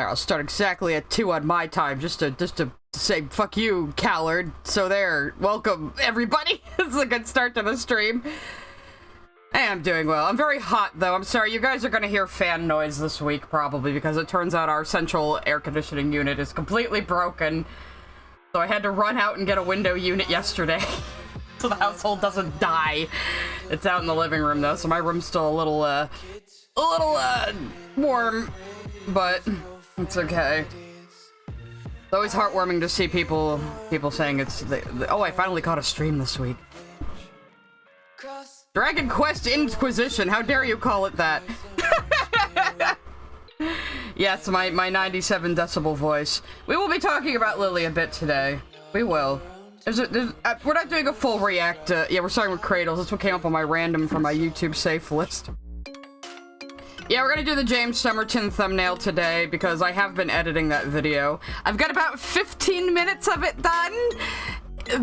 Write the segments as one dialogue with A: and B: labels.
A: I'll start exactly at 2 on my time, just to say, fuck you, Callard. So there, welcome, everybody. It's a good start to the stream. Hey, I'm doing well. I'm very hot, though. I'm sorry, you guys are gonna hear fan noise this week, probably, because it turns out our central air conditioning unit is completely broken. So I had to run out and get a window unit yesterday, so the household doesn't die. It's out in the living room, though, so my room's still a little warm, but it's okay. It's always heartwarming to see people saying it's oh, I finally caught a stream this week. Dragon Quest Inquisition, how dare you call it that? Yes, my 97 decibel voice. We will be talking about Lily a bit today. We will. We're not doing a full react. Yeah, we're starting with Cradles. That's what came up on my random from my YouTube safe list. Yeah, we're gonna do the James Somerton thumbnail today because I have been editing that video. I've got about 15 minutes of it done.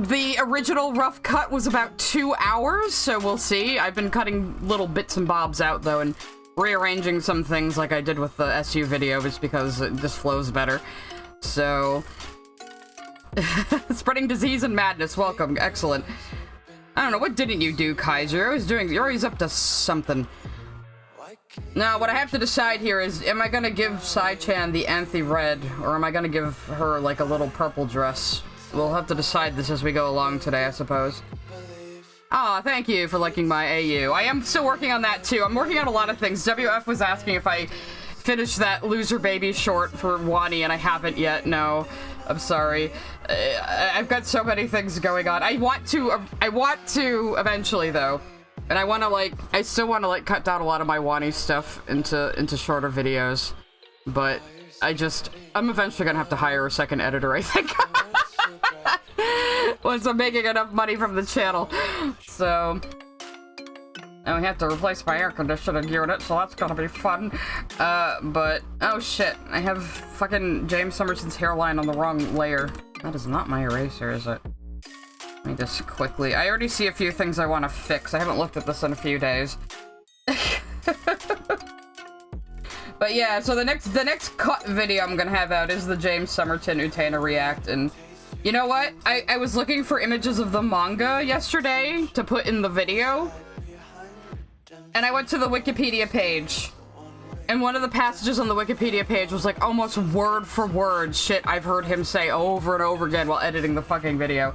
A: The original rough cut was about 2 hours, so we'll see. I've been cutting little bits and bobs out, though, and rearranging some things like I did with the SU video just because this flows better. So... Spreading disease and madness, welcome, excellent. I don't know, what didn't you do, Kaiser? You're always up to something. Now, what I have to decide here is, am I gonna give Sai-chan the Anthe red, or am I gonna give her, like, a little purple dress? We'll have to decide this as we go along today, I suppose. Aw, thank you for liking my AU. I am still working on that, too. I'm working on a lot of things. WF was asking if I finished that Loser Baby short for Wani, and I haven't yet, no. I'm sorry. I've got so many things going on. I want to eventually, though. And I still want to, like, cut down a lot of my Wani stuff into shorter videos. But I'm eventually gonna have to hire a second editor, I think. Once I'm making enough money from the channel. So... And we have to replace my air conditioning unit, so that's gonna be fun. But... Oh shit, I have fucking James Somerton's hairline on the wrong layer. That is not my eraser, is it? Let me just quickly... I already see a few things I want to fix. I haven't looked at this in a few days. But yeah, so the next cut video I'm gonna have out is the James Somerton Utena react, and... You know what? I was looking for images of the manga yesterday to put in the video. And I went to the Wikipedia page. And one of the passages on the Wikipedia page was like almost word for word shit I've heard him say over and over again while editing the fucking video.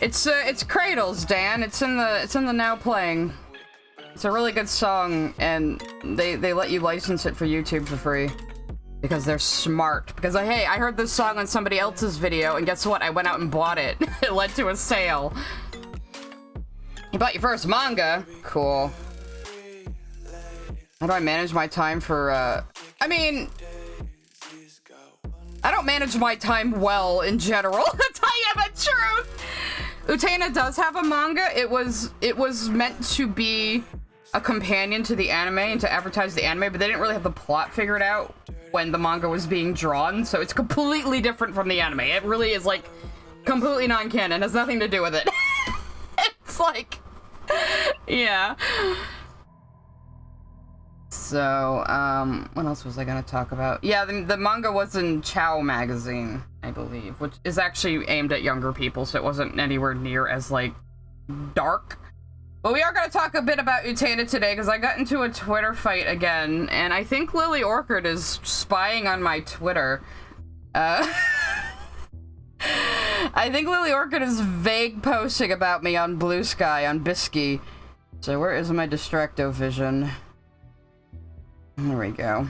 A: It's Cradles, Dan. It's in the now playing. It's a really good song, and they let you license it for YouTube for free. Because they're smart. Because, hey, I heard this song on somebody else's video, and guess what? I went out and bought it. It led to a sale. You bought your first manga? Cool. How do I manage my time for, I mean... I don't manage my time well, in general, to tell you the truth! Utena does have a manga. It was meant to be a companion to the anime and to advertise the anime, but they didn't really have the plot figured out when the manga was being drawn, so it's completely different from the anime. It really is, like, completely non-canon. Has nothing to do with it. It's like... Yeah. So, what else was I gonna talk about? Yeah, the manga was in Chow magazine, I believe, which is actually aimed at younger people, so it wasn't anywhere near as, like, dark. But we are gonna talk a bit about Utena today, because I got into a Twitter fight again, and I think Lily Orchard is spying on my Twitter. I think Lily Orchard is vague posting about me on Blue Sky, on Bisky. So where is my Distracto vision? There we go.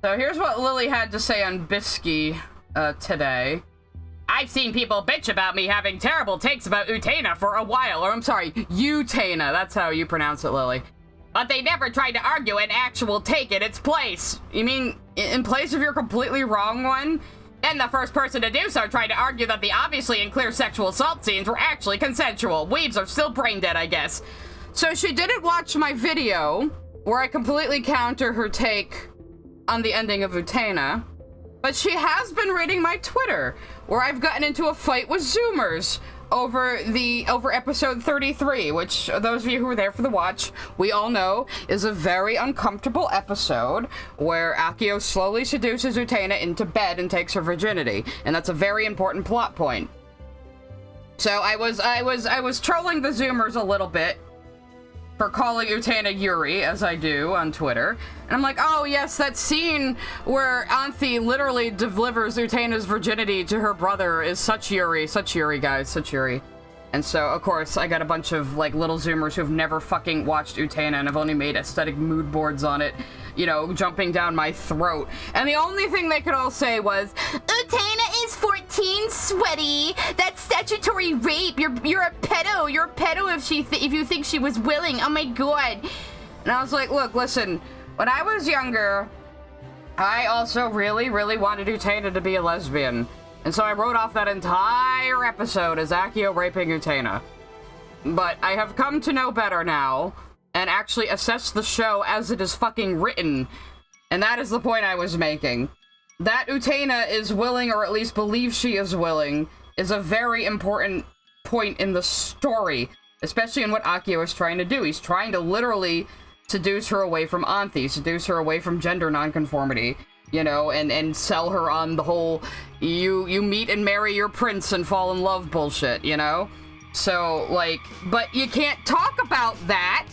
A: So here's what Lily had to say on Bisky today. I've seen people bitch about me having terrible takes about Utena for a while. Or I'm sorry, Utena. That's how you pronounce it, Lily. But they never tried to argue an actual take in its place. You mean, in place of your completely wrong one? Then the first person to do so tried to argue that the obviously and clear sexual assault scenes were actually consensual. Weebs are still brain dead, I guess. So she didn't watch my video, where I completely counter her take on the ending of Utena. But she has been reading my Twitter, where I've gotten into a fight with Zoomers over episode 33, which those of you who were there for the watch, we all know is a very uncomfortable episode where Akio slowly seduces Utena into bed and takes her virginity, and that's a very important plot point. So I was trolling the Zoomers a little bit for calling Utena Yuri, as I do on Twitter. And I'm like, oh yes, that scene where Anthy literally delivers Utena's virginity to her brother is such Yuri, guys, such Yuri. And so, of course, I got a bunch of, like, little Zoomers who've never fucking watched Utena and have only made aesthetic mood boards on it, you know, jumping down my throat. And the only thing they could all say was, Utena is 14, sweaty. That's statutory rape. You're a pedo. You're a pedo if you think she was willing. Oh my god. And I was like, look, listen, when I was younger, I also really, really wanted Utena to be a lesbian. And so I wrote off that entire episode as Akio raping Utena. But I have come to know better now, and actually assess the show as it is fucking written. And that is the point I was making. That Utena is willing, or at least believes she is willing, is a very important point in the story. Especially in what Akio is trying to do. He's trying to literally seduce her away from Anthy, seduce her away from gender nonconformity. You know, and sell her on the whole, you meet and marry your prince and fall in love bullshit, you know? So, like, but you can't talk about that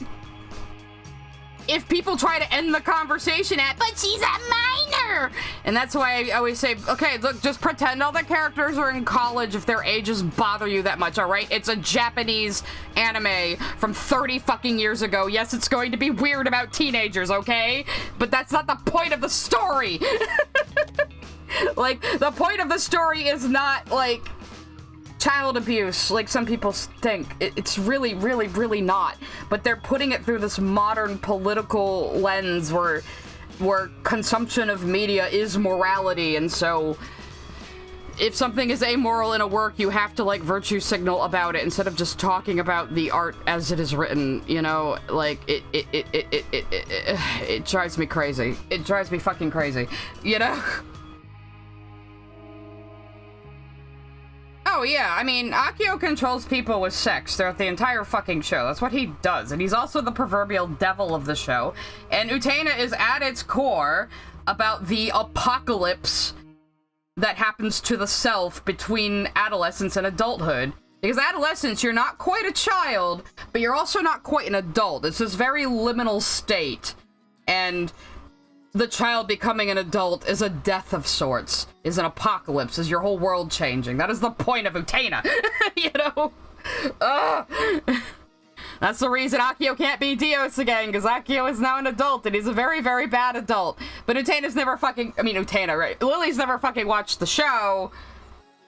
A: if people try to end the conversation at, but she's a minor! And that's why I always say, okay, look, just pretend all the characters are in college if their ages bother you that much, alright? It's a Japanese anime from 30 fucking years ago. Yes, it's going to be weird about teenagers, okay? But that's not the point of the story! Like, the point of the story is not, like, child abuse, like some people think. It's really, really, really not. But they're putting it through this modern political lens where consumption of media is morality, and so if something is amoral in a work, you have to, like, virtue signal about it instead of just talking about the art as it is written, you know? Like, it drives me crazy. It drives me fucking crazy, you know? Oh, yeah, I mean, Akio controls people with sex throughout the entire fucking show. That's what he does. And he's also the proverbial devil of the show. And Utena is at its core about the apocalypse that happens to the self between adolescence and adulthood. Because adolescence, you're not quite a child, but you're also not quite an adult. It's this very liminal state. And the child becoming an adult is a death of sorts, is an apocalypse, is your whole world changing. That is the point of Utena, you know? That's the reason Akio can't be Dios again, because Akio is now an adult, and he's a very, very bad adult. But Utena's never fucking, I mean, Utena, right? Lily's never fucking watched the show,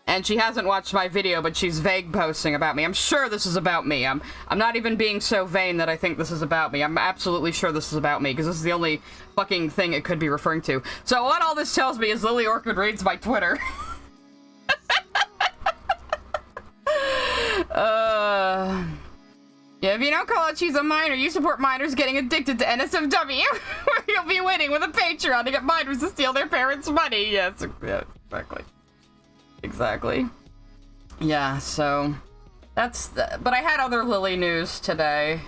A: and she hasn't watched my video, but she's vague posting about me. I'm sure this is about me. I'm not even being so vain that I think this is about me. I'm absolutely sure this is about me, because this is the only fucking thing it could be referring to. So what all this tells me is Lily Orchid reads my Twitter. Yeah, if you don't call out she's a minor, you support minors getting addicted to NSFW. You'll be waiting with a Patreon to get minors to steal their parents' money. Yes, yeah, exactly. Exactly. Yeah, so that's but I had other Lily news today.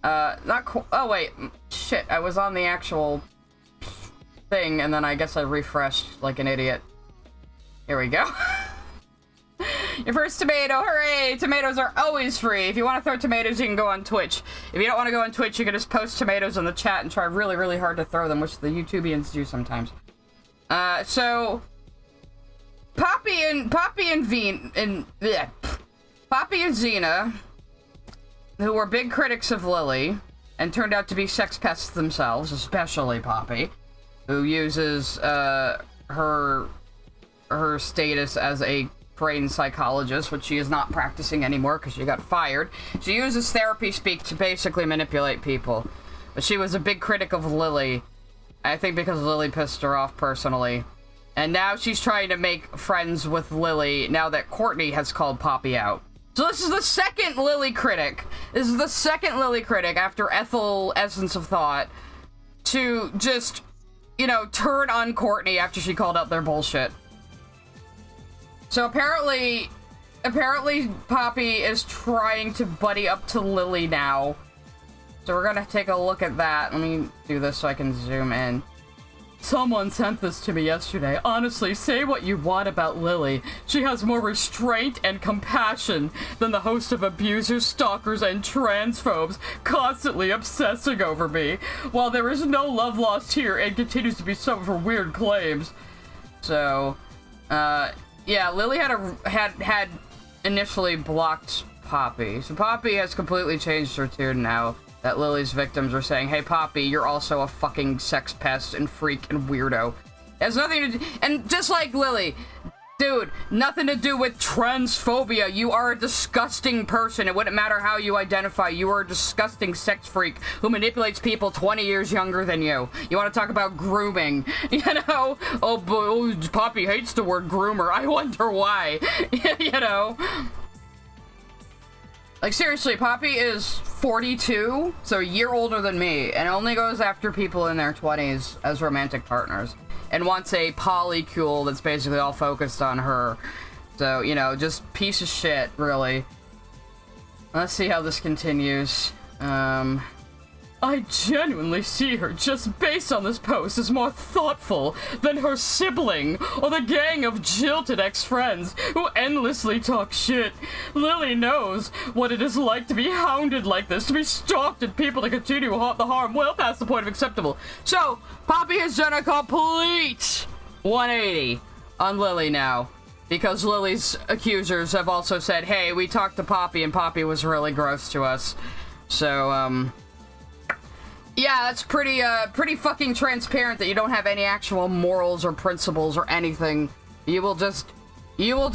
A: Oh wait, shit, I was on the actual thing and then I guess I refreshed like an idiot. Here we go. Your first tomato, hooray! Tomatoes are always free. If you want to throw tomatoes, you can go on Twitch. If you don't want to go on Twitch, you can just post tomatoes in the chat and try really, really hard to throw them, which the YouTubians do sometimes. So Poppy and Xena, who were big critics of Lily, and turned out to be sex pests themselves, especially Poppy, who uses her status as a trained psychologist, which she is not practicing anymore because she got fired. She uses therapy speak to basically manipulate people. But she was a big critic of Lily, I think because Lily pissed her off personally. And now she's trying to make friends with Lily now that Courtney has called Poppy out. So this is the second Lily critic. This is the second Lily critic after Ethel Essence of Thought to just, you know, turn on Courtney after she called out their bullshit. So apparently apparently Poppy is trying to buddy up to Lily now. So we're gonna take a look at that. Let me do this so I can zoom in. Someone sent this to me yesterday. Honestly, say what you want about Lily. She has more restraint and compassion than the host of abusers, stalkers, and transphobes constantly obsessing over me. While there is no love lost here and continues to be suffered for weird claims. So, yeah, Lily had initially blocked Poppy. So Poppy has completely changed her tune now. That Lily's victims are saying, hey Poppy, you're also a fucking sex pest and freak and weirdo. It has nothing to do, and just like Lily, dude, nothing to do with transphobia. You are a disgusting person. It wouldn't matter how you identify. You are a disgusting sex freak who manipulates people 20 years younger than you. You want to talk about grooming, you know? Oh, Poppy hates the word groomer. I wonder why, you know? Like, seriously, Poppy is 42, so a year older than me, and only goes after people in their 20s as romantic partners, and wants a polycule that's basically all focused on her. So, you know, just piece of shit, really. Let's see how this continues. I genuinely see her, just based on this post, as more thoughtful than her sibling or the gang of jilted ex-friends who endlessly talk shit. Lily knows what it is like to be hounded like this, to be stalked, and people to continue the harm well past the point of acceptable. So, Poppy has done a complete 180 on Lily now. Because Lily's accusers have also said, hey, we talked to Poppy and Poppy was really gross to us. So, yeah, that's pretty fucking transparent that you don't have any actual morals or principles or anything. You will just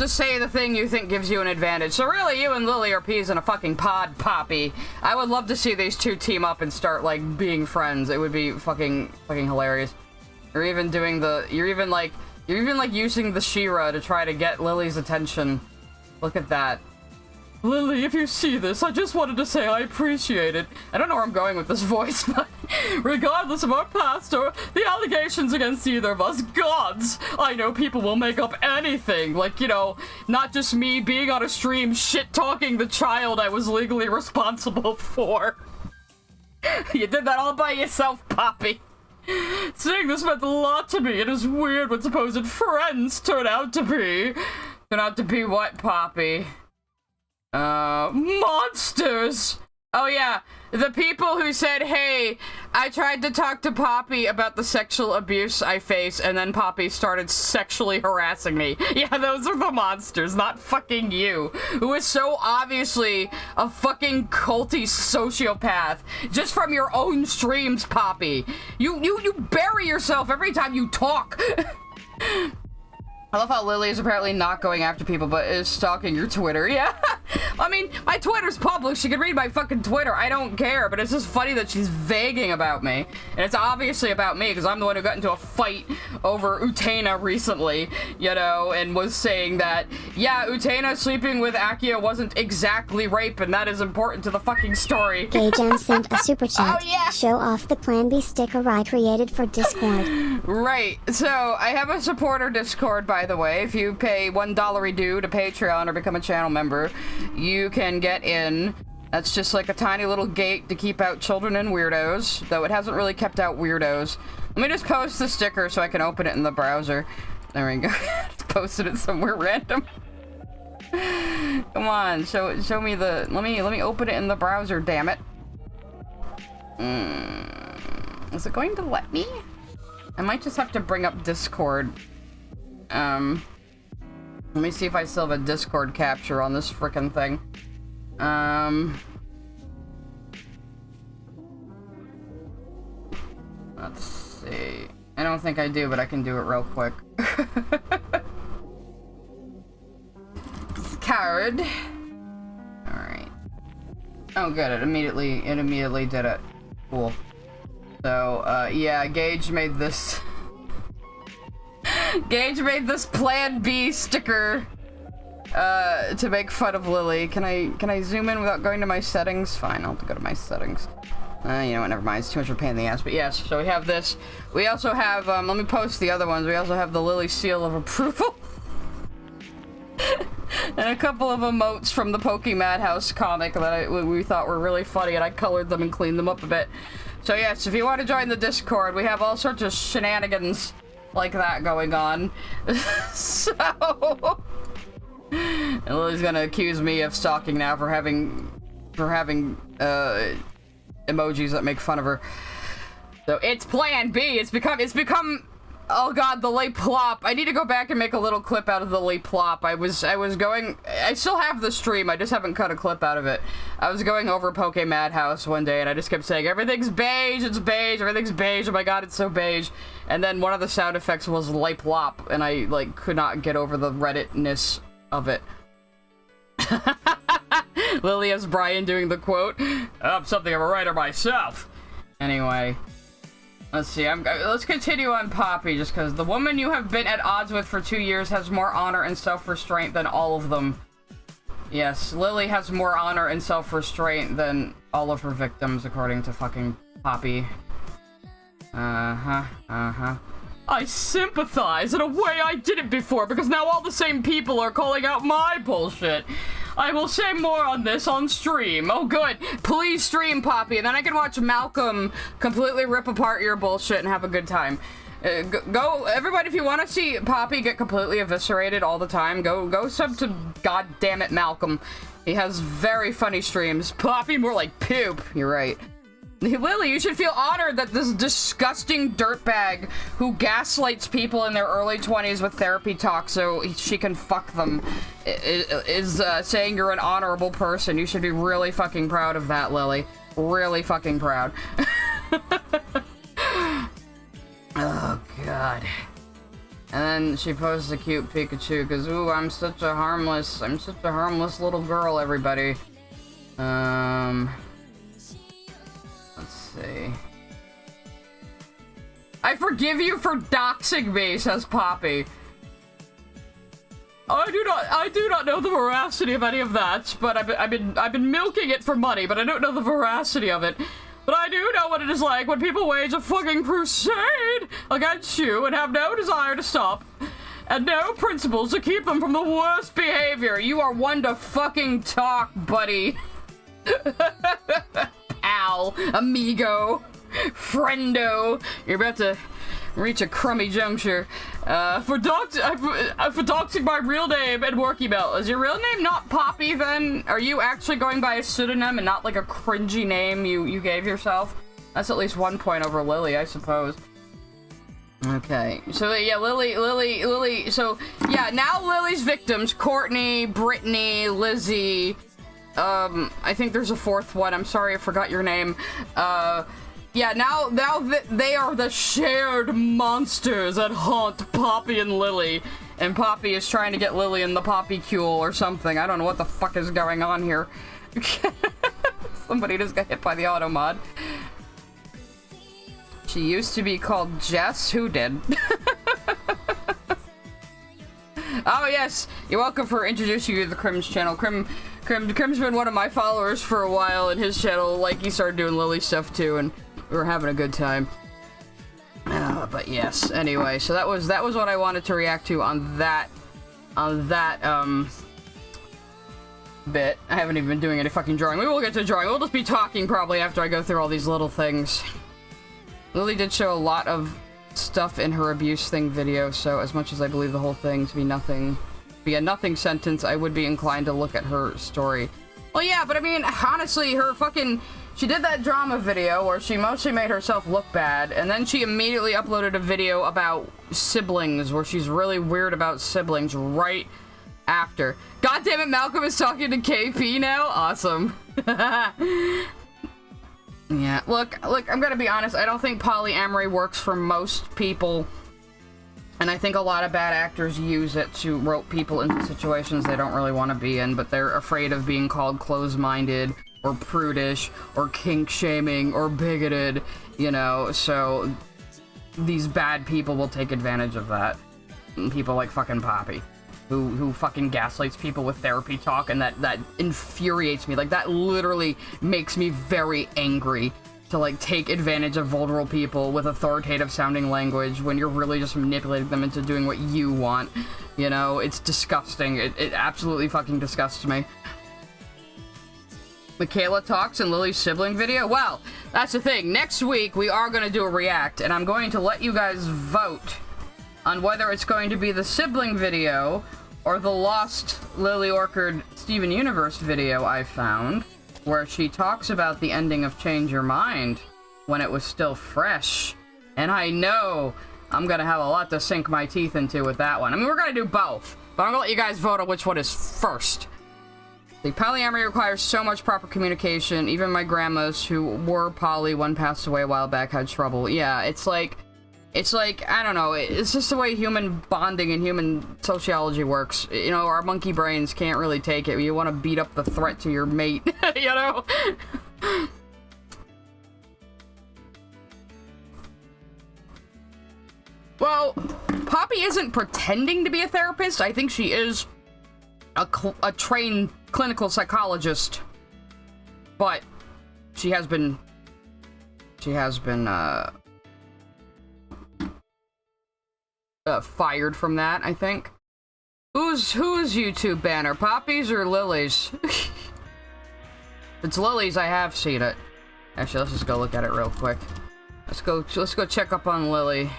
A: say the thing you think gives you an advantage. So really, you and Lily are peas in a fucking pod, Poppy. I would love to see these two team up and start, like, being friends. It would be fucking hilarious. You're even using the She-Ra to try to get Lily's attention. Look at that. Lily, if you see this, I just wanted to say I appreciate it. I don't know where I'm going with this voice, but regardless of our past or the allegations against either of us, gods, I know people will make up anything. Like, you know, not just me being on a stream shit-talking the child I was legally responsible for. You did that all by yourself, Poppy. Seeing this meant a lot to me. It is weird what supposed friends turn out to be. Turn out to be what, Poppy? Monsters! Oh yeah, the people who said, hey, I tried to talk to Poppy about the sexual abuse I face, and then Poppy started sexually harassing me. Yeah, those are the monsters, not fucking you, who is so obviously a fucking culty sociopath, just from your own streams, Poppy. You bury yourself every time you talk. I love how Lily is apparently not going after people, but is stalking your Twitter. Yeah, I mean, my Twitter's public. She can read my fucking Twitter. I don't care, but it's just funny that she's vaguing about me. And it's obviously about me, because I'm the one who got into a fight over Utena recently, you know, and was saying that, yeah, Utena sleeping with Akia wasn't exactly rape, and that is important to the fucking story.
B: Gaijin sent a super chat.
A: Oh, yeah.
B: Show off the Plan B sticker I created for Discord.
A: Right, so I have a supporter Discord, by the way. If you pay $1 due to Patreon or become a channel member, you can get in. That's just like a tiny little gate to keep out children and weirdos, though it hasn't really kept out weirdos. Let me just post the sticker so I can open it in the browser. There we go. Just posted it somewhere random. Come on, show me the. Let me open it in the browser. Damn it. Is it going to let me? I might just have to bring up Discord. Let me see if I still have a Discord capture on this frickin' thing. Let's see. I don't think I do, but I can do it real quick. Coward. Alright. Oh good, it immediately did it. Cool. So, yeah, Gage made this... Gage made this Plan B sticker, to make fun of Lily. Can I zoom in without going to my settings? Fine, I'll have to go to my settings. You know what, never mind, it's too much of a pain in the ass. But yes, so we have this. We also have, let me post the other ones. We also have the Lily seal of approval. And a couple of emotes from the Poke Madhouse comic that we thought were really funny, and I colored them and cleaned them up a bit. So yes, if you want to join the Discord, we have all sorts of shenanigans like that going on. So... And Lily's gonna accuse me of stalking now for having emojis that make fun of her. So it's plan B. It's become oh god, the late plop. I need to go back and make a little clip out of the late plop. I still have the stream, I just haven't cut a clip out of it. I was going over Poke Madhouse one day and I just kept saying, everything's beige, it's beige, everything's beige, oh my god, it's so beige. And then one of the sound effects was late plop, and I, like, could not get over the Reddit-ness of it. Lily as Brian doing the quote. I'm something of a writer myself. Anyway. Let's see, let's continue on Poppy, just because the woman you have been at odds with for 2 years has more honor and self-restraint than all of them. Yes, Lily has more honor and self-restraint than all of her victims, according to fucking Poppy. I sympathize in a way I didn't before, because now all the same people are calling out my bullshit. I will say more on this on stream. Oh good, please stream, Poppy, and then I can watch Malcolm completely rip apart your bullshit and have a good time. Go, everybody, if you want to see Poppy get completely eviscerated all the time, go sub to goddammit Malcolm. He has very funny streams. Poppy, more like poop. You're right. Lily, you should feel honored that this disgusting dirtbag who gaslights people in their early 20s with therapy talk so she can fuck them is saying you're an honorable person. You should be really fucking proud of that, Lily. Really fucking proud. Oh, God. And then she posts a cute Pikachu because, ooh, I'm such a harmless little girl, everybody. Let's see. I forgive you for doxing me, says Poppy. I do not know the veracity of any of that, but I've been milking it for money, but I don't know the veracity of it. But I do know what it is like when people wage a fucking crusade against you and have no desire to stop, and no principles to keep them from the worst behavior. You are one to fucking talk, buddy. Pal, amigo, friendo. You're about to reach a crummy juncture. For doxing my real name and work email. Is your real name not Poppy then? Are you actually going by a pseudonym and not like a cringy name you gave yourself? That's at least 1 point over Lily, I suppose. Okay, so yeah, Lily, so yeah, now Lily's victims, Courtney, Brittany, Lizzie, I think there's a fourth one, I'm sorry I forgot your name, yeah, now they are the shared monsters that haunt Poppy and Lily, and Poppy is trying to get Lily in the Poppycule or something. I don't know what the fuck is going on here. Somebody just got hit by the auto mod. She used to be called Jess. Who did? Oh yes, you're welcome for introducing you to the Crim's channel. Crim's been one of my followers for a while, and his channel, like, he started doing Lily stuff too, and we were having a good time. But yes, anyway, so that was what I wanted to react to on that bit. I haven't even been doing any fucking drawing. We will get to drawing. We'll just be talking probably after I go through all these little things. Lily did show a lot of stuff in her abuse thing video, so as much as I believe the whole thing to be a nothing sentence, I would be inclined to look at her story. Well, yeah, but I mean, honestly, she did that drama video where she mostly made herself look bad, and then she immediately uploaded a video about siblings, where she's really weird about siblings right after. God damn it, Malcolm is talking to KP now? Awesome. Yeah, look, I'm gonna be honest, I don't think polyamory works for most people, and I think a lot of bad actors use it to rope people into situations they don't really want to be in, but they're afraid of being called closed-minded, or prudish, or kink-shaming, or bigoted, you know, so these bad people will take advantage of that. People like fucking Poppy, who fucking gaslights people with therapy talk, and that infuriates me. Like, that literally makes me very angry, to, like, take advantage of vulnerable people with authoritative sounding language when you're really just manipulating them into doing what you want. You know, it's disgusting. It absolutely fucking disgusts me. Michaela talks in Lily's sibling video? Well, that's the thing. Next week, we are going to do a react, and I'm going to let you guys vote on whether it's going to be the sibling video or the lost Lily Orchard Steven Universe video I found, where she talks about the ending of Change Your Mind when it was still fresh. And I know I'm going to have a lot to sink my teeth into with that one. I mean, we're going to do both, but I'm going to let you guys vote on which one is first. The polyamory requires so much proper communication. Even my grandmas who were poly, one passed away a while back, had trouble. Yeah, it's like, I don't know, it's just the way human bonding and human sociology works. You know, our monkey brains can't really take it. You want to beat up the threat to your mate, you know? Well, Poppy isn't pretending to be a therapist. I think she is a trained clinical psychologist, but she has been fired from that, I think. Whose YouTube banner, Poppy's or Lily's? If it's Lily's, I have seen it. Actually, let's just go look at it real quick. Let's go check up on Lily.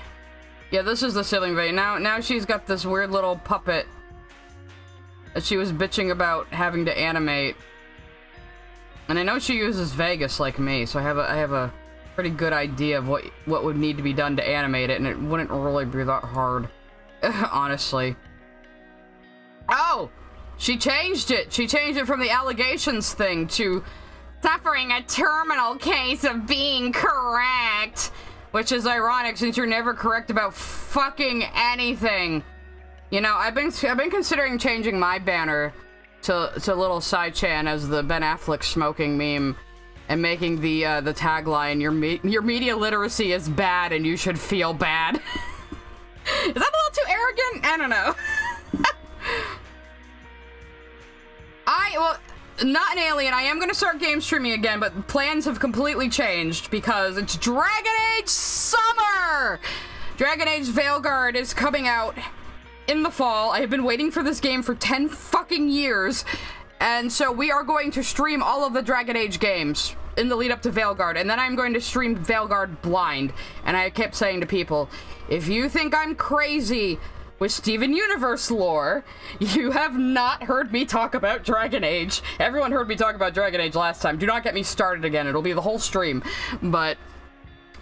A: Yeah, this is the sibling video. Now she's got this weird little puppet that she was bitching about having to animate. And I know she uses Vegas like me, so I have a pretty good idea of what would need to be done to animate it, and it wouldn't really be that hard, honestly. Oh! She changed it! She changed it from the allegations thing to suffering a terminal case of being correct! Which is ironic, since you're never correct about fucking anything. You know, I've been considering changing my banner to little Sai-chan as the Ben Affleck smoking meme, and making the tagline, your media literacy is bad and you should feel bad. Is that a little too arrogant? I don't know. Well, not an alien. I am going to start game streaming again, but plans have completely changed because it's Dragon Age Summer! Dragon Age Veilguard is coming out in the fall. I have been waiting for this game for 10 fucking years. And so we are going to stream all of the Dragon Age games in the lead up to Veilguard, and then I'm going to stream Veilguard blind. And I kept saying to people, if you think I'm crazy with Steven Universe lore, you have not heard me talk about Dragon Age. Everyone heard me talk about Dragon Age last time. Do not get me started again. It'll be the whole stream. But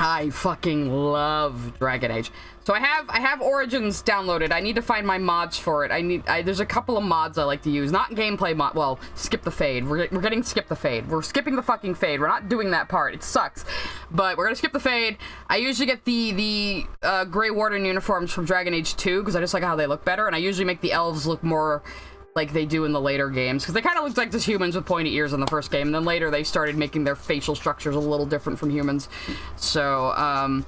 A: I fucking love Dragon Age. So I have Origins downloaded. I need to find my mods for it. There's a couple of mods I like to use. Not gameplay mod. Well, skip the fade. We're getting skip the fade. We're skipping the fucking fade. We're not doing that part. It sucks. But we're gonna skip the fade. I usually get the Grey Warden uniforms from Dragon Age 2 because I just like how they look better, and I usually make the elves look more like they do in the later games, because they kind of looked like just humans with pointy ears in the first game, and then later they started making their facial structures a little different from humans. So,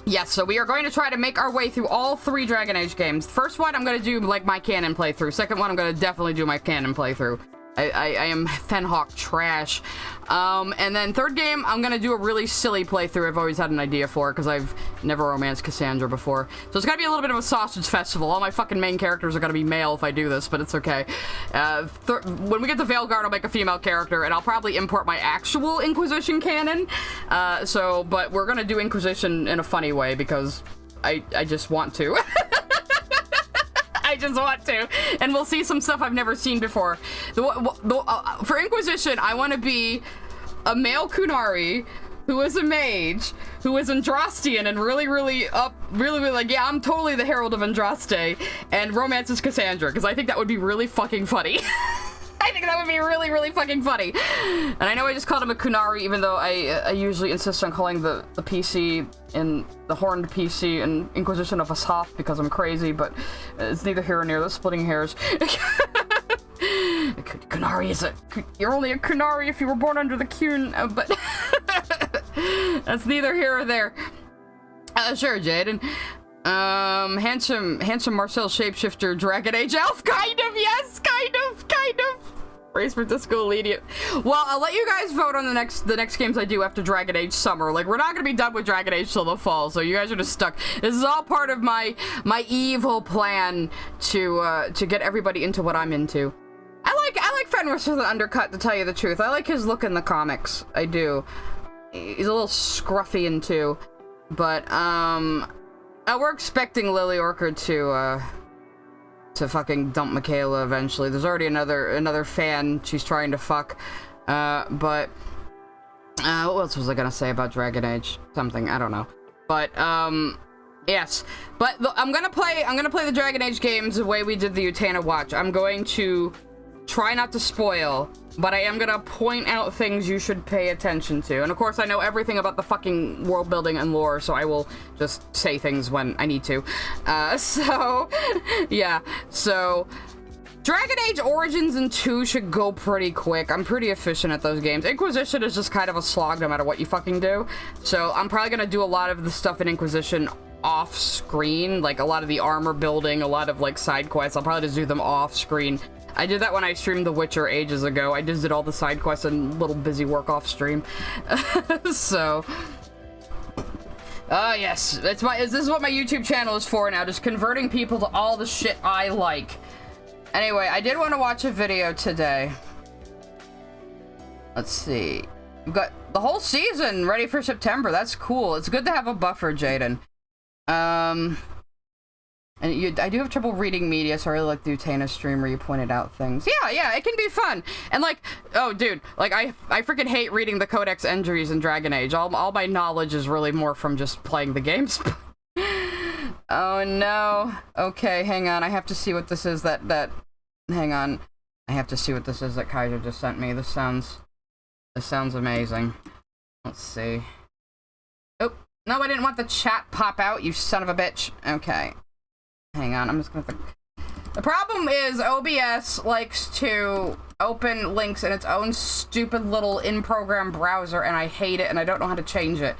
A: yes, so we are going to try to make our way through all 3 Dragon Age games. First one, I'm going to do, like, my canon playthrough. Second one, I'm going to definitely do my canon playthrough. I am Fenhawk trash. And then third game, I'm gonna do a really silly playthrough I've always had an idea for, because I've never romanced Cassandra before. So it's gonna be a little bit of a sausage festival. All my fucking main characters are gonna be male if I do this, but it's okay. When we get to Veilguard, I'll make a female character, and I'll probably import my actual Inquisition canon. But we're gonna do Inquisition in a funny way, because I just want to. I just want to. And we'll see some stuff I've never seen before. For Inquisition, I want to be a male Kunari who is a mage, who is Andrastian and really like, yeah, I'm totally the Herald of Andraste, and romances Cassandra, because I think that would be really fucking funny. I think that would be really, really fucking funny. And I know I just called him a Kunari, even though I usually insist on calling the PC in the horned PC and Inquisition of Asath because I'm crazy, but it's neither here nor there. That's splitting hairs. Kunari is you're only a Kunari if you were born under the Kun, but that's neither here or there. Sure, Jaden. Handsome Marcel shapeshifter Dragon Age elf, kind of, yes, kind of. Race for Disco Elite. Well, I'll let you guys vote on the next games I do after Dragon Age Summer. Like, we're not gonna be done with Dragon Age till the fall, so you guys are just stuck. This is all part of my evil plan to get everybody into what I'm into. I like Fenris with an undercut, to tell you the truth. I like his look in the comics. I do. He's a little scruffy in two. But, we're expecting Lily Orchard to fucking dump Michaela eventually. There's already another fan she's trying to fuck. But, what else was I gonna say about Dragon Age? Something, I don't know. But, yes. But, I'm gonna play the Dragon Age games the way we did the Utena Watch. I'm going to try not to spoil, but I am gonna point out things you should pay attention to. And of course, I know everything about the fucking world building and lore, so I will just say things when I need to. So, yeah. So, Dragon Age Origins and 2 should go pretty quick. I'm pretty efficient at those games. Inquisition is just kind of a slog no matter what you fucking do. So, I'm probably gonna do a lot of the stuff in Inquisition off screen, like a lot of the armor building, a lot of like side quests. I'll probably just do them off screen. I did that when I streamed The Witcher ages ago. I just did all the side quests and little busy work off stream. So, yes, this is what my YouTube channel is for now, just converting people to all the shit I like. Anyway, I did want to watch a video today. Let's see. We've got the whole season ready for September. That's cool. It's good to have a buffer, Jaden. And I do have trouble reading media, so I really like the Utena stream where you pointed out things. Yeah, it can be fun. And like, oh dude, like I freaking hate reading the codex entries in Dragon Age. All my knowledge is really more from just playing the games. Oh no. Okay, hang on. I have to see what this is hang on. I have to see what this is that Kaiser just sent me. This sounds amazing. Let's see. Oh, no, I didn't want the chat pop out, you son of a bitch. Okay. Hang on, I'm just gonna... The problem is OBS likes to open links in its own stupid little in-program browser, and I hate it, and I don't know how to change it.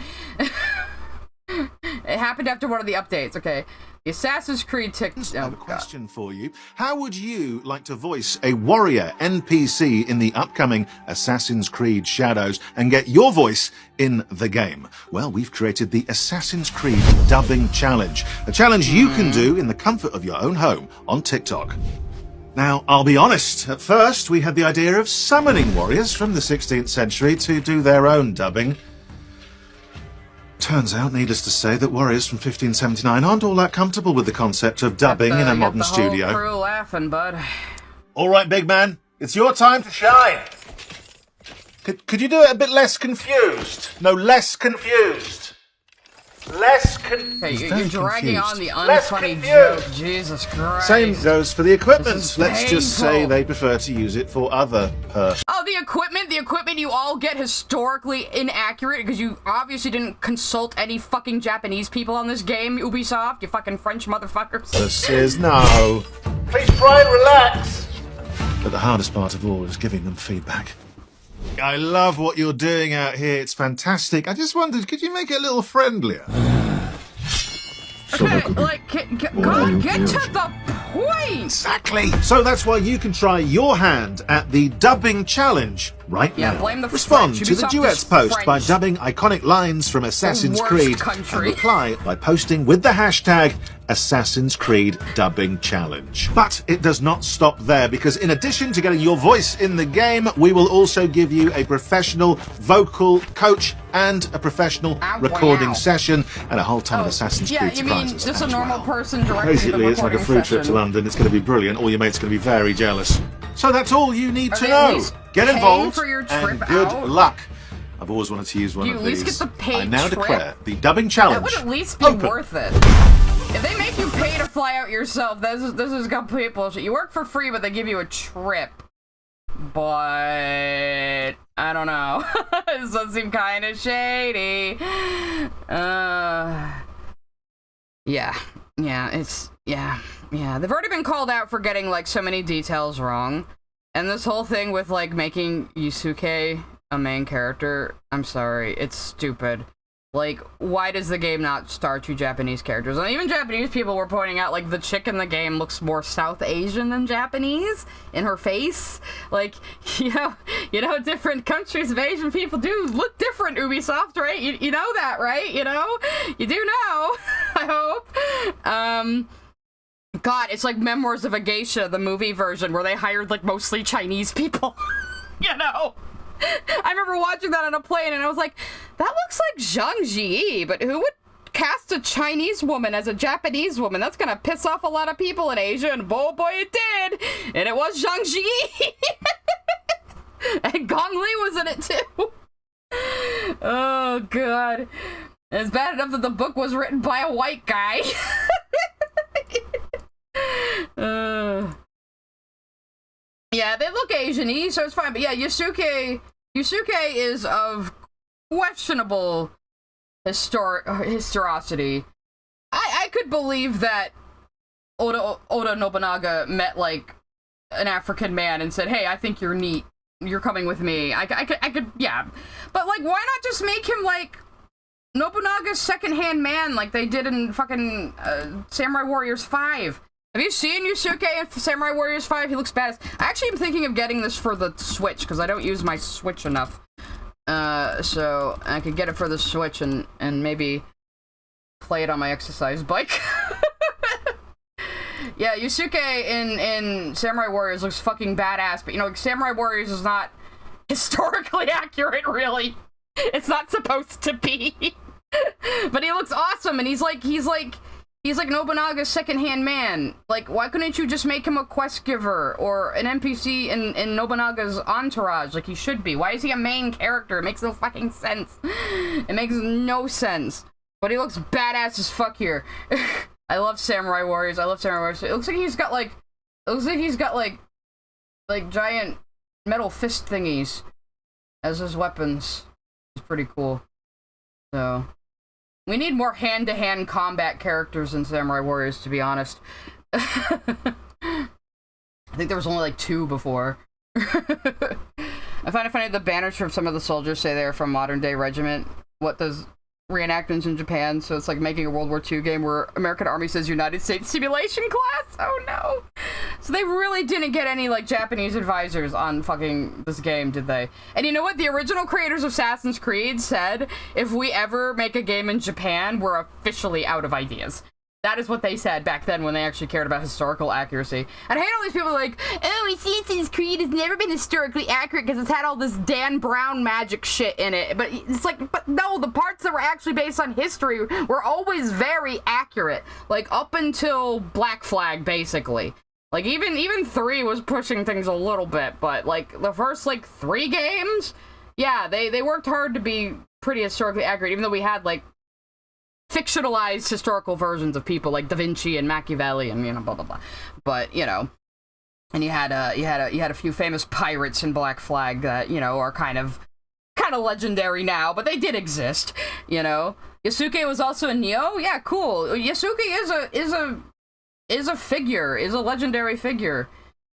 A: It happened after one of the updates, okay. The Assassin's Creed
C: I have a question for you. How would you like to voice a warrior NPC in the upcoming Assassin's Creed Shadows and get your voice in the game? Well, we've created the Assassin's Creed Dubbing Challenge, a challenge you can do in the comfort of your own home on TikTok. Now, I'll be honest, at first we had the idea of summoning warriors from the 16th century to do their own dubbing. Turns out, needless to say, that warriors from 1579 aren't all that comfortable with the concept of dubbing in a modern studio.
A: Whole crew laughing, bud.
C: All right, big man, it's your time to shine. Could you do it a bit less confused? No, less confused. Less confused.
A: Hey, you're dragging on the unfunny joke. Jesus Christ.
C: Same goes for the equipment. Let's just say they prefer to use it for other purposes.
A: Oh, the equipment you all get historically inaccurate because you obviously didn't consult any fucking Japanese people on this game, Ubisoft, you fucking French motherfuckers.
C: This is no. Please try and relax. But the hardest part of all is giving them feedback. I love what you're doing out here. It's fantastic. I just wondered, could you make it a little friendlier?
A: Okay, like, God, get to the point!
C: Exactly. So that's why you can try your hand at the dubbing challenge right now.
A: Blame the
C: Respond
A: French.
C: to the duets post by dubbing iconic lines from Assassin's Creed and reply by posting with the hashtag Assassin's Creed Dubbing Challenge. But it does not stop there, because in addition to getting your voice in the game, we will also give you a professional vocal coach and a professional recording session and a whole ton of Assassin's Creed surprises.
A: Just a normal person directing
C: Basically,
A: the
C: it's like a free trip to London. It's going to be brilliant. All your mates are going to be very jealous. So that's all you need to know. Get involved
A: for your trip
C: and good
A: out?
C: luck. I've always wanted to use one of these.
A: Get the paid
C: I now
A: trip?
C: declare the dubbing challenge.
A: That would at least be worth it. If they make you pay to fly out yourself, this is complete bullshit. You work for free, but they give you a trip. But I don't know. This does seem kind of shady. Yeah. They've already been called out for getting like so many details wrong, and this whole thing with like making Yusuke a main character. I'm sorry, it's stupid. Like, why does the game not star 2 Japanese characters? And even Japanese people were pointing out, like, the chick in the game looks more South Asian than Japanese in her face. Like, you know, different countries of Asian people do look different, Ubisoft, right? You know that, right? You know? You do know, I hope. God, it's like Memoirs of a Geisha, the movie version, where they hired, like, mostly Chinese people. You know? I remember watching that on a plane, and I was like, that looks like Zhang Ji, but who would cast a Chinese woman as a Japanese woman? That's gonna piss off a lot of people in Asia, and boy, it did! And it was Zhang Ji! And Gong Li was in it, too! Oh, God. And it's bad enough that the book was written by a white guy. Yeah, they look Asian-y, so it's fine. But yeah, Yusuke is of questionable historicity. I could believe that Oda Nobunaga met, like, an African man and said, hey, I think you're neat. You're coming with me. I could, yeah. But, like, why not just make him, like, Nobunaga's second-hand man like they did in fucking Samurai Warriors 5? Have you seen Yusuke in Samurai Warriors 5? He looks badass. I actually am thinking of getting this for the Switch, because I don't use my Switch enough. So I could get it for the Switch and maybe play it on my exercise bike. Yeah, Yusuke in Samurai Warriors looks fucking badass, but you know, Samurai Warriors is not historically accurate, really. It's not supposed to be. But he looks awesome, and he's like Nobunaga's second-hand man. Like, why couldn't you just make him a quest giver or an NPC in Nobunaga's entourage like he should be? Why is he a main character? It makes no fucking sense. It makes no sense. But he looks badass as fuck here. I love Samurai Warriors. I love Samurai Warriors. It looks like he's got like giant metal fist thingies as his weapons. It's pretty cool. So we need more hand-to-hand combat characters in Samurai Warriors, to be honest. I think there was only like 2 before. I find it funny the banners from some of the soldiers say they're from modern-day regiment. What does reenactments in Japan? So it's like making a World War II game where American Army says United States Simulation Class? Oh no! So they really didn't get any, like, Japanese advisors on fucking this game, did they? And you know what? The original creators of Assassin's Creed said, if we ever make a game in Japan, we're officially out of ideas. That is what they said back then when they actually cared about historical accuracy. And I hate all these people like, oh, Assassin's Creed has never been historically accurate because it's had all this Dan Brown magic shit in it. But it's like, but no, the parts that were actually based on history were always very accurate. Like, up until Black Flag, basically. Like, even 3 was pushing things a little bit, but, like, the first, like, 3 games? Yeah, they worked hard to be pretty historically accurate, even though we had, like, fictionalized historical versions of people like Da Vinci and Machiavelli and, you know, blah blah blah. But, you know, and you had a few famous pirates in Black Flag that, you know, are kind of legendary now, but they did exist, you know. Yasuke was also in Neo. Yeah, cool. Yasuke is a legendary figure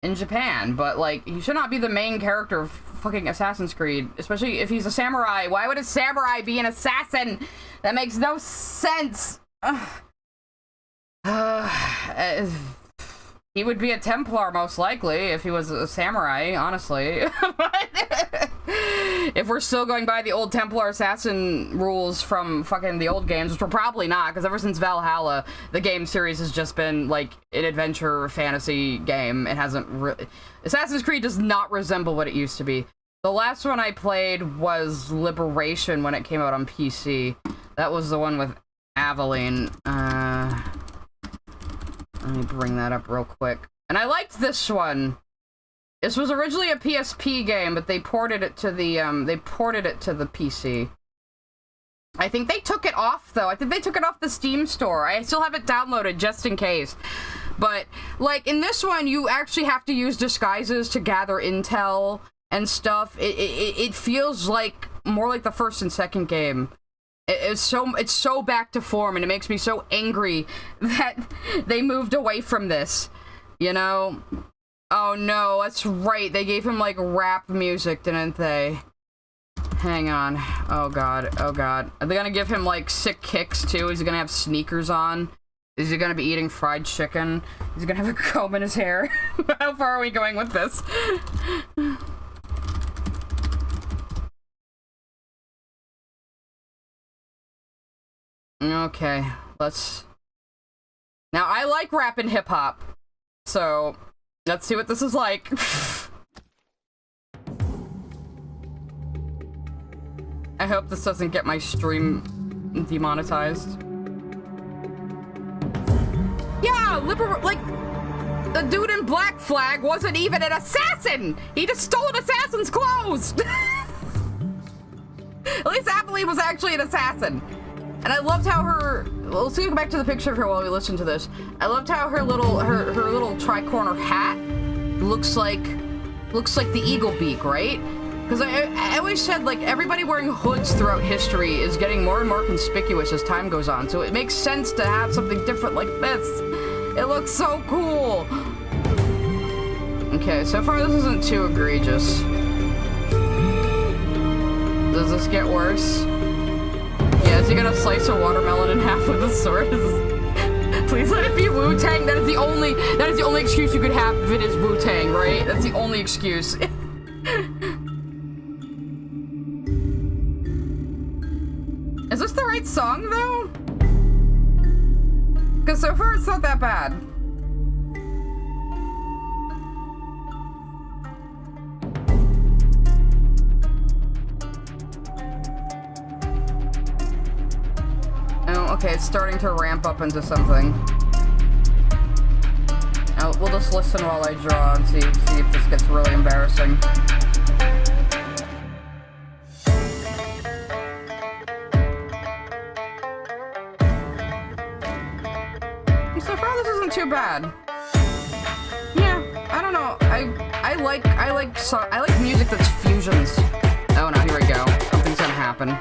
A: in Japan, but, like, he should not be the main character of fucking Assassin's Creed, especially if he's a samurai. Why would a samurai be an assassin? That makes no sense. He would be a Templar, most likely, if he was a samurai, honestly. But if we're still going by the old Templar assassin rules from fucking the old games, which we're probably not, because ever since Valhalla, the game series has just been, like, an adventure fantasy game. It hasn't really... Assassin's Creed does not resemble what it used to be. The last one I played was Liberation when it came out on PC. That was the one with Aveline. Let me bring that up real quick. And I liked this one. This was originally a PSP game, but they ported it to the PC. I think they took it off, though. I think they took it off the Steam store. I still have it downloaded, just in case. But, like, in this one, you actually have to use disguises to gather intel and stuff. It feels like more like the first and second game. It's so back to form, and it makes me so angry that they moved away from this, you know? Oh no, that's right, they gave him, like, rap music, didn't they? Hang on. Oh god, oh god. Are they gonna give him, like, sick kicks, too? Is he gonna have sneakers on? Is he gonna be eating fried chicken? Is he gonna have a comb in his hair? How far are we going with this? Okay, let's... Now, I like rap and hip-hop, so let's see what this is like. I hope this doesn't get my stream demonetized. Yeah, like, the dude in Black Flag wasn't even an assassin! He just stole an assassin's clothes! At least Apple was actually an assassin. And I loved how her, well, let's go back to the picture of her while we listen to this. I loved how her little tri-corner hat looks like the eagle beak, right? Because I always said, like, everybody wearing hoods throughout history is getting more and more conspicuous as time goes on, so it makes sense to have something different like this. It looks so cool. Okay, so far this isn't too egregious. Does this get worse? Yeah, is he gonna slice a watermelon in half with a sword? Please let it be Wu-Tang. That is the only excuse you could have if it is Wu-Tang, right? That's the only excuse. Is this the right song, though? Because so far it's not that bad. Oh, okay, it's starting to ramp up into something. Oh, we'll just listen while I draw and see if this gets really embarrassing. So far, this isn't too bad. Yeah, I don't know. I like music that's fusions. Oh no, here we go. Something's gonna happen.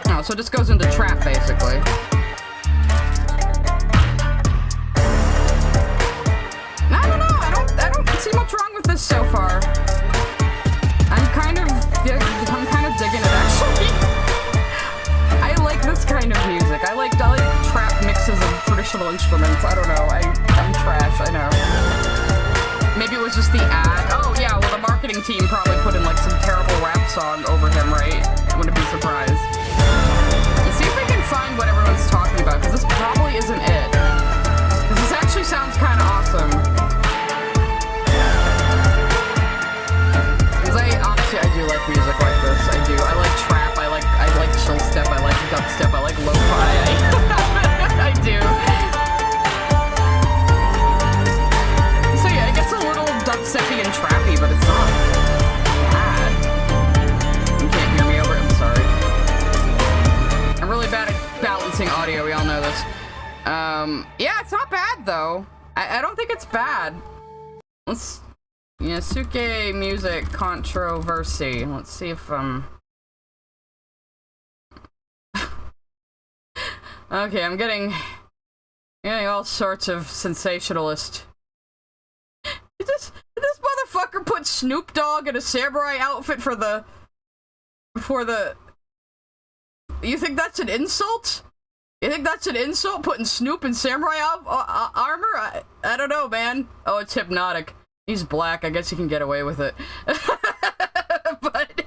A: Oh, so this goes into trap basically. I don't know. I don't see much wrong with this so far. I'm kind of digging it actually. I like this kind of music. I like trap mixes of traditional instruments. I don't know. I'm trash, I know. Maybe it was just the ad. Oh yeah, well the marketing team probably put in like some terrible rap song over him, right? I wouldn't be surprised. Let's see if we can find what everyone's talking about, because this probably isn't it. Because this actually sounds kind of awesome. Because honestly, I do like music like this. I do. I like trap. I like chill step. I like dubstep. I like lo-fi. I do. So yeah, it gets a little dubsteppy and trappy, but it's not bad. You can't hear me over it. I'm sorry. I'm really bad at balancing audio. We all know this. Yeah, it's not bad though. I don't think it's bad. Let's. Yeah, Suke music controversy. Let's see if okay, I'm getting all sorts of sensationalist. Did this motherfucker put Snoop Dogg in a samurai outfit for the... You think that's an insult? You think that's an insult, putting Snoop in samurai armor? I don't know, man. Oh, it's hypnotic. He's black. I guess he can get away with it. But...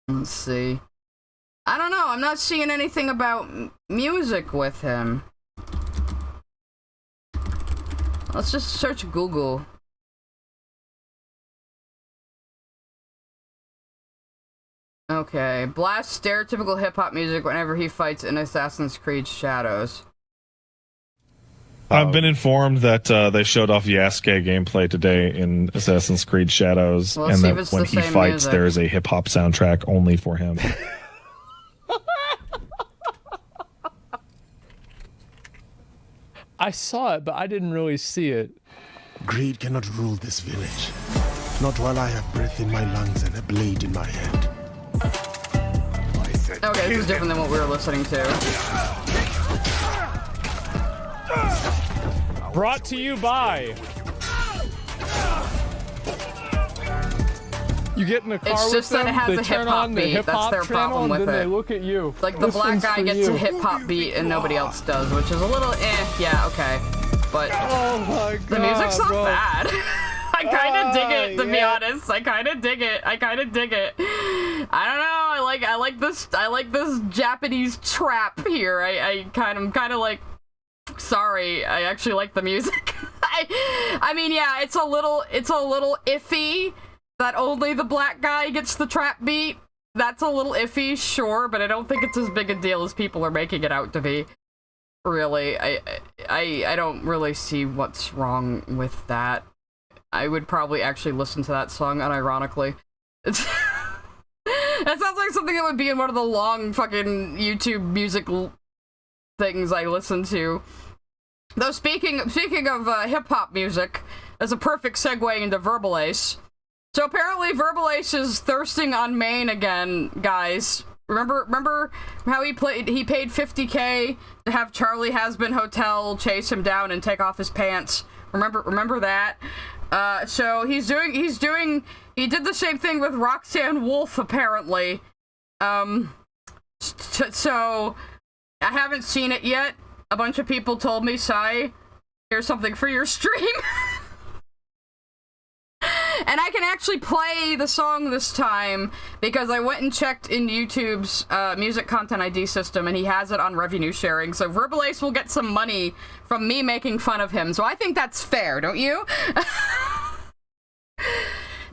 A: let's see. I don't know. I'm not seeing anything about music with him. Let's just search Google. Okay. Blast stereotypical hip-hop music whenever he fights in Assassin's Creed Shadows.
D: I've been informed that they showed off Yasuke gameplay today in Assassin's Creed Shadows,
A: Well,
D: and
A: see if
D: that
A: it's
D: when
A: the
D: he
A: same
D: fights,
A: music.
D: there is a hip-hop soundtrack only for him.
E: I saw it, but I didn't really see it.
F: Greed cannot rule this village. Not while I have breath in my lungs and a blade in my hand.
A: Okay, this is different than what we were listening to.
E: Brought to you by You get in a car
A: It's
E: with
A: just that
E: them,
A: it has
E: they
A: a
E: turn
A: hip-hop
E: on the
A: beat. That's
E: hip-hop
A: their
E: channel,
A: problem
E: and
A: with
E: then they
A: it.
E: look at you.
A: Like, the
E: This
A: black
E: one's
A: guy
E: for
A: gets
E: you.
A: a hip-hop beat and nobody else does, which is a little yeah, okay. But
E: Oh my god,
A: the music's not
E: bro.
A: bad. I kinda dig it, to be
E: yeah.
A: honest. I kinda dig it. I don't know, I like this Japanese trap here. I'm kinda like, sorry, I actually like the music. I mean, yeah, it's a little iffy that only the black guy gets the trap beat. That's a little iffy, sure, but I don't think it's as big a deal as people are making it out to be. Really, I don't really see what's wrong with that. I would probably actually listen to that song unironically. That sounds like something that would be in one of the long fucking YouTube music things I listen to. Though speaking of hip-hop music, that's a perfect segue into Verbalase. So apparently Verbalase is thirsting on Maine again, guys. Remember how he paid $50K to have Charlie Hasbin Hotel chase him down and take off his pants? Remember that? So he did the same thing with Roxanne Wolf, apparently. So I haven't seen it yet. A bunch of people told me, Sai, here's something for your stream. And I can actually play the song this time because I went and checked in YouTube's music content ID system and he has it on revenue sharing. So Verbalase will get some money from me making fun of him. So I think that's fair, don't you?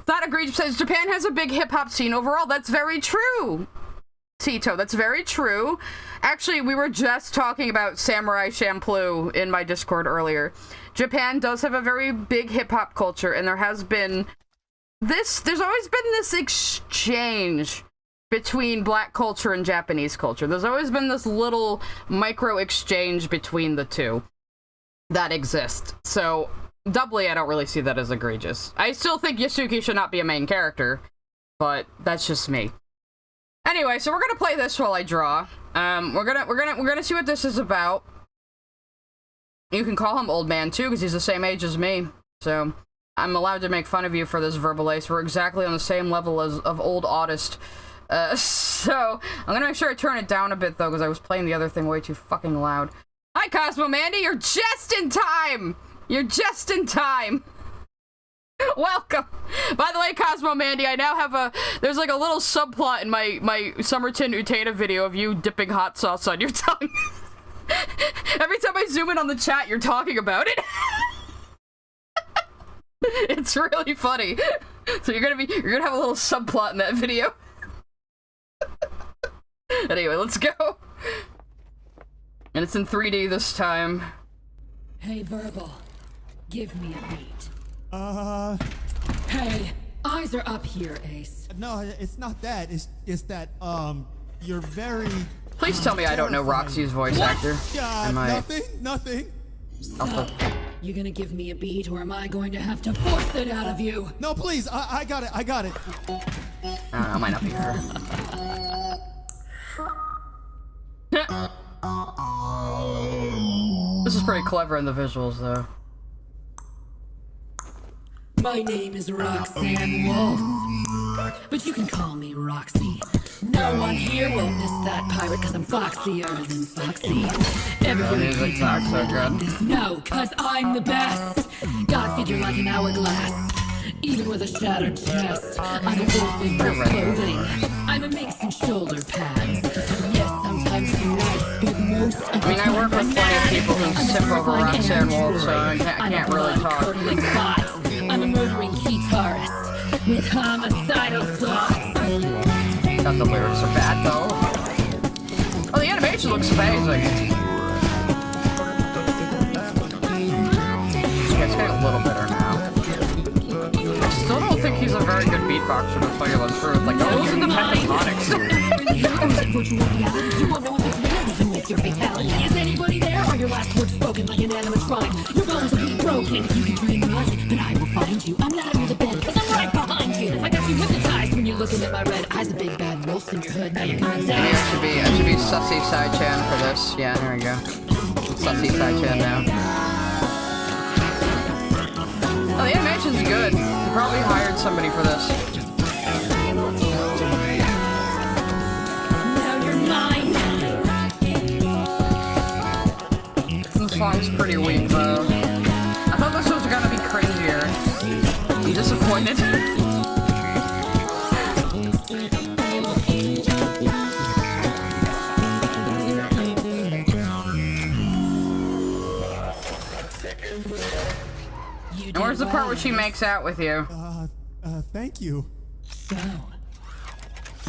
A: That egregious says Japan has a big hip-hop scene overall. That's very true, Tito. That's very true. Actually, we were just talking about Samurai Champloo in my Discord earlier. Japan does have a very big hip-hop culture, and there's always been this exchange between black culture and Japanese culture. There's always been this little micro exchange between the two that exists. So, doubly, I don't really see that as egregious. I still think Yasuki should not be a main character, but that's just me. Anyway, so we're gonna play this while I draw. We're gonna see what this is about. You can call him old man too, because he's the same age as me. So I'm allowed to make fun of you for this, Verbalase. We're exactly on the same level of old autist. So I'm gonna make sure I turn it down a bit though, because I was playing the other thing way too fucking loud. Hi, Cosmo Mandy. You're just in time. You're just in time. Welcome. By the way, Cosmo Mandy, I now have there's like a little subplot in my Summerton Utena video of you dipping hot sauce on your tongue. Every time I zoom in on the chat, you're talking about it. It's really funny. So you're gonna have a little subplot in that video. Anyway, let's go. And it's in 3D this time.
G: Hey, Verbal. Give me a beat. Hey, eyes are up here, Ace.
H: No, it's not that. It's that, you're very...
A: Please tell me I don't know Roxy's voice actor.
H: Nothing.
G: You gonna give me a beat, or am I going to have to force it out of you?
H: No, please, I got it.
A: I don't know, might not be her. This is pretty clever in the visuals, though.
G: My name is Roxanne Wolf, but you can call me Roxy. No one here will miss that pirate, cause I'm foxier than Foxy. Everybody
A: Music's not so good.
G: No, cause I'm the best. God figure like an hourglass. Even with a shattered chest, I'm a wolf in wolf clothing. I'm a mix and shoulder pads. Yes, sometimes I'm nice, but most of the
A: I mean, I work with plenty of people who simp over Roxanne Wolf, so I can't really talk.
G: I'm a murdering guitarist with homicidal thoughts.
A: Not the lyrics are bad, though. Oh, the animation looks amazing. Yeah, it's getting a little better now. I still don't think he's a very good beatboxer, to tell you the truth. Like, those are the pentatonics.
G: You won't know if it's real even with your fatality. Is anybody there? Are your last words spoken like an animatronic? Your bones will be broken. You can try and run, but I will find you. I'm not under the bed, cause I'm right behind you. I got you hypnotized when you're looking at my red eyes. A big bad wolf in your hood. Now you're gonna die.
A: Maybe I should be Sussy Sai-chan for this. Yeah, there we go. Sussy Sai-chan now. Oh, the animation's good. You probably hired somebody for this. disappointed. And where's the part where she makes out with you?
H: Thank you.
G: So,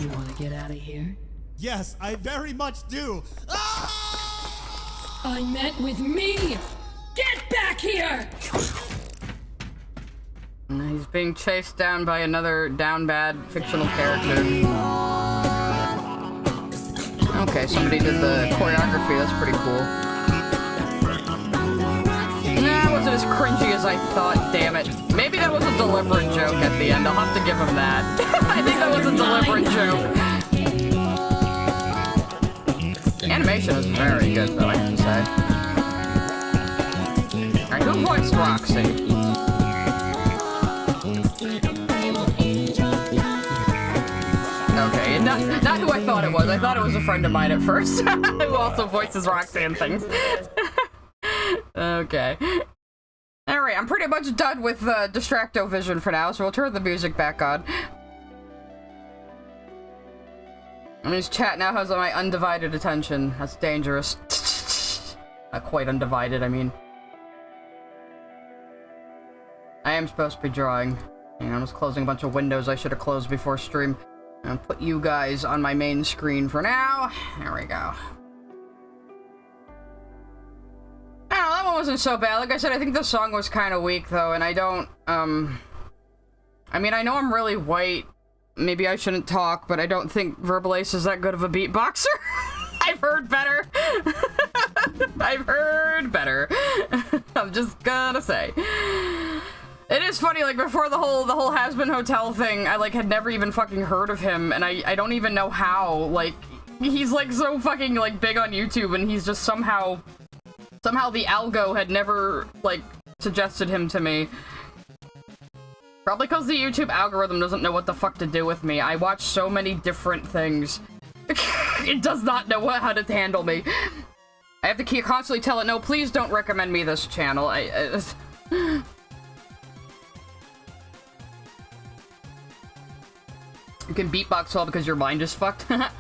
G: you want to get out of here?
H: Yes, I very much do.
G: I meant with me! Get back here!
A: And he's being chased down by another down bad fictional character. Okay, somebody did the choreography, that's pretty cool. Nah, it wasn't as cringy as I thought, damn it. Maybe that was a deliberate joke at the end, I'll have to give him that. I think that was a deliberate joke. Animation is very good, though, I have to say. Alright, who voiced Roxy? Okay, not who I thought it was. I thought it was a friend of mine at first, who also voices Roxy and things. Okay. Alright, I'm pretty much done with Distracto Vision for now, so we'll turn the music back on. And his chat now has my undivided attention. That's dangerous. Not quite undivided, I mean. I am supposed to be drawing. I'm just closing a bunch of windows I should have closed before stream. I'll put you guys on my main screen for now. There we go. I don't know, that one wasn't so bad. Like I said, I think the song was kind of weak, though, and I don't, I mean, I know I'm really white. Maybe I shouldn't talk, but I don't think Verbalase is that good of a beatboxer. I've heard better. I've heard better. I'm just gonna say. It is funny, like, before the whole Has-Been Hotel thing, I, like, had never even fucking heard of him, and I don't even know how. Like, he's, like, so fucking, like, big on YouTube, and he's just somehow the algo had never, like, suggested him to me. Probably because the YouTube algorithm doesn't know what the fuck to do with me. I watch so many different things. It does not know how to handle me. I have to constantly tell it, no, please don't recommend me this channel. You can beatbox well because your mind is fucked. What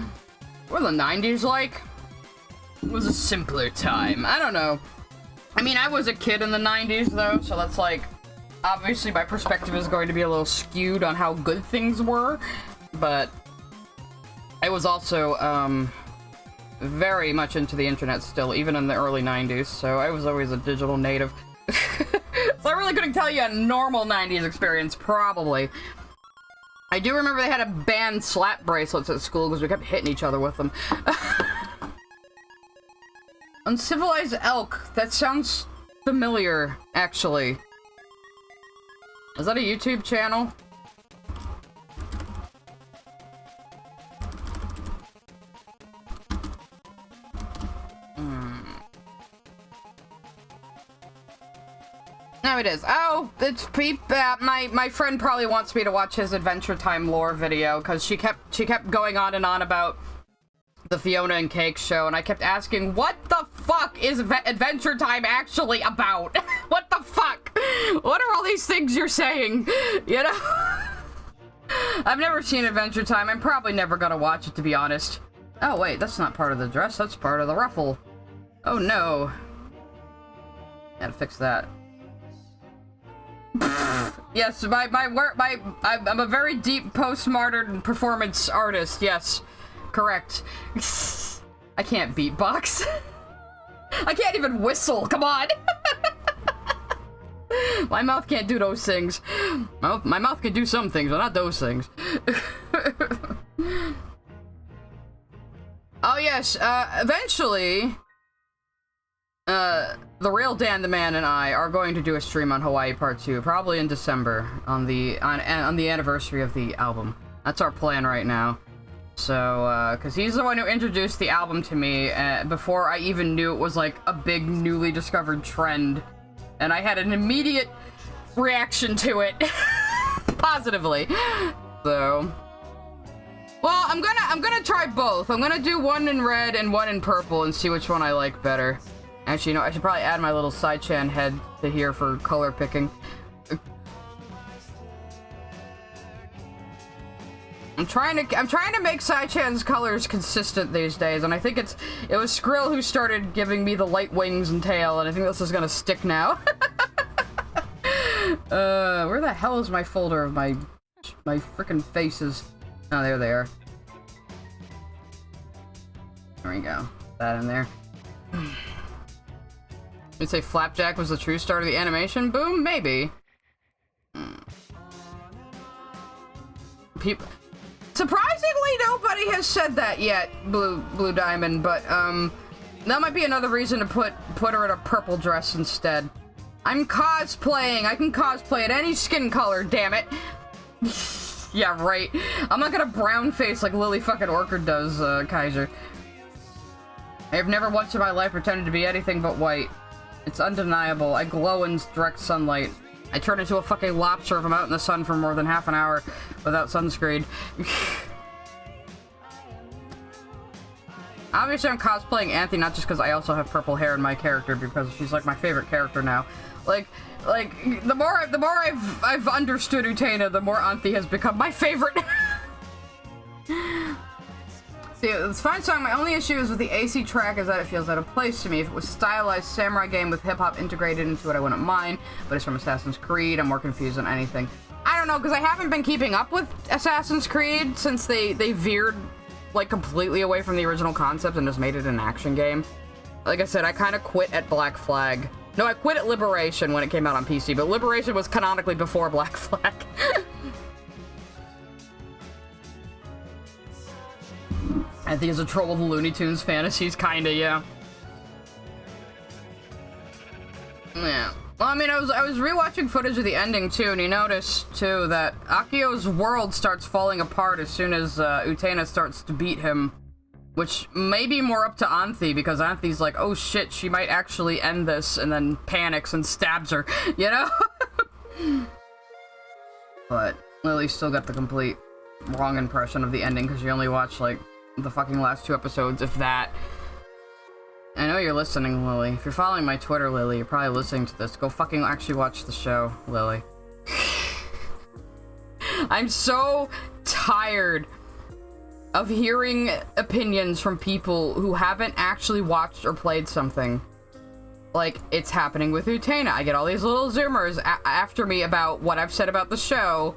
A: were the 90s like? It was a simpler time. I don't know. I mean, I was a kid in the 90s, though, so that's like... Obviously, my perspective is going to be a little skewed on how good things were, but... I was also, very much into the internet still, even in the early 90s, so I was always a digital native. So I really couldn't tell you a normal 90s experience, probably. I do remember they had a banned slap bracelets at school because we kept hitting each other with them. Uncivilized Elk. That sounds familiar, actually. Is that a YouTube channel? No, it is. Oh, it's my friend probably wants me to watch his Adventure Time lore video because she kept going on and on about the Fiona and Cake show, and I kept asking, what the fuck is Adventure Time actually about? What the fuck? What are all these things you're saying? You know? I've never seen Adventure Time. I'm probably never gonna watch it, to be honest. Oh wait, that's not part of the dress. That's part of the ruffle. Oh no. Gotta fix that. Yes, I'm a very deep post-modern performance artist, yes. Correct. I can't beatbox. I can't even whistle, come on! My mouth can't do those things. My mouth can do some things, but not those things. Oh yes, eventually... the real Dan the Man and I are going to do a stream on Hawaii Part 2, probably in December, on the anniversary of the album. That's our plan right now. So, because he's the one who introduced the album to me before I even knew it was, like, a big, newly discovered trend. And I had an immediate reaction to it. Positively. So... Well, I'm gonna try both. I'm gonna do one in red and one in purple and see which one I like better. Actually, you know, I should probably add my little side-chan head to here for color picking. I'm trying to make Sai-chan's colors consistent these days, and I think it was Skrill who started giving me the light wings and tail, and I think this is gonna stick now. Where the hell is my folder of my frickin' faces? Oh, there they are. There we go. That in there. You'd say Flapjack was the true start of the animation boom? Maybe. People... Surprisingly, nobody has said that yet, Blue Diamond, but, that might be another reason to put her in a purple dress instead. I'm cosplaying! I can cosplay at any skin color, damn it! Yeah, right. I'm not gonna brown face like Lily fucking Orchid does, Kaiser. I have never once in my life pretended to be anything but white. It's undeniable. I glow in direct sunlight. I turn into a fucking lobster if I'm out in the sun for more than half an hour without sunscreen. Obviously, I'm cosplaying Anthe not just because I also have purple hair in my character, because she's like my favorite character now. Like the more I've understood Utena, the more Anthe has become my favorite. See, it's a fine song. My only issue is with the AC track is that it feels out of place to me. If it was stylized samurai game with hip-hop integrated into it, I wouldn't mind, but it's from Assassin's Creed. I'm more confused than anything. I don't know, because I haven't been keeping up with Assassin's Creed since they veered, like, completely away from the original concept and just made it an action game. Like I said, I kind of quit at Black Flag. No, I quit at Liberation when it came out on PC, but Liberation was canonically before Black Flag. I think it's a troll of Looney Tunes fantasies, kinda, yeah. Yeah. Well, I mean, I was rewatching footage of the ending, too, and you notice, too, that Akio's world starts falling apart as soon as Utena starts to beat him. Which may be more up to Anthe, because Anthe's like, oh shit, she might actually end this, and then panics and stabs her, you know? But Lily still got the complete wrong impression of the ending, because you only watched, like, the fucking last 2 episodes, if that. I know you're listening, Lily. If you're following my Twitter, Lily, you're probably listening to this. Go fucking actually watch the show, Lily. I'm so tired of hearing opinions from people who haven't actually watched or played something. Like, it's happening with Utena. I get all these little zoomers after me about what I've said about the show,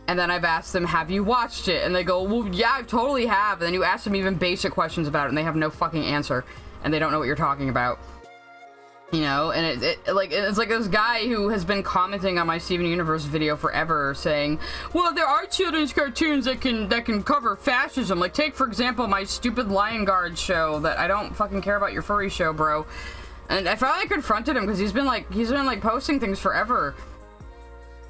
A: and then I've asked them, have you watched it? And they go, well, yeah, I totally have. And then you ask them even basic questions about it, and they have no fucking answer, and they don't know what you're talking about. You know, and it's like this guy who has been commenting on my Steven Universe video forever, saying, well, there are children's cartoons that can cover fascism. Like, take, for example, my stupid Lion Guard show that I don't fucking care about your furry show, bro. And I finally confronted him, because he's been posting things forever.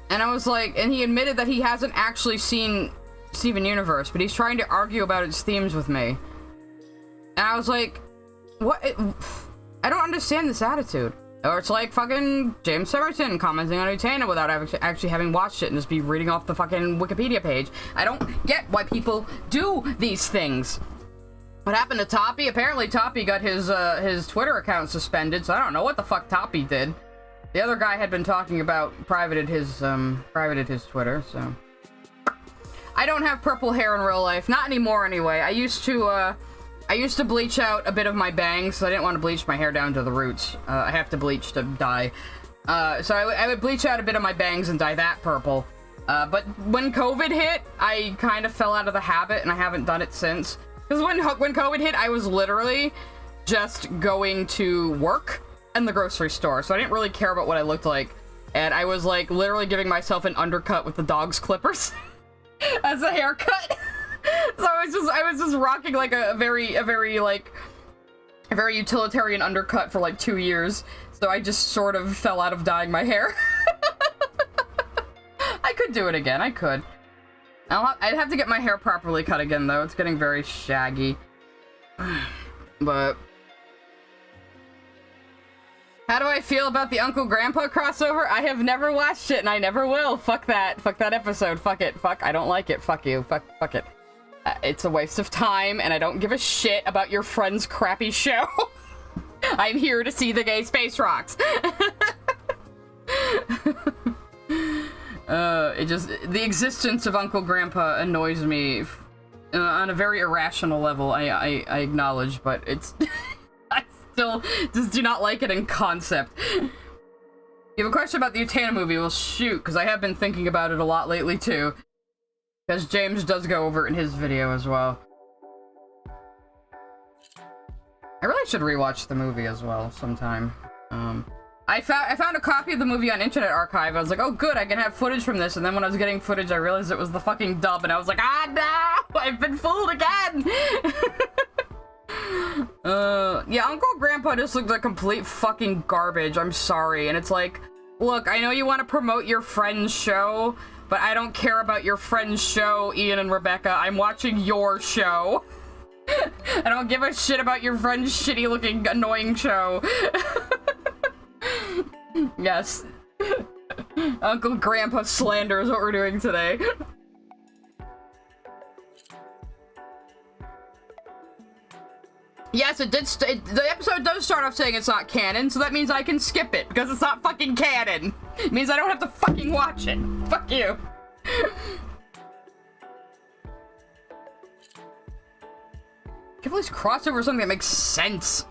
A: And I was like, and he admitted that he hasn't actually seen Steven Universe, but he's trying to argue about its themes with me. And I was like, what? I don't understand this attitude. Or it's like fucking James Somerton commenting on Utena without actually having watched it and just be reading off the fucking Wikipedia page. I don't get why people do these things. What happened to Toppy? Apparently Toppy got his Twitter account suspended, so I don't know what the fuck Toppy did. The other guy had been talking about privated his Twitter, so. I don't have purple hair in real life. Not anymore, anyway. I used to bleach out a bit of my bangs, so I didn't want to bleach my hair down to the roots. I have to bleach to dye. So I would bleach out a bit of my bangs and dye that purple. But when COVID hit, I kind of fell out of the habit, and I haven't done it since. Because when COVID hit, I was literally just going to work and the grocery store, so I didn't really care about what I looked like. And I was, like, literally giving myself an undercut with the dog's clippers as a haircut. So I was just rocking like a very utilitarian undercut for like 2 years. So I just sort of fell out of dyeing my hair. I could do it again. I could. I'd have to get my hair properly cut again though. It's getting very shaggy. But how do I feel about the Uncle Grandpa crossover? I have never watched it and I never will. Fuck that. Fuck that episode. Fuck it. Fuck. I don't like it. Fuck you. Fuck it. It's a waste of time, and I don't give a shit about your friend's crappy show. I'm here to see the gay space rocks. the existence of Uncle Grandpa annoys me on a very irrational level, I acknowledge, but it's, I still just do not like it in concept. You have a question about the Utena movie? Well, shoot, because I have been thinking about it a lot lately, too. Because James does go over it in his video as well. I really should rewatch the movie as well sometime. I found a copy of the movie on Internet Archive. I was like, oh good, I can have footage from this. And then when I was getting footage, I realized it was the fucking dub, and I was like, ah no! I've been fooled again! Yeah, Uncle Grandpa just looked like complete fucking garbage. I'm sorry. And it's like, look, I know you want to promote your friend's show, but I don't care about your friend's show, Ian and Rebecca. I'm watching your show. I don't give a shit about your friend's shitty looking annoying show. Yes. Uncle Grandpa slander is what we're doing today. Yes, it did. The episode does start off saying it's not canon, so that means I can skip it because it's not fucking canon. It means I don't have to fucking watch it. Fuck you. Give at least crossover something that makes sense.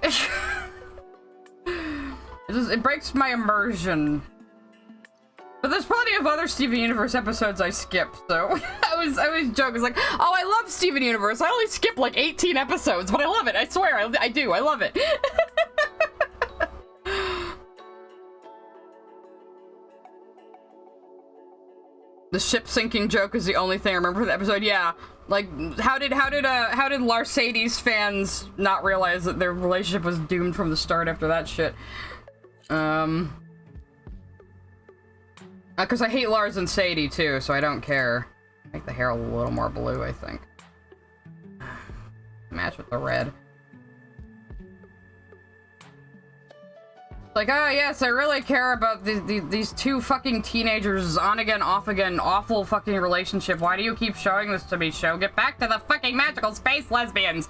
A: It breaks my immersion. But there's plenty of other Steven Universe episodes I skipped, so I was joking. It's like, oh, I love Steven Universe. I only skipped like 18 episodes, but I love it. I swear, I do. I love it. The ship sinking joke is the only thing I remember from the episode. Yeah, like how did Larsadie's fans not realize that their relationship was doomed from the start after that shit? Because I hate Lars and Sadie too, so I don't care. Make the hair a little more blue, I think. Match with the red. Like, oh yes, I really care about these two fucking teenagers, on again, off again, awful fucking relationship. Why do you keep showing this to me, show? Get back to the fucking magical space lesbians!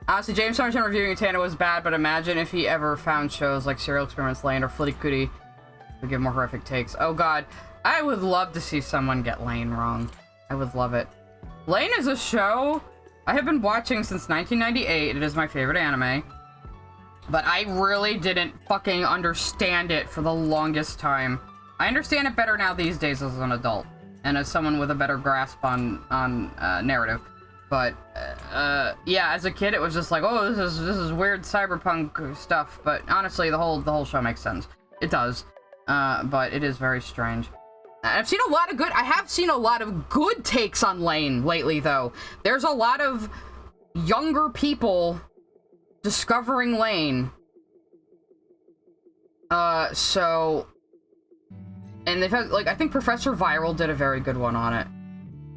A: Honestly, James Somerton reviewing Utena was bad, but imagine if he ever found shows like Serial Experiments Lane or Footy to give more horrific takes. Oh god, I would love to see someone get Lane wrong. I would love it. Lane is a show I have been watching since 1998. It is my favorite anime. But I really didn't fucking understand it for the longest time. I understand it better now these days as an adult, and as someone with a better grasp on narrative. But, yeah, as a kid it was just like, oh, this is weird cyberpunk stuff, but honestly, the whole show makes sense. It does. But it is very strange. I have seen a lot of good takes on Lane lately, though. There's a lot of younger people discovering Lane. So... And they've had, like, I think Professor Viral did a very good one on it.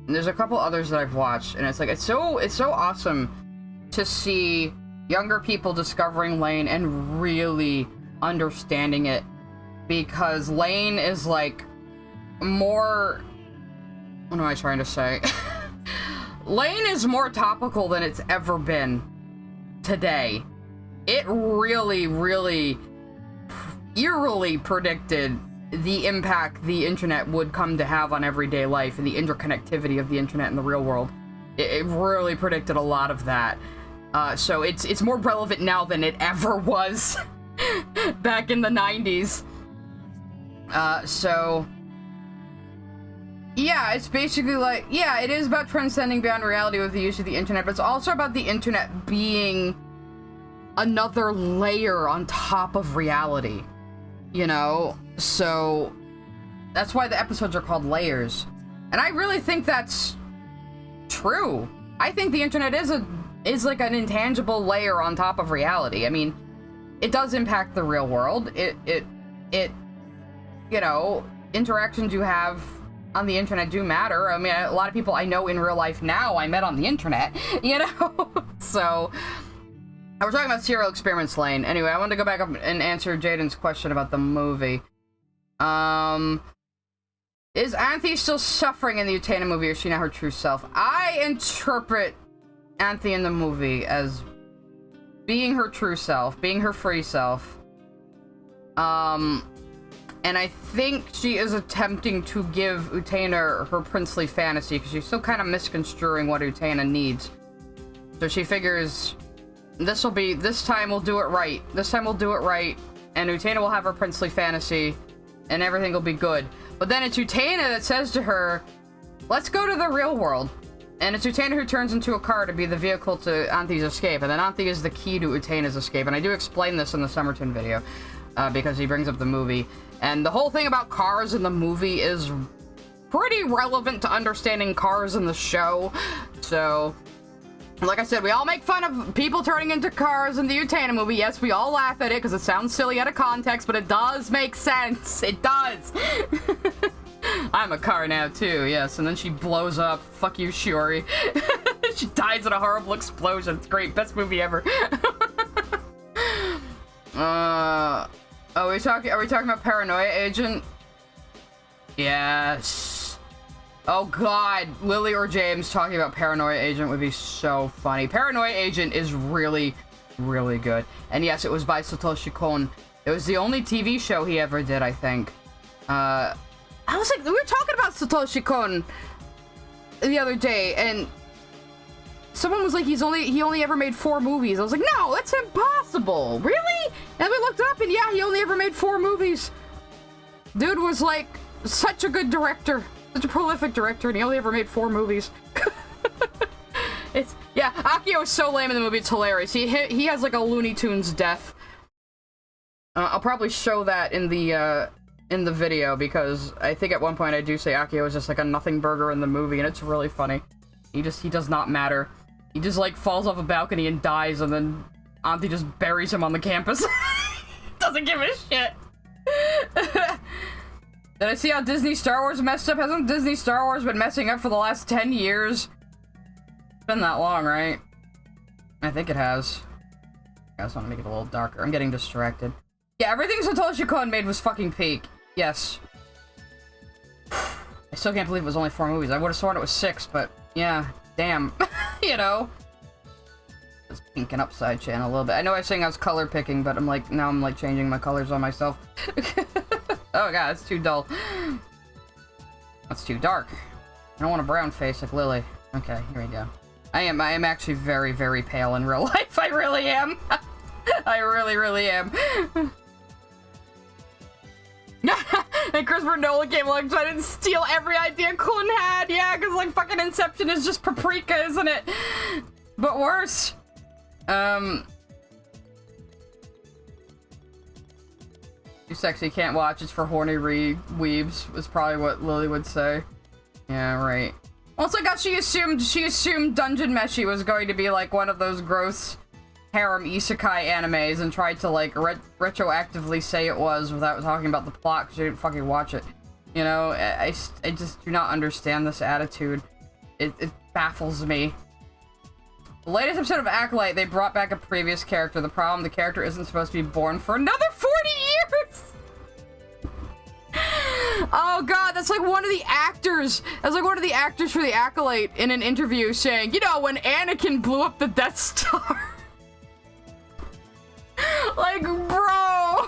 A: And there's a couple others that I've watched, and it's like, it's so awesome to see younger people discovering Lane and really understanding it. Because Lane is, like, more... What am I trying to say? Lane is more topical than it's ever been today. It really, really eerily predicted the impact the internet would come to have on everyday life and the interconnectivity of the internet in the real world. It really predicted a lot of that. So it's more relevant now than it ever was back in the 90s. So yeah, it's basically like, yeah, it is about transcending beyond reality with the use of the internet, but it's also about the internet being another layer on top of reality, you know? So that's why the episodes are called Layers. And I really think that's true. I think the internet is like an intangible layer on top of reality. I mean, it does impact the real world. It you know, interactions you have on the internet do matter. I mean, a lot of people I know in real life now I met on the internet, you know? So, we're talking about Serial Experiments Lane. Anyway, I wanted to go back up and answer Jaden's question about the movie. Is Anthe still suffering in the Utena movie, or is she not her true self? I interpret Anthe in the movie as being her true self, being her free self. And I think she is attempting to give Utena her princely fantasy, because she's still kind of misconstruing what Utena needs. So she figures, this time we'll do it right. This time we'll do it right, and Utena will have her princely fantasy, and everything will be good. But then it's Utena that says to her, let's go to the real world. And it's Utena who turns into a car to be the vehicle to Anthi's escape, and then Anthi is the key to Utena's escape. And I do explain this in the Summerton video, because he brings up the movie. And the whole thing about cars in the movie is pretty relevant to understanding cars in the show. So, like I said, we all make fun of people turning into cars in the Utena movie. Yes, we all laugh at it because it sounds silly out of context, but it does make sense. It does. I'm a car now, too, yes. And then she blows up. Fuck you, Shiori. She dies in a horrible explosion. It's great. Best movie ever. Are we talking about Paranoia Agent? Yes. Oh god, Lily or James talking about Paranoia Agent would be so funny. Paranoia Agent is really, really good. And yes, it was by Satoshi Kon. It was the only TV show he ever did, I think. I was like, we were talking about Satoshi Kon the other day, and someone was like, he only ever made 4 movies. I was like, no, that's impossible. Really? And we looked up, and yeah, he only ever made 4 movies. Dude was like such a good director, such a prolific director, and he only ever made 4 movies. Yeah, Akio is so lame in the movie, it's hilarious. He has like a Looney Tunes death. I'll probably show that in the video, because I think at one point I do say Akio is just like a nothing burger in the movie, and it's really funny. He does not matter. He just like falls off a balcony and dies, and then Auntie just buries him on the campus. Doesn't give a shit. Did I see how Disney Star Wars messed up? Hasn't Disney Star Wars been messing up for the last 10 years? It's been that long, right? I think it has. I just want to make it a little darker. I'm getting distracted. Yeah, everything Satoshi Kon made was fucking peak. Yes. I still can't believe it was only 4 movies. I would have sworn it was 6, but yeah, damn. You know? Just pinking upside channel a little bit. I know I was saying I was color picking, but now I'm like changing my colors on myself. Oh god, it's too dull. That's too dark. I don't want a brown face like Lily. Okay, here we go. I am actually very, very pale in real life. I really am. I really, really am. And Christopher Nolan came along trying to steal every idea Kun had. Yeah, because like fucking Inception is just paprika, isn't it? But worse. Too sexy, can't watch, it's for horny weebs, was probably what Lily would say. Yeah, right. Well, it's like how she assumed Dungeon Meshi was going to be like one of those gross harem isekai animes and tried to like retroactively say it was without talking about the plot because she didn't fucking watch it. You know, I just do not understand this attitude. It baffles me. The latest episode of Acolyte, they brought back a previous character. The problem, the character isn't supposed to be born for another 40 years! Oh god, that's like one of the actors. That's like one of the actors for the Acolyte in an interview saying, you know, when Anakin blew up the Death Star. Like, bro.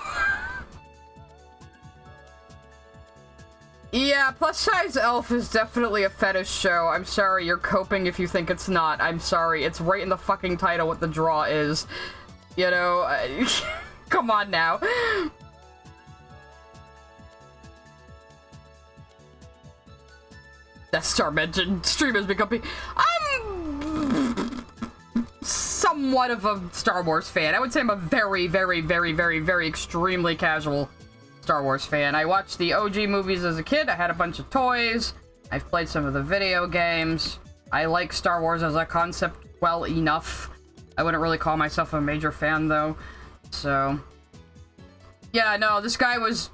A: Yeah, plus size elf is definitely a fetish show. I'm sorry, you're coping if you think it's not. I'm sorry, it's right in the fucking title what the draw is. You know, come on now. Death Star mentioned stream has become... I'm somewhat of a Star Wars fan. I would say I'm a very, very, very, very, very extremely casual Star Wars fan. I watched the OG movies as a kid. I had a bunch of toys. I've played some of the video games. I like Star Wars as a concept well enough. I wouldn't really call myself a major fan though. So yeah, no, this guy was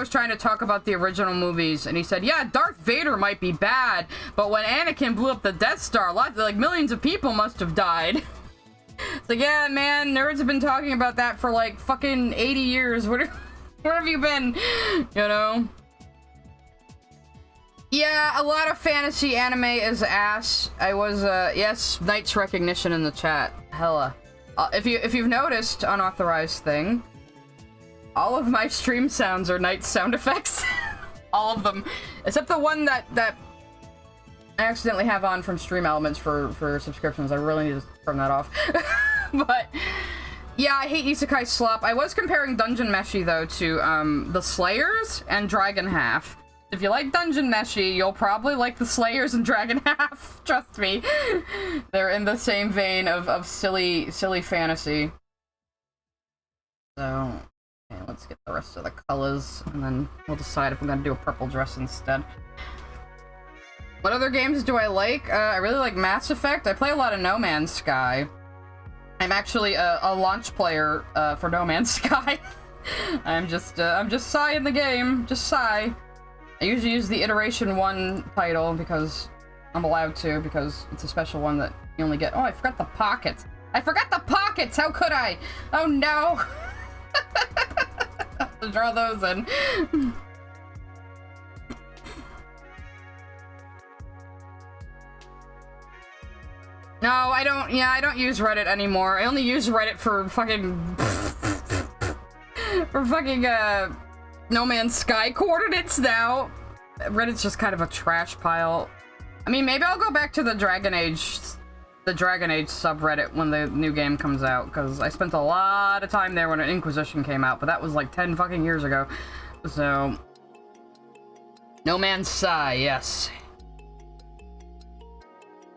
A: trying to talk about the original movies, and he said, yeah, Darth Vader might be bad, but when Anakin blew up the Death Star, like millions of people must have died. It's like, yeah, man, nerds have been talking about that for like fucking 80 years. Where have you been? You know? Yeah, a lot of fantasy anime is ass. I was, yes, Knight's recognition in the chat. Hella. If you've noticed, unauthorized thing, All of my stream sounds are night sound effects. All of them. Except the one that I accidentally have on from Stream Elements for subscriptions. I really need to turn that off. But yeah, I hate Isekai slop. I was comparing Dungeon Meshi though to the Slayers and Dragon Half. If you like Dungeon Meshi, you'll probably like the Slayers and Dragon Half. Trust me. They're in the same vein of silly fantasy. So, okay, let's get the rest of the colors, and then we'll decide if we're gonna do a purple dress instead. What other games do I like? I really like Mass Effect. I play a lot of No Man's Sky. I'm actually a launch player for No Man's Sky. I'm just Psy in the game. Just Psy. I usually use the Iteration 1 title because I'm allowed to, because it's a special one that you only get. Oh, I forgot the pockets. I forgot the pockets! How could I? Oh no! I have to draw those in. No, I don't. Yeah, I don't use Reddit anymore. I only use Reddit for fucking No Man's Sky coordinates now. Reddit's just kind of a trash pile. I mean, maybe I'll go back to the Dragon Age subreddit when the new game comes out, because I spent a lot of time there when Inquisition came out, but that was like 10 fucking years ago. So, No Man's Sky, yes.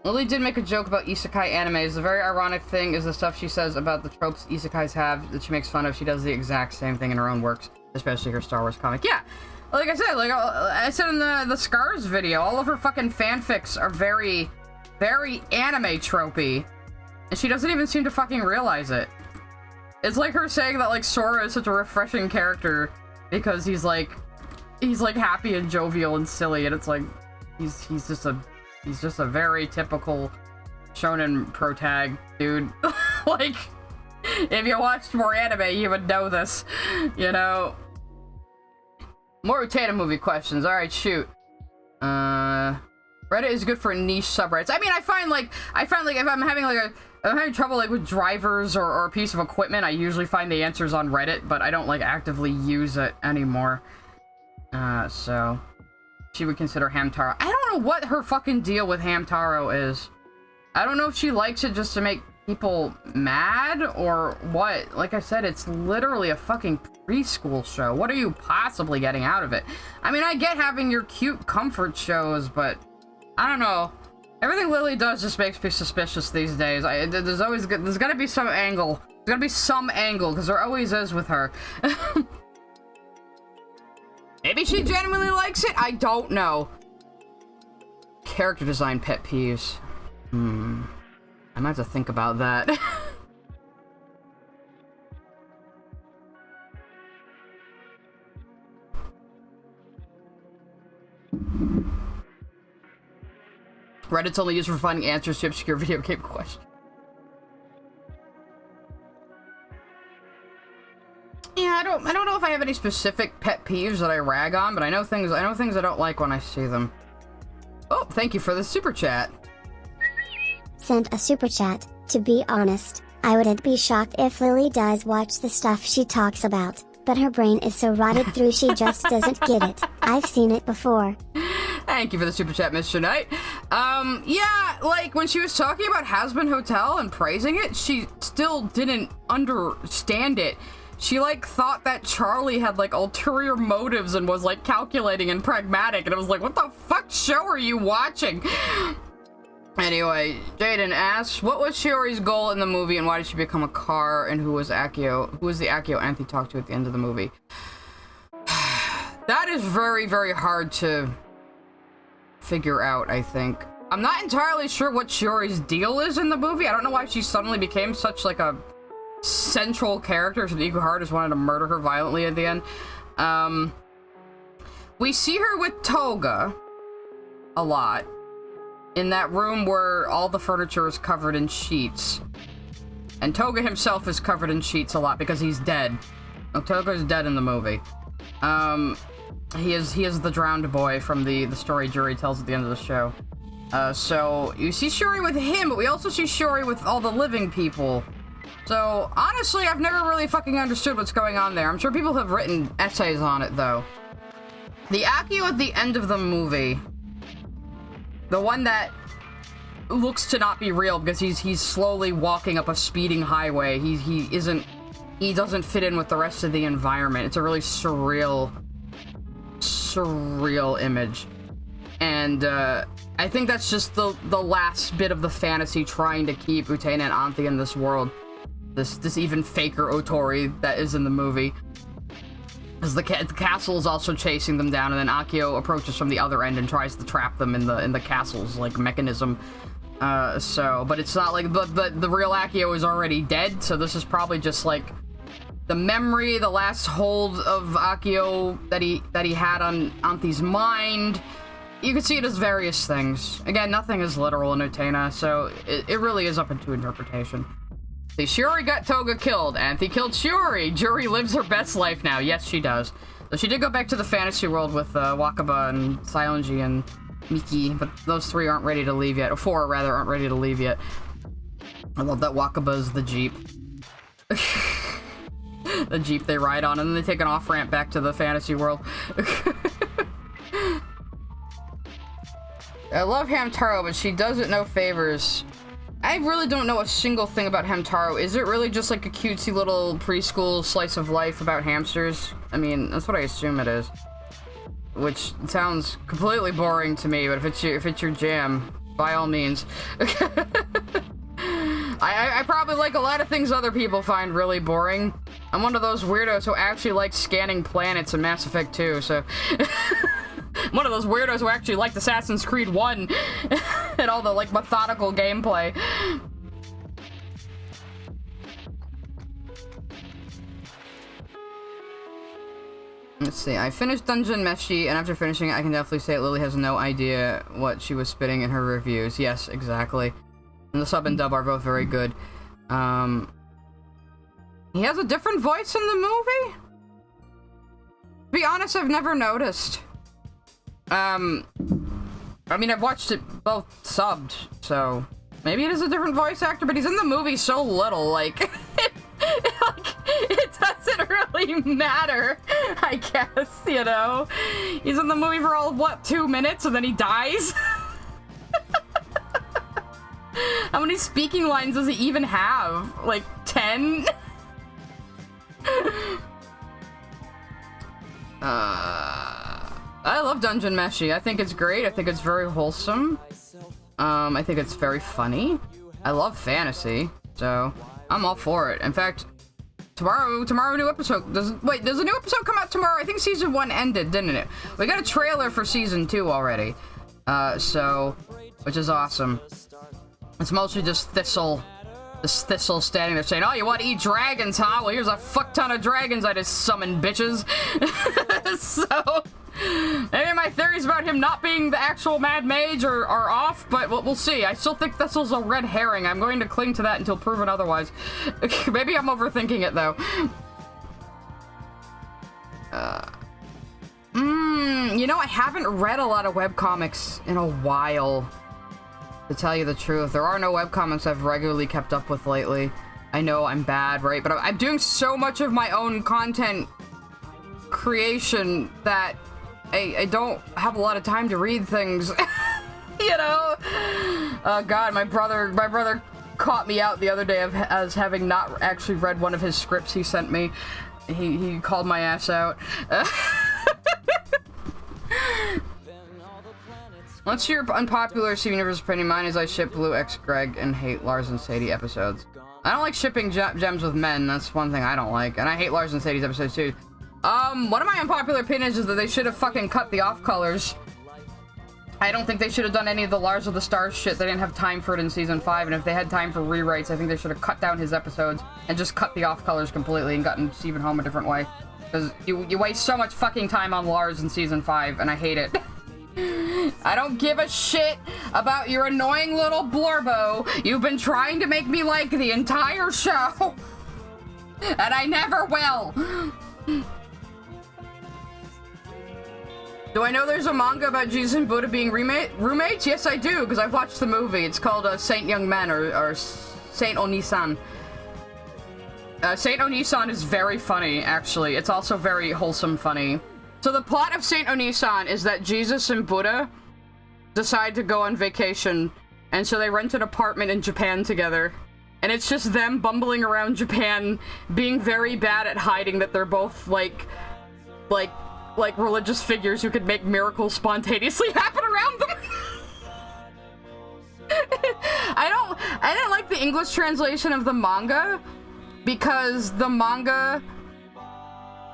A: Lily did make a joke about isekai animes. The very ironic thing is the stuff she says about the tropes isekais have that she makes fun of. She does the exact same thing in her own works, especially her Star Wars comic. Yeah, like I said, like I said in the Scars video, all of her fucking fanfics are very, very anime tropey, and she doesn't even seem to fucking realize it. It's like her saying that like Sora is such a refreshing character because he's like happy and jovial and silly, and it's like he's just a very typical shonen protag dude. Like, if you watched more anime, you would know this, you know? More Utena movie questions. Alright, shoot. Reddit is good for niche subreddits. I mean, I find like if I'm having trouble like with drivers or a piece of equipment, I usually find the answers on Reddit, but I don't like actively use it anymore. So she would consider Hamtaro. I don't know what her fucking deal with Hamtaro is. I don't know if she likes it just to make people mad or what. Like I said, it's literally a fucking preschool show. What are you possibly getting out of it? I mean, I get having your cute comfort shows, but I don't know. Everything Lily does just makes me suspicious these days. There's gotta be some angle. There's gotta be some angle, because there always is with her. Maybe she genuinely likes it? I don't know. Character design pet peeves. I might have to think about that. Reddit's only used for finding answers to obscure video game questions. Yeah, I don't know if I have any specific pet peeves that I rag on, but I know things I don't like when I see them. Oh, thank you for the super chat.
B: Sent a super chat. To be honest, I wouldn't be shocked if Lily does watch the stuff she talks about, but her brain is so rotted through she just doesn't get it. I've seen it before.
A: Thank you for the super chat, Mr. Knight. Yeah, like when she was talking about Hazbin Hotel and praising it, she still didn't understand it. She, like, thought that Charlie had, like, ulterior motives and was, like, calculating and pragmatic, and it was like, what the fuck show are you watching? Anyway, Jaden asks, what was Shiori's goal in the movie, and why did she become a car, and who was the Akio Anthe talked to at the end of the movie? That is very, very hard to figure out, I think. I'm not entirely sure what Shiori's deal is in the movie. I don't know why she suddenly became such, like, a central character, so Ikuhara just wanted to murder her violently at the end. We see her with Toga a lot in that room where all the furniture is covered in sheets, and Toga himself is covered in sheets a lot because he's dead. Toga is dead in the movie. He is the drowned boy from the story Jury tells at the end of the show. So you see Shiori with him, but we also see Shiori with all the living people So, honestly, I've never really fucking understood what's going on there. I'm sure people have written essays on it, though. The Akio at the end of the movie, the one that looks to not be real because he's slowly walking up a speeding highway. He doesn't fit in with the rest of the environment. It's a really surreal image. And, I think that's just the last bit of the fantasy trying to keep Utena and Anthy in this world. This even faker Otori that is in the movie. Because the castle is also chasing them down, and then Akio approaches from the other end and tries to trap them in the castle's, like, mechanism. But it's not like, but the real Akio is already dead, so this is probably just, like, the memory, the last hold of Akio that he had on Anthy's mind. You can see it as various things. Again, nothing is literal in Utena, so it really is up into interpretation. See, Shiori got Toga killed. Anthy killed Shiori. Juri lives her best life now. Yes, she does. So she did go back to the fantasy world with Wakaba and Saionji and Miki, but those three aren't ready to leave yet. Or four, rather, aren't ready to leave yet. I love that Wakaba's the Jeep. The Jeep they ride on, and then they take an off-ramp back to the fantasy world. I love Hamtaro, but she does it no favors. I really don't know a single thing about Hamtaro. Is it really just like a cutesy little preschool slice of life about hamsters? I mean, that's what I assume it is. Which sounds completely boring to me, but if it's your jam, by all means. I probably like a lot of things other people find really boring. I'm one of those weirdos who actually like scanning planets in Mass Effect 2, so... I'm one of those weirdos who actually liked Assassin's Creed 1 and all the, like, methodical gameplay. Let's see, I finished Dungeon Meshi, and after finishing it, I can definitely say Lily has no idea what she was spitting in her reviews. Yes, exactly. And the sub and dub are both very good. He has a different voice in the movie? To be honest, I've never noticed. I mean, I've watched it both subbed, so maybe it is a different voice actor, but he's in the movie so little, like, it doesn't really matter, I guess, you know? He's in the movie for all, what, 2 minutes, and then he dies? How many speaking lines does he even have? Like, 10? I love Dungeon Meshi. I think it's great. I think it's very wholesome. I think it's very funny. I love fantasy, so I'm all for it. In fact, tomorrow a new episode. Does a new episode come out tomorrow? I think season 1 ended, didn't it? We got a trailer for season 2 already. Which is awesome. It's mostly just Thistle. This Thistle standing there saying, "Oh, you want to eat dragons, huh? Well, here's a fuck ton of dragons I just summoned, bitches." So... maybe my theories about him not being the actual Mad Mage are off, but we'll see. I still think Thistle's a red herring. I'm going to cling to that until proven otherwise. Maybe I'm overthinking it, though. You know, I haven't read a lot of webcomics in a while, to tell you the truth. There are no webcomics I've regularly kept up with lately. I know I'm bad, right? But I'm doing so much of my own content creation that I don't have a lot of time to read things. You know? Oh god, my brother caught me out the other day as having not actually read one of his scripts he sent me. He called my ass out. What's your unpopular Steven Universe opinion? Mine is I ship Blue X Greg and hate Lars and Sadie episodes. I don't like shipping gems with men. That's one thing I don't like. And I hate Lars and Sadie's episodes too. One of my unpopular opinions is that they should have fucking cut the off-colors. I don't think they should have done any of the Lars of the Stars shit. They didn't have time for it in Season 5, and if they had time for rewrites, I think they should have cut down his episodes and just cut the off-colors completely and gotten Stephen home a different way. Because you waste so much fucking time on Lars in Season 5, and I hate it. I don't give a shit about your annoying little blurbo you've been trying to make me like the entire show. And I never will. Do I know there's a manga about Jesus and Buddha being roommates? Yes, I do, because I've watched the movie. It's called Saint Young Men, or Saint Onisan. Saint Onisan is very funny, actually. It's also very wholesome funny. So the plot of Saint Onisan is that Jesus and Buddha decide to go on vacation, and so they rent an apartment in Japan together. And it's just them bumbling around Japan, being very bad at hiding that they're both, like religious figures who could make miracles spontaneously happen around them. I didn't like the English translation of the manga, because the manga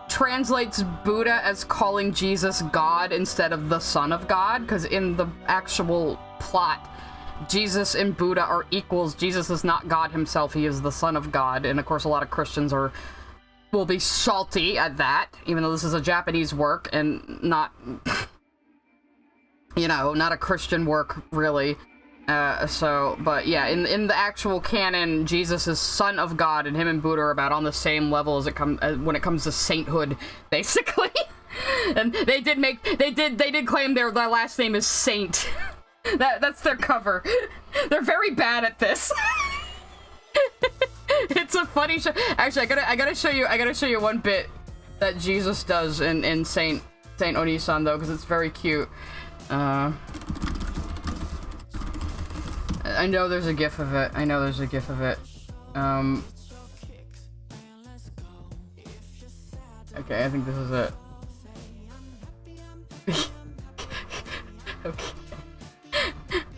A: translates Buddha as calling Jesus God instead of the Son of God, because in the actual plot, Jesus and Buddha are equals. Jesus is not God himself, he is the Son of God, and of course a lot of Christians will be salty at that, even though this is a Japanese work and not, you know, not a Christian work, really. But yeah, in the actual canon, Jesus is Son of God, and him and Buddha are about on the same level as when it comes to sainthood, basically. And they did claim their last name is Saint. That's their cover. They're very bad at this. It's a funny show. Actually, I gotta show you one bit that Jesus does in Saint Onisan, though, because it's very cute. I know there's a gif of it. Okay, I think this is it. Okay.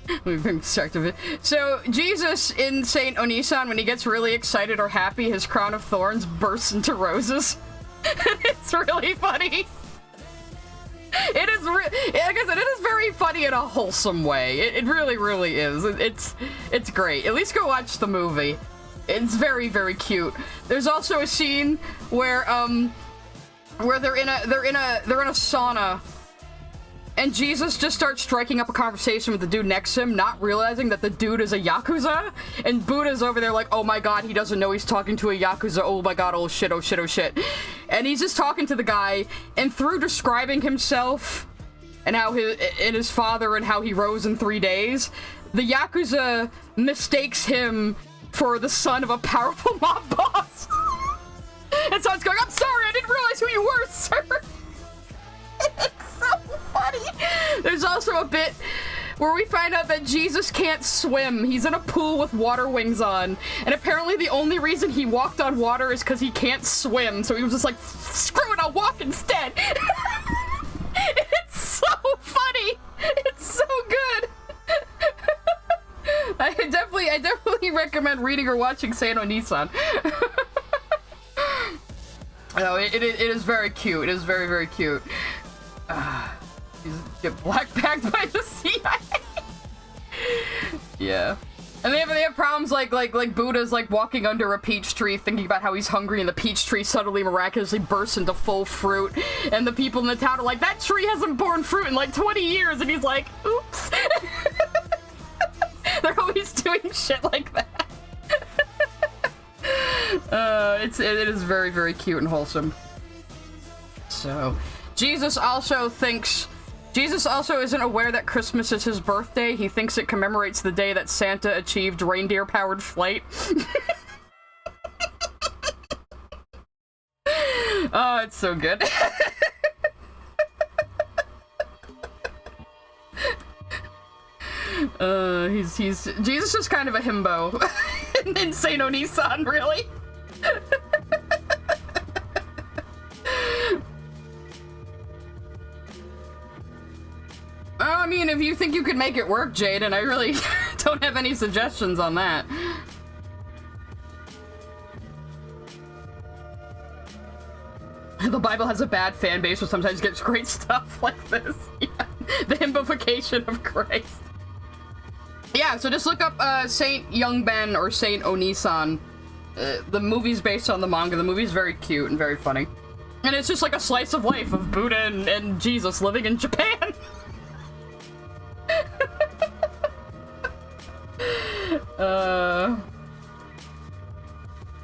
A: Let me bring distracted it. So, Jesus in Saint Onisan, when he gets really excited or happy, his crown of thorns bursts into roses. It's really funny. It is, like I said, it is very funny in a wholesome way. It really, really is. It's great. At least go watch the movie. It's very, very cute. There's also a scene where they're in a sauna, and Jesus just starts striking up a conversation with the dude next to him, not realizing that the dude is a Yakuza, and Buddha's over there like, oh my god, he doesn't know he's talking to a Yakuza, oh my god, oh shit, oh shit, oh shit. And he's just talking to the guy, and through describing himself, and how his father and how he rose in 3 days, the Yakuza mistakes him for the son of a powerful mob boss. And so it's going, I'm sorry, I didn't realize who you were, sir. It's so funny. There's also a bit where we find out that Jesus can't swim. He's in a pool with water wings on, and apparently the only reason he walked on water is because he can't swim, so he was just like, screw it, I'll walk instead. It's so funny. It's so good. I definitely recommend reading or watching Saint Onisan. No, it is very cute. It is very, very cute. Get blackbagged by the CIA. Yeah. And they have problems like Buddha's like walking under a peach tree thinking about how he's hungry, and the peach tree suddenly miraculously bursts into full fruit, and the people in the town are like, that tree hasn't borne fruit in like 20 years, and he's like, oops. They're always doing shit like that. It is very, very cute and wholesome. So, Jesus also isn't aware that Christmas is his birthday. He thinks it commemorates the day that Santa achieved reindeer-powered flight. Oh, it's so good. Jesus is kind of a himbo in Saint Onisan, really. I mean, if you think you could make it work, Jade, and I really don't have any suggestions on that. The Bible has a bad fan base, but sometimes gets great stuff like this. Yeah. The hymnification of Christ. Yeah, so just look up Saint Youngben or Saint Onisan. The movie's based on the manga. The movie's very cute and very funny. And it's just like a slice of life of Buddha and Jesus living in Japan.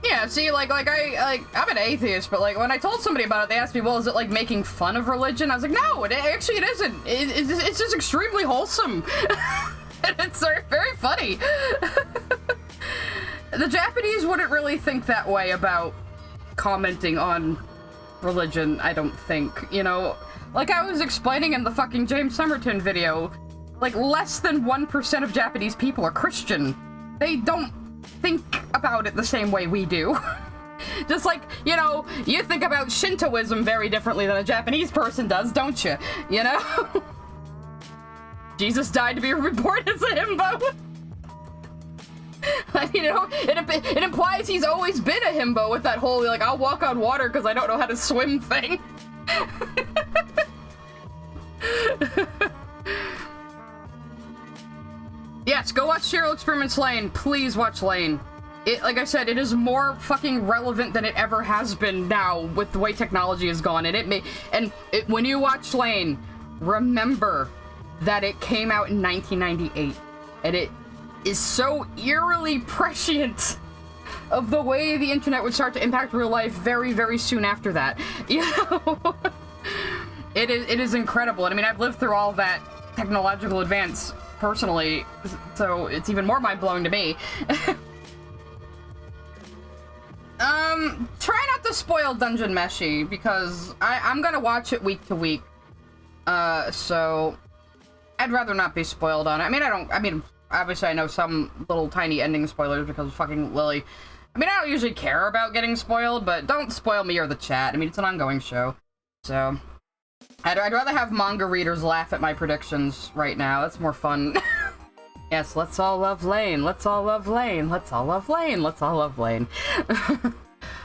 A: Yeah, see, I'm an atheist, but like when I told somebody about it, they asked me, well, is it like making fun of religion? I was like, no, it isn't. It's just extremely wholesome. And it's very funny. The Japanese wouldn't really think that way about commenting on religion, I don't think, you know? Like I was explaining in the fucking James Somerton video, like less than 1% of Japanese people are Christian. They don't think about it the same way we do. Just like, you know, you think about Shintoism very differently than a Japanese person does, don't you? You know? Jesus died to be reborn as a himbo. You know, it implies he's always been a himbo with that whole, like, I'll walk on water because I don't know how to swim thing. Yes, go watch Serial Experiments Lane. Please watch Lane. It, like I said, it is more fucking relevant than it ever has been now with the way technology has gone. And when you watch Lane, remember that it came out in 1998. And it is so eerily prescient of the way the internet would start to impact real life very, very soon after that. You know? It is incredible. And I mean, I've lived through all that technological advance personally, so it's even more mind-blowing to me. Try not to spoil Dungeon Meshi, because I'm gonna watch it week to week. So I'd rather not be spoiled on it. I mean, obviously I know some little tiny ending spoilers because of fucking Lily. I mean, I don't usually care about getting spoiled, but don't spoil me or the chat. I mean, it's an ongoing show. So I'd rather have manga readers laugh at my predictions right now. That's more fun. Yes, let's all love Lane. Let's all love Lane. Let's all love Lane. Let's all love Lane.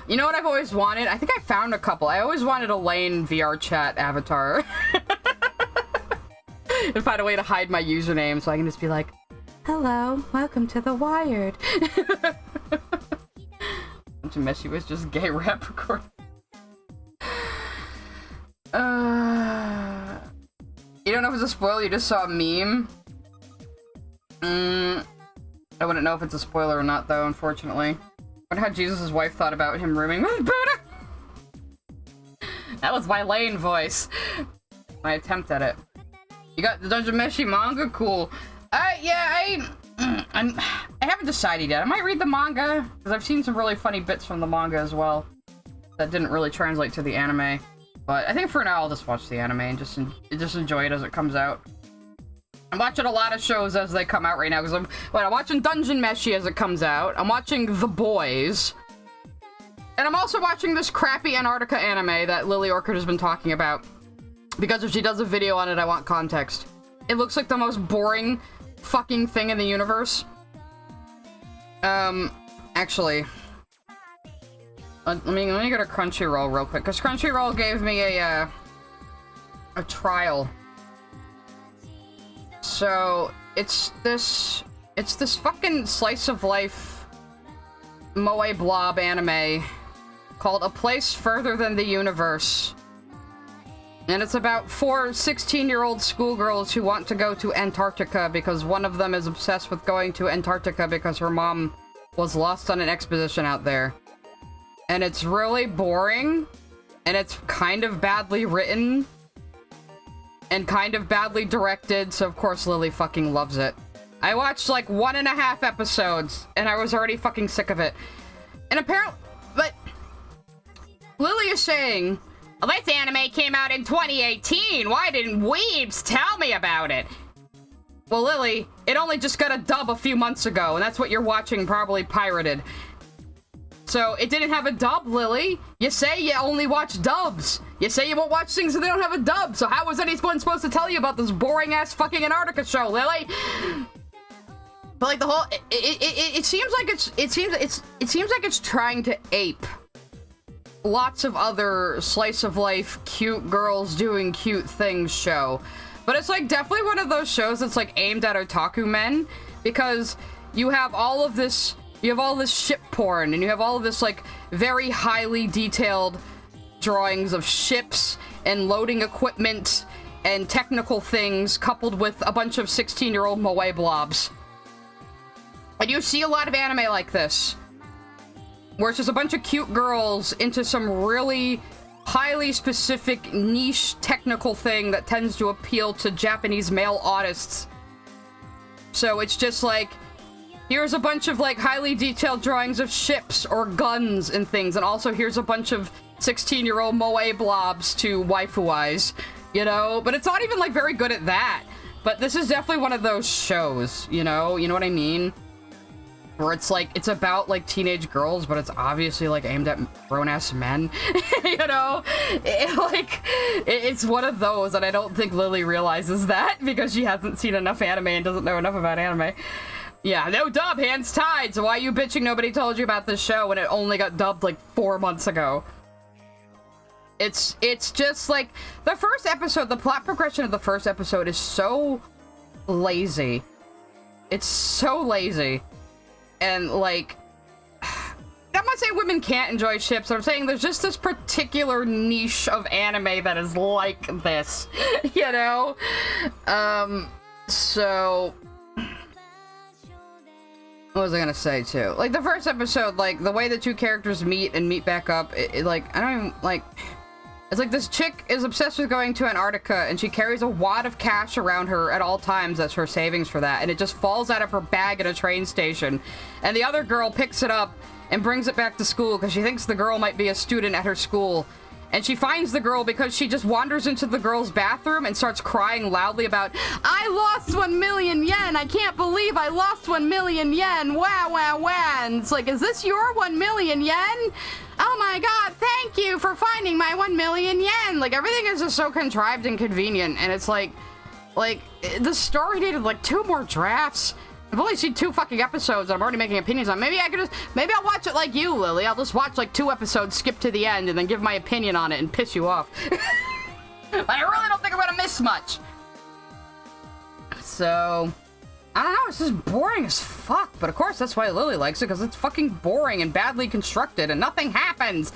A: You know what I've always wanted? I think I found a couple. I always wanted a Lane VR chat avatar. And find a way to hide my username so I can just be like, hello, welcome to the Wired. Meshi was just gay rap recording. You don't know if it's a spoiler, you just saw a meme? I wouldn't know if it's a spoiler or not, though, unfortunately. I wonder how Jesus' wife thought about him rooming with Buddha! That was my Lane voice. My attempt at it. You got the Dungeon Meshi manga? Cool. Yeah, I haven't decided yet. I might read the manga, because I've seen some really funny bits from the manga as well. That didn't really translate to the anime. But I think for now I'll just watch the anime and just enjoy it as it comes out. I'm watching a lot of shows as they come out right now, because I'm watching Dungeon Meshi as it comes out. I'm watching The Boys. And I'm also watching this crappy Antarctica anime that Lily Orchid has been talking about. Because if she does a video on it, I want context. It looks like the most boring fucking thing in the universe. Actually, let me go to Crunchyroll real quick, because Crunchyroll gave me a trial. So it's this fucking slice of life moe blob anime called A Place Further Than the Universe. And it's about 4 16-year-old schoolgirls who want to go to Antarctica because one of them is obsessed with going to Antarctica because her mom was lost on an expedition out there. And it's really boring, and it's kind of badly written, and kind of badly directed, so of course Lily fucking loves it. I watched like 1.5 episodes, and I was already fucking sick of it. And apparently, but Lily is saying, well, this anime came out in 2018. Why didn't weebs tell me about it? Well, Lily, it only just got a dub a few months ago, and that's what you're watching, probably pirated. So, it didn't have a dub, Lily. You say you only watch dubs. You say you won't watch things that they don't have a dub, so how was anyone supposed to tell you about this boring-ass fucking Antarctica show, Lily? But, like, the whole... It seems like it's trying to ape lots of other slice-of-life, cute girls doing cute things show. But it's, like, definitely one of those shows that's, like, aimed at otaku men, because you have all of this ship porn, and you have all of this, like, very highly detailed drawings of ships, and loading equipment, and technical things, coupled with a bunch of 16-year-old moe blobs. And you see a lot of anime like this, where it's just a bunch of cute girls into some really highly specific, niche, technical thing that tends to appeal to Japanese male autists. So it's just like, here's a bunch of, like, highly detailed drawings of ships or guns and things, and also here's a bunch of 16-year-old moe blobs to waifu-wise, you know? But it's not even, like, very good at that. But this is definitely one of those shows, you know? You know what I mean? Where it's, like, it's about, like, teenage girls, but it's obviously, like, aimed at grown-ass men, you know? It's one of those, and I don't think Lily realizes that, because she hasn't seen enough anime and doesn't know enough about anime. Yeah, no dub, hands tied, so why are you bitching nobody told you about this show when it only got dubbed, like, 4 months ago? It's just, like, the first episode, the plot progression of the first episode is so lazy. It's so lazy. And, like, I'm not saying women can't enjoy ships. I'm saying there's just this particular niche of anime that is like this, you know? So... what was I gonna say, too? Like, the first episode, like, the way the two characters meet and meet back up, like, I don't even, like... it's like this chick is obsessed with going to Antarctica, and she carries a wad of cash around her at all times as her savings for that, and it just falls out of her bag at a train station. And the other girl picks it up and brings it back to school because she thinks the girl might be a student at her school. And she finds the girl because she just wanders into the girl's bathroom and starts crying loudly about, I lost 1 million yen! I can't believe I lost 1 million yen! Wow, wow, wow! And it's like, is this your 1 million yen? Oh my god, thank you for finding my 1 million yen! Like, everything is just so contrived and convenient, and it's like, the story needed, like, 2 more drafts. I've only seen 2 fucking episodes, I'm already making opinions on it. Maybe I'll watch it like you, Lily. I'll just watch, like, 2 episodes, skip to the end, and then give my opinion on it and piss you off. But I really don't think I'm gonna miss much. So... I don't know, it's just boring as fuck. But of course, that's why Lily likes it, because it's fucking boring and badly constructed, and nothing happens.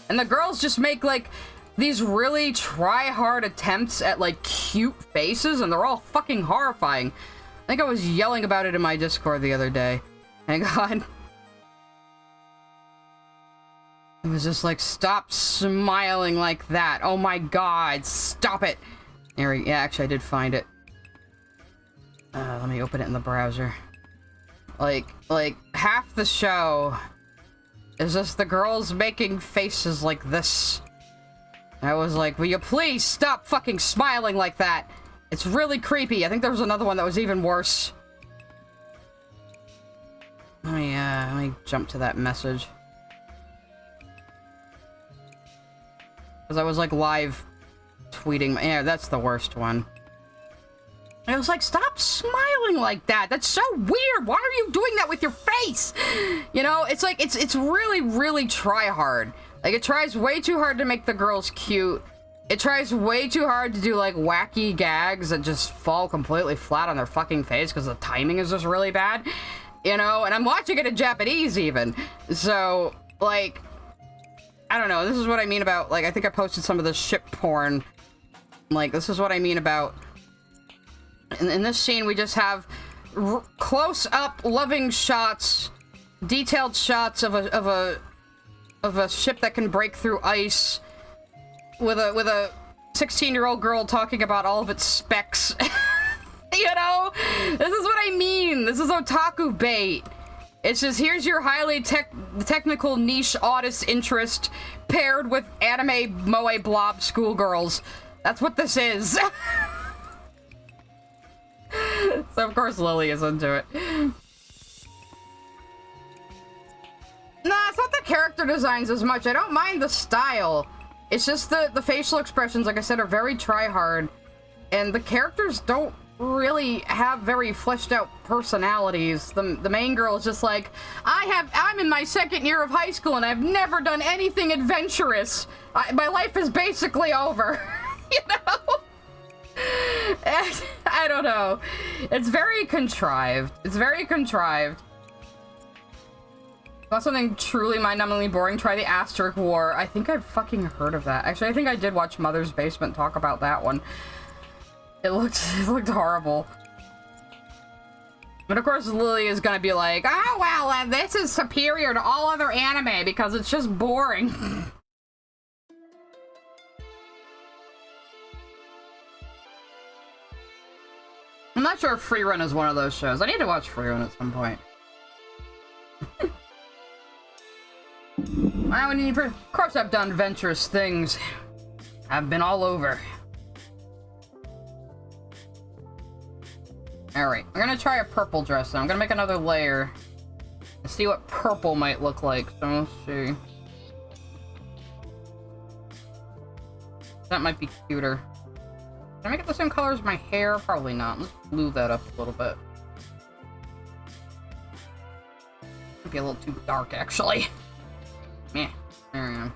A: And the girls just make, like, these really try-hard attempts at, like, cute faces, and they're all fucking horrifying. I think I was yelling about it in my Discord the other day. Hang on. It was just like, stop smiling like that. Oh my god, stop it. Yeah, actually, I did find it. Let me open it in the browser. Like, half the show is just the girls making faces like this. I was like, will you please stop fucking smiling like that? It's really creepy. I think there was another one that was even worse. Let me jump to that message. Because I was like live tweeting. Yeah, that's the worst one. I was like, stop smiling like that. That's so weird. Why are you doing that with your face? You know, it's like, it's really, really try hard. Like, it tries way too hard to make the girls cute. It tries way too hard to do, like, wacky gags that just fall completely flat on their fucking face because the timing is just really bad. You know? And I'm watching it in Japanese, even. So, like, I don't know. This is what I mean about, like, I think I posted some of the ship porn. Like, this is what I mean about... In this scene, we just have close-up, loving shots, detailed shots of a ship that can break through ice, with a 16-year-old girl talking about all of its specs. You know? This is what I mean. This is otaku bait. It's just, here's your highly technical niche artist interest paired with anime moe blob schoolgirls. That's what this is. So of course Lily is into it. Nah, it's not the character designs as much. I don't mind the style. It's just the facial expressions, like I said, are very try-hard. And the characters don't really have very fleshed out personalities. The main girl is just like, I'm in my 2nd year of high school and I've never done anything adventurous. My life is basically over. You know? I don't know. It's very contrived. It's very contrived. Want something truly mind-numbingly boring? Try the Asterisk War. I think I've fucking heard of that. Actually, I think I did watch Mother's Basement talk about that one. It looked horrible. But of course, Lily is gonna be like, oh, well, this is superior to all other anime because it's just boring. I'm not sure if Free Run is one of those shows. I need to watch Free Run at some point. Of course I've done adventurous things. I've been all over. Alright, I'm gonna try a purple dress now. I'm gonna make another layer. And see what purple might look like. So let's see. That might be cuter. Can I make it the same color as my hair? Probably not. Let's blue that up a little bit. Might be a little too dark, actually. Meh. There I am.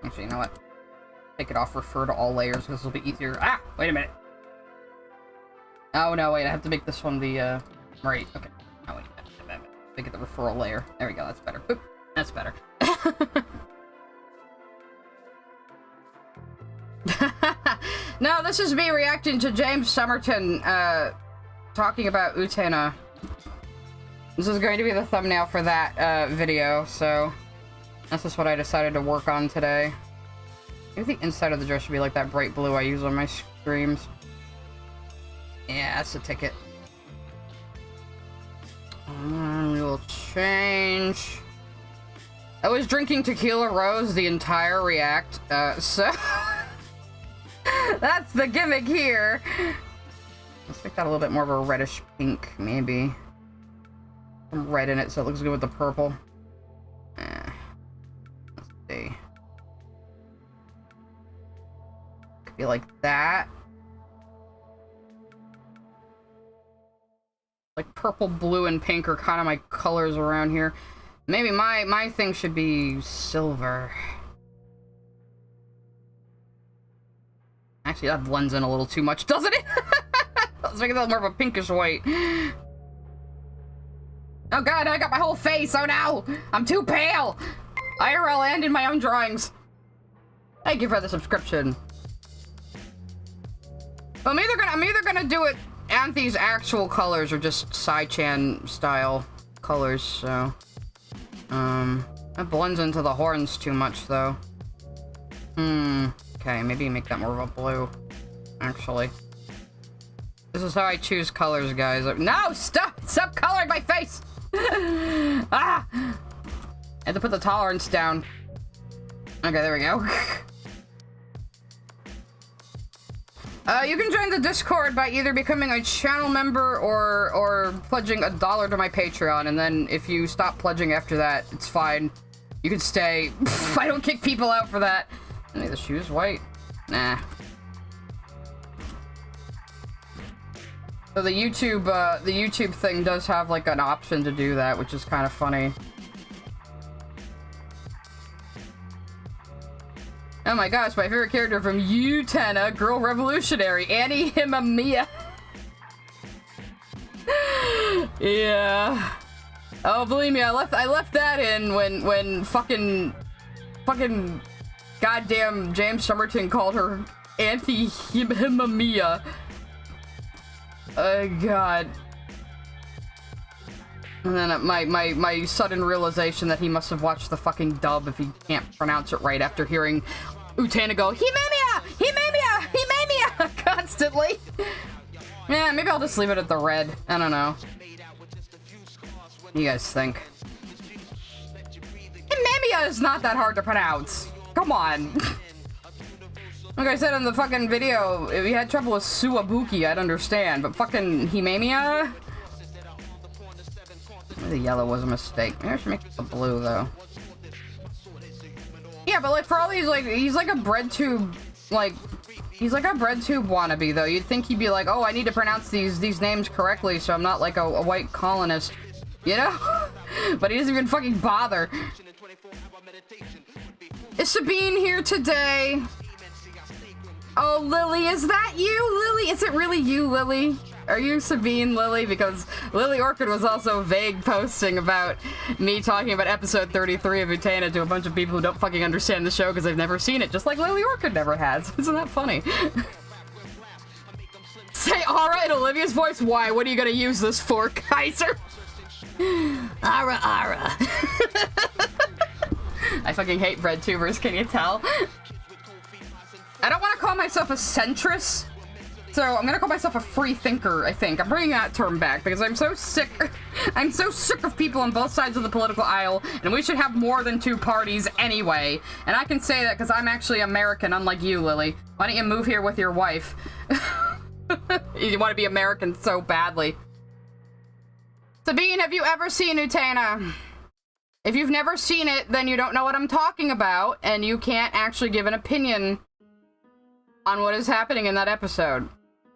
A: Actually, you know what? Take it off, refer to all layers, because it'll be easier. Ah! Wait a minute. Oh, no, wait. I have to make this one the, right. Okay. Oh, wait. Make it the referral layer. There we go. That's better. Oop. That's better. No, this is me reacting to James Somerton, talking about Utena. This is going to be the thumbnail for that, video, so that's just what I decided to work on today. Maybe the inside of the dress should be like that bright blue I use on my streams. Yeah, that's a ticket. We'll change. I was drinking Tequila Rose the entire react, so... That's the gimmick here! Let's make that a little bit more of a reddish pink, maybe. Some red in it so it looks good with the purple. Let's see. Could be like that. Like purple, blue, and pink are kind of my colors around here. Maybe my thing should be silver. Actually, that blends in a little too much, doesn't it? Let's make it a little more of a pinkish white. Oh god, I got my whole face. Oh no! I'm too pale! IRL and in my own drawings. Thank you for the subscription. Well, I'm either gonna do it Anthony's actual colors or just Sai-chan style colors, so... that blends into the horns too much, though. Okay, maybe make that more of a blue, actually. This is how I choose colors, guys. No! Stop coloring my face! Ah! I had to put the tolerance down. Okay, there we go. You can join the Discord by either becoming a channel member or pledging $1 to my Patreon, and then if you stop pledging after that, it's fine. You can stay. I don't kick people out for that. Any of the shoes white? Nah. So the YouTube thing does have like an option to do that, which is kind of funny. Oh my gosh, my favorite character from Utena, Girl Revolutionary, Annie Himamiya. Yeah. Oh, believe me, I left that in when fucking goddamn James Somerton called her Auntie Himamiya. Oh god. And then my sudden realization that he must have watched the fucking dub if he can't pronounce it right after hearing Utena go, Himamiya! Himamiya! Himamiya! Constantly. Yeah, maybe I'll just leave it at the red. I don't know. What do you guys think? Himamiya is not that hard to pronounce. Come on. Like I said in the fucking video, if you had trouble with Suwabuki, I'd understand, but fucking Himamiya? The yellow was a mistake. Maybe I should make it the blue, though. Yeah, but like for all these, like, he's like a bread tube, like, he's like a bread tube wannabe, though. You'd think he'd be like, oh, I need to pronounce these names correctly so I'm not like a white colonist, you know? But he doesn't even fucking bother. Is Sabine here today? Oh, Lily, is that you, Lily? Is it really you, Lily? Are you Sabine, Lily? Because Lily Orchid was also vague posting about me talking about episode 33 of Utena to a bunch of people who don't fucking understand the show because they've never seen it, just like Lily Orchid never has. Isn't that funny? Say, alright, Olivia's voice, why? What are you gonna use this for, Kaiser? Ara, ara. I fucking hate bread tubers, can you tell? I don't want to call myself a centrist, So I'm gonna call myself a free thinker, I think. I'm bringing that term back because I'm so sick. I'm so sick of people on both sides of the political aisle, and we should have more than 2 parties anyway. And I can say that because I'm actually American, unlike you, Lily. Why don't you move here with your wife? You want to be American so badly. Sabine, have you ever seen Utena? If you've never seen it, then you don't know what I'm talking about, and you can't actually give an opinion on what is happening in that episode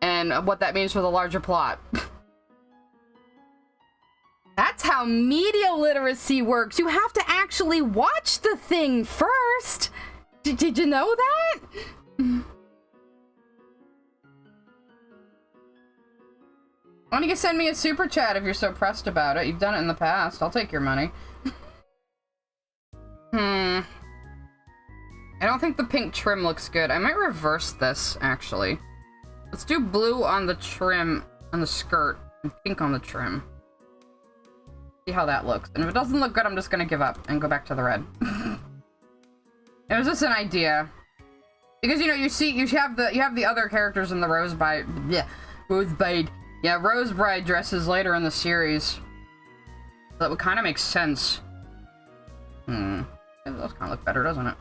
A: and what that means for the larger plot. That's how media literacy works. You have to actually watch the thing first. Did you know that? Why don't you send me a super chat if you're so pressed about it? You've done it in the past. I'll take your money. I don't think the pink trim looks good. I might reverse this, actually. Let's do blue on the trim, on the skirt, and pink on the trim. See how that looks. And if it doesn't look good, I'm just gonna give up and go back to the red. It was just an idea. Because, you know, you have the other characters in the Rosebud. Yeah, Rosebride dresses later in the series. That would kind of make sense. It does kind of look better, doesn't it?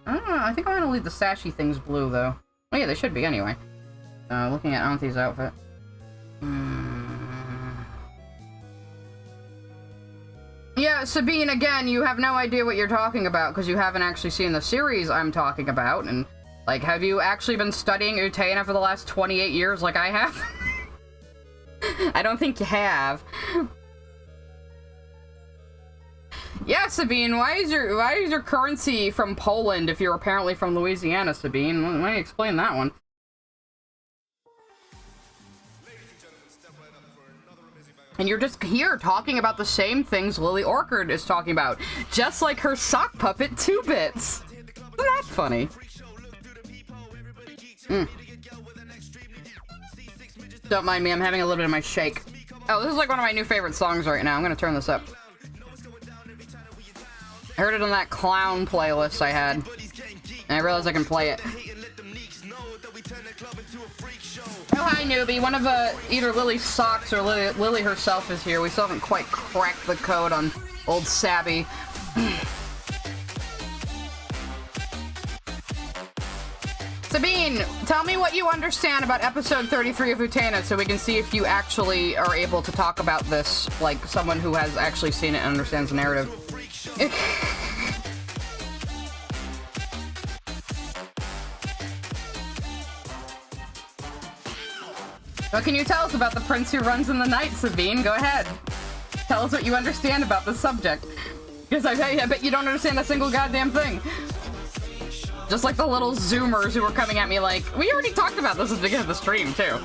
A: I don't know, I think I'm gonna leave the sashy things blue, though. Oh yeah, they should be anyway. Looking at Auntie's outfit. Yeah, Sabine, again, you have no idea what you're talking about, because you haven't actually seen the series I'm talking about, and, like, have you actually been studying Utena for the last 28 years like I have? I don't think you have. Yeah, Sabine, why is your currency from Poland if you're apparently from Louisiana, Sabine? Why don't you explain that one? And you're just here talking about the same things Lily Orchard is talking about. Just like her sock puppet 2-bits. Isn't that funny? Don't mind me, I'm having a little bit of my shake. Oh, this is like one of my new favorite songs right now. I'm gonna turn this up. I heard it on that clown playlist I had, and I realized I can play it. Oh, hi, newbie. One of either Lily's socks or Lily herself is here. We still haven't quite cracked the code on old Sabby. Sabine, tell me what you understand about episode 33 of Utena so we can see if you actually are able to talk about this like someone who has actually seen it and understands the narrative. What can you tell us about the prince who runs in the night, Sabine? Go ahead. Tell us what you understand about the subject. Because I bet you don't understand a single goddamn thing. Just like the little zoomers who were coming at me like, we already talked about this at the beginning of the stream, too.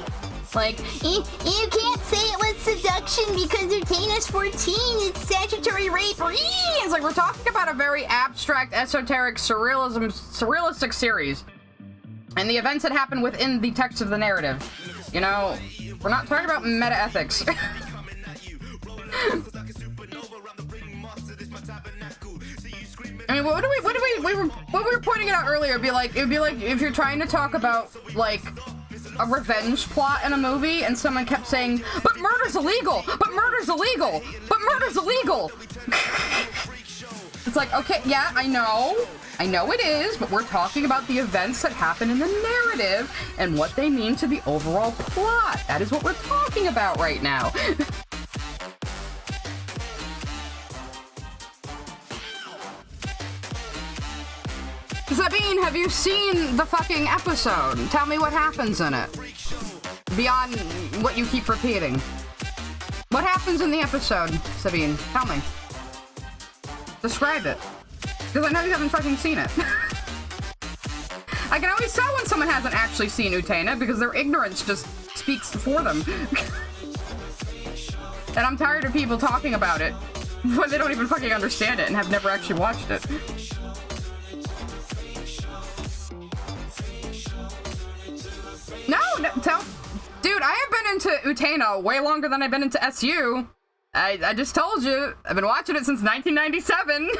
A: Like,
I: you can't say it was seduction because Utena's 14, it's statutory rape.
A: It's like we're talking about a very abstract, esoteric, surrealistic series. And the events that happen within the text of the narrative. You know, we're not talking about meta-ethics. I mean, what we were pointing it out earlier, it'd be like if you're trying to talk about, like, a revenge plot in a movie, and someone kept saying, but murder's illegal! But murder's illegal! But murder's illegal! It's like, okay, yeah, I know it is, but we're talking about the events that happen in the narrative and what they mean to the overall plot. That is what we're talking about right now. Sabine, have you seen the fucking episode? Tell me what happens in it. Beyond what you keep repeating. What happens in the episode, Sabine? Tell me. Describe it. Because I know you haven't fucking seen it. I can always tell when someone hasn't actually seen Utena because their ignorance just speaks for them. And I'm tired of people talking about it when they don't even fucking understand it and have never actually watched it. No, dude, I have been into Utena way longer than I've been into SU. I just told you, I've been watching it since 1997.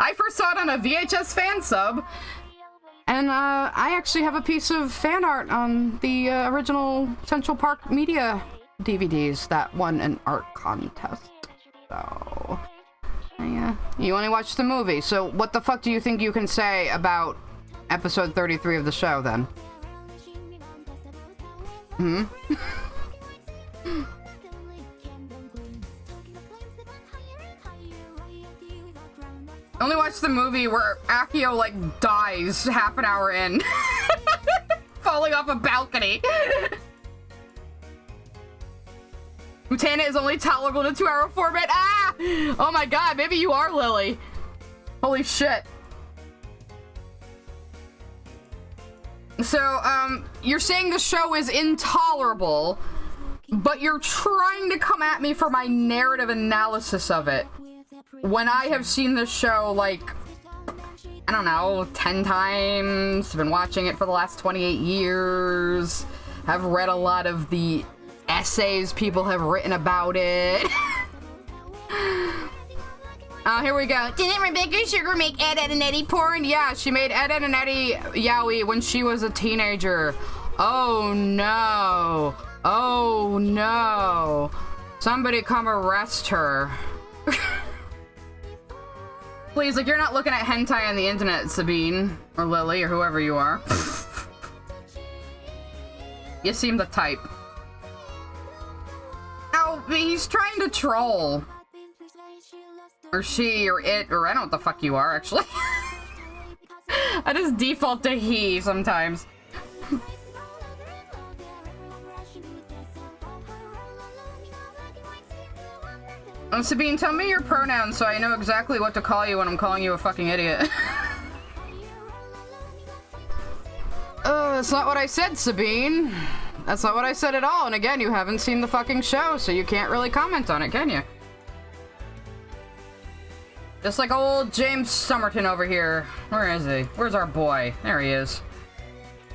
A: I first saw it on a VHS fan sub, And I actually have a piece of fan art on the original Central Park Media DVDs that won an art contest. So, yeah. You only watched the movie, so what the fuck do you think you can say about episode 33 of the show, then? Hmm? Only watched the movie where Akio, like, dies half an hour in. Falling off a balcony. Utena is only tolerable in a 2-hour format. Ah! Oh my god, maybe you are Lily. Holy shit. So, you're saying the show is intolerable, but you're trying to come at me for my narrative analysis of it. When I have seen this show, like, I don't know, 10 times, been watching it for the last 28 years, have read a lot of the essays people have written about it. Oh, here we go.
I: Didn't Rebecca Sugar make Ed, Ed, and Eddie porn?
A: Yeah, she made Ed, Ed, and Eddie yaoi when she was a teenager. Oh no. Oh no. Somebody come arrest her. Please, like, you're not looking at hentai on the internet, Sabine, or Lily, or whoever you are. You seem the type. Oh, he's trying to troll. Or she, or it, or I don't know what the fuck you are, actually. I just default to he sometimes. Oh, Sabine, tell me your pronouns so I know exactly what to call you when I'm calling you a fucking idiot. That's not what I said, Sabine. That's not what I said at all. And again, you haven't seen the fucking show, so you can't really comment on it, can you? Just like old James Somerton over here. Where is he? Where's our boy? There he is.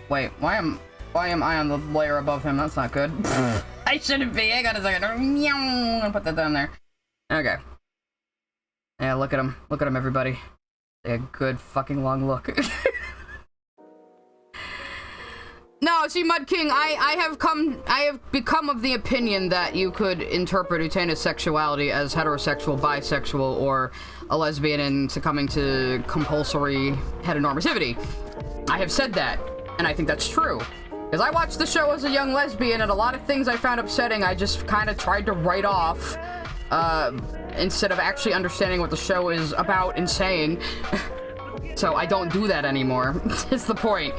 A: Wait, why am I on the layer above him? That's not good. I shouldn't be. Hang on a second. I'm gonna put that down there. Okay. Yeah, look at him. Look at him, everybody. Take a good fucking long look. No, see, Mud King, I have become of the opinion that you could interpret Utena's sexuality as heterosexual, bisexual, or a lesbian and succumbing to compulsory heteronormativity. I have said that, and I think that's true. Because I watched the show as a young lesbian, and a lot of things I found upsetting I just kind of tried to write off, instead of actually understanding what the show is about and saying. So I don't do that anymore. It's the point.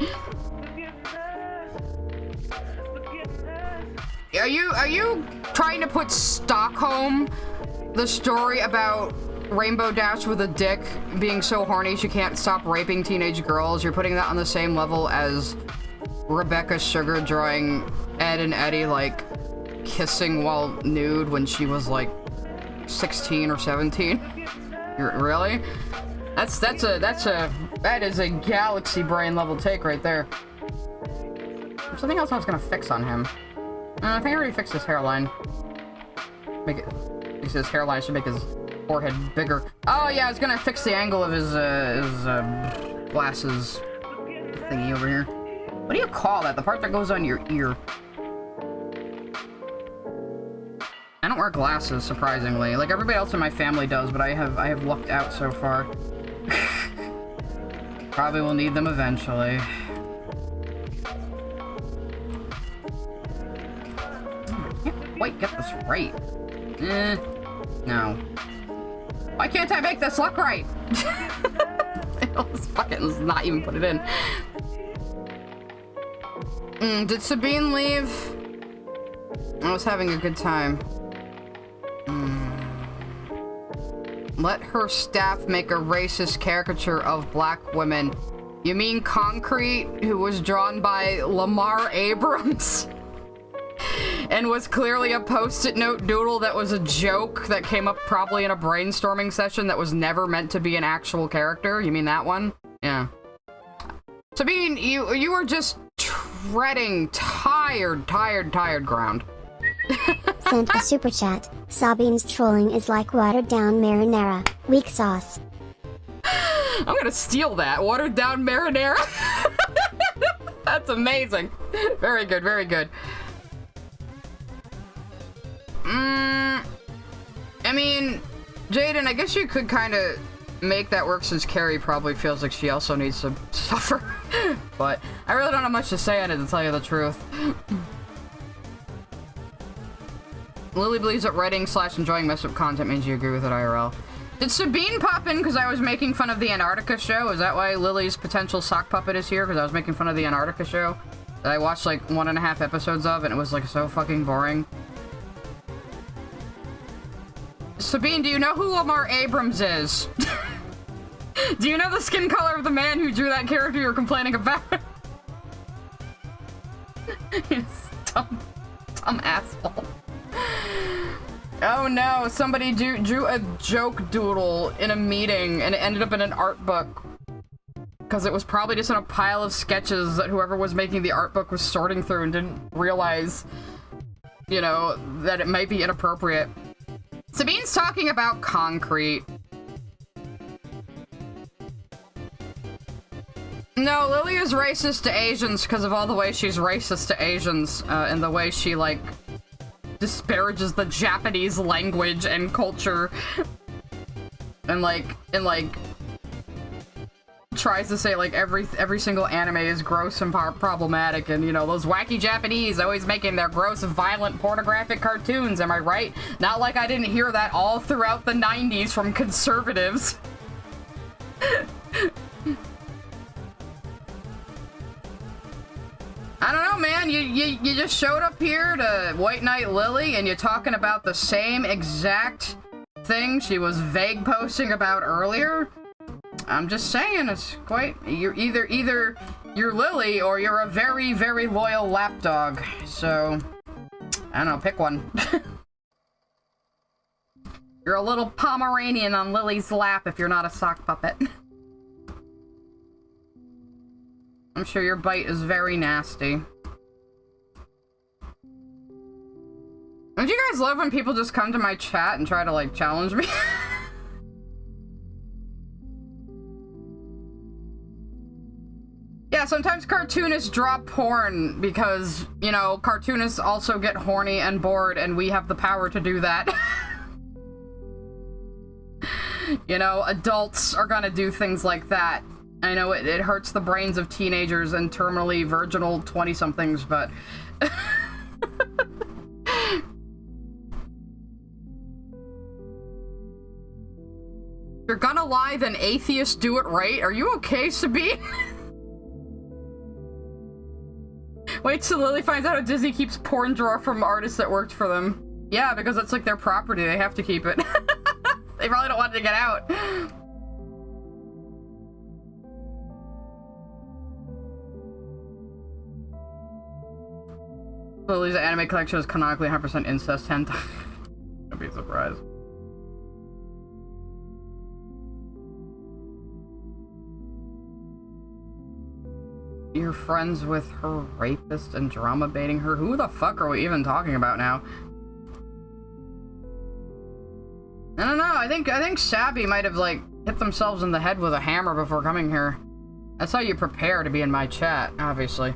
A: Are you trying to put Stockholm, the story about Rainbow Dash with a dick being so horny she can't stop raping teenage girls? You're putting that on the same level as Rebecca Sugar drawing Ed and Eddie, like, kissing while nude when she was, like, 16 or 17? Really? That is a galaxy brain level take right there. There's something else I was gonna fix on him. I think I already fixed his hairline. Fix his hairline should make his forehead bigger. Oh yeah, I was gonna fix the angle of his glasses thingy over here. What do you call that? The part that goes on your ear. I don't wear glasses, surprisingly. Like everybody else in my family does, but I have lucked out so far. Probably will need them eventually. Wait, get this right. No. Why can't I make this look right? Let's fucking not even put it in. Did Sabine leave? I was having a good time. Let her staff make a racist caricature of black women. You mean Concrete, who was drawn by Lamar Abrams? And was clearly a post-it note doodle that was a joke that came up probably in a brainstorming session that was never meant to be an actual character? You mean that one? Yeah. Sabine, you were just treading tired ground.
B: Sent a super chat. Sabine's trolling is like watered down marinara. Weak sauce.
A: I'm gonna steal that. Watered down marinara. That's amazing. Very good, very good. I mean, Jaden, I guess you could kind of make that work since Carrie probably feels like she also needs to suffer. But I really don't have much to say on it, to tell you the truth. Lily believes that writing / enjoying messed up content means you agree with it IRL. Did Sabine pop in because I was making fun of the Antarctica show? Is that why Lily's potential sock puppet is here? Because I was making fun of the Antarctica show that I watched like 1.5 episodes of and it was like so fucking boring. Sabine, do you know who Lamar Abrams is? Do you know the skin color of the man who drew that character you're complaining about? He's dumb asshole. Oh no, somebody drew a joke doodle in a meeting and it ended up in an art book. Because it was probably just in a pile of sketches that whoever was making the art book was sorting through and didn't realize, you know, that it might be inappropriate. Sabine's talking about concrete. No, Lily is racist to Asians because of all the way she's racist to Asians, and the way she, like, disparages the Japanese language and culture. And, tries to say, like, every single anime is gross and problematic, and, you know, those wacky Japanese always making their gross, violent, pornographic cartoons, am I right? Not like I didn't hear that all throughout the 90s from conservatives. I don't know, man. You just showed up here to White Knight Lily, and you're talking about the same exact thing she was vague posting about earlier. I'm just saying, it's quite. You're either you're Lily or you're a very, very loyal lapdog. So I don't know, pick one. You're a little Pomeranian on Lily's lap if you're not a sock puppet. I'm sure your bite is very nasty. Don't you guys love when people just come to my chat and try to, like, challenge me? Yeah, sometimes cartoonists draw porn because, you know, cartoonists also get horny and bored and we have the power to do that. You know, adults are gonna do things like that. I know it hurts the brains of teenagers and terminally virginal 20-somethings, but... You're gonna lie, then atheists do it right? Are you okay, Sabine? Wait till Lily finds out how Disney keeps porn drawer from artists that worked for them. Yeah, because it's like their property, they have to keep it. They probably don't want it to get out. Lily's anime collection is canonically 100% incest hentai. I'd be surprised. You're friends with her rapist and drama baiting her? Who the fuck are we even talking about now? I don't know, I think Sabby might have, like, hit themselves in the head with a hammer before coming here. That's how you prepare to be in my chat, obviously.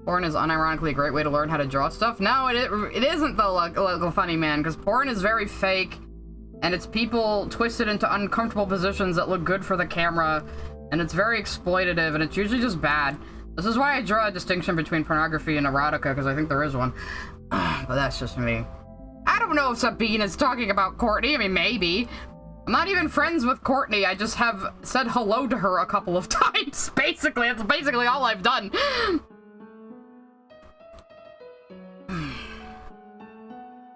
A: Porn is unironically a great way to learn how to draw stuff. No, it isn't though, like funny man, because porn is very fake, and it's people twisted into uncomfortable positions that look good for the camera, and it's very exploitative, and it's usually just bad. This is why I draw a distinction between pornography and erotica, because I think there is one. But that's just me. I don't know if Sabine is talking about Courtney. I mean, maybe. I'm not even friends with Courtney. I just have said hello to her a couple of times. Basically, that's basically all I've done.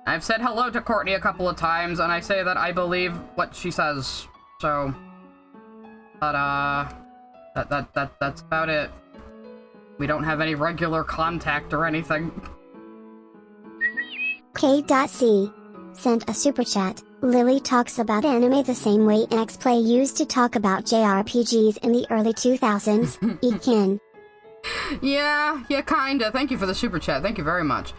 A: I've said hello to Courtney a couple of times, and I say that I believe what she says. So, but that's about it. We don't have any regular contact or anything.
B: K.C. sent a super chat. Lily talks about anime the same way X-Play used to talk about JRPGs in the early 2000s. Ekin.
A: Yeah, kinda. Thank you for the super chat. Thank you very much.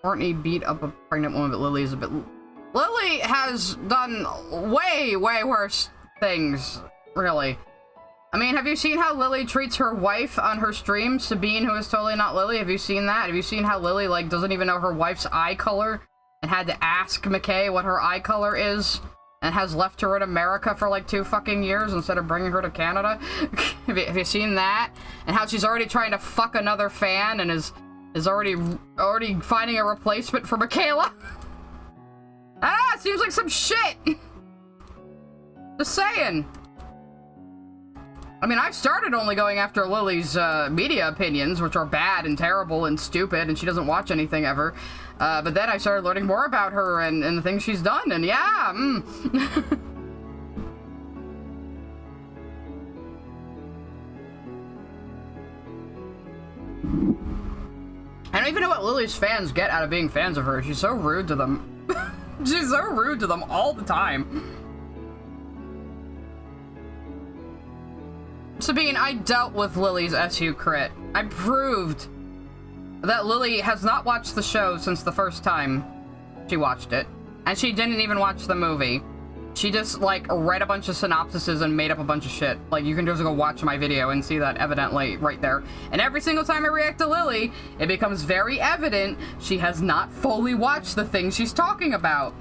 A: Courtney beat up a pregnant woman, but Lily's a bit... Lily has done way, way worse things, really. I mean, have you seen how Lily treats her wife on her stream? Sabine, who is totally not Lily, have you seen that? Have you seen how Lily, like, doesn't even know her wife's eye color and had to ask McKay what her eye color is and has left her in America for, like, 2 fucking years instead of bringing her to Canada? Have you seen that? And how she's already trying to fuck another fan and is already finding a replacement for Michaela? Ah, seems like some shit! Just saying. I mean, I started only going after Lily's media opinions, which are bad and terrible and stupid, and she doesn't watch anything ever. But then I started learning more about her and the things she's done, and yeah, I don't even know what Lily's fans get out of being fans of her. She's so rude to them. She's so rude to them all the time. Sabine, I dealt with Lily's SU crit. I proved that Lily has not watched the show since the first time she watched it. And she didn't even watch the movie. She just, like, read a bunch of synopsises and made up a bunch of shit. Like, you can just go watch my video and see that evidently right there. And every single time I react to Lily, it becomes very evident she has not fully watched the things she's talking about.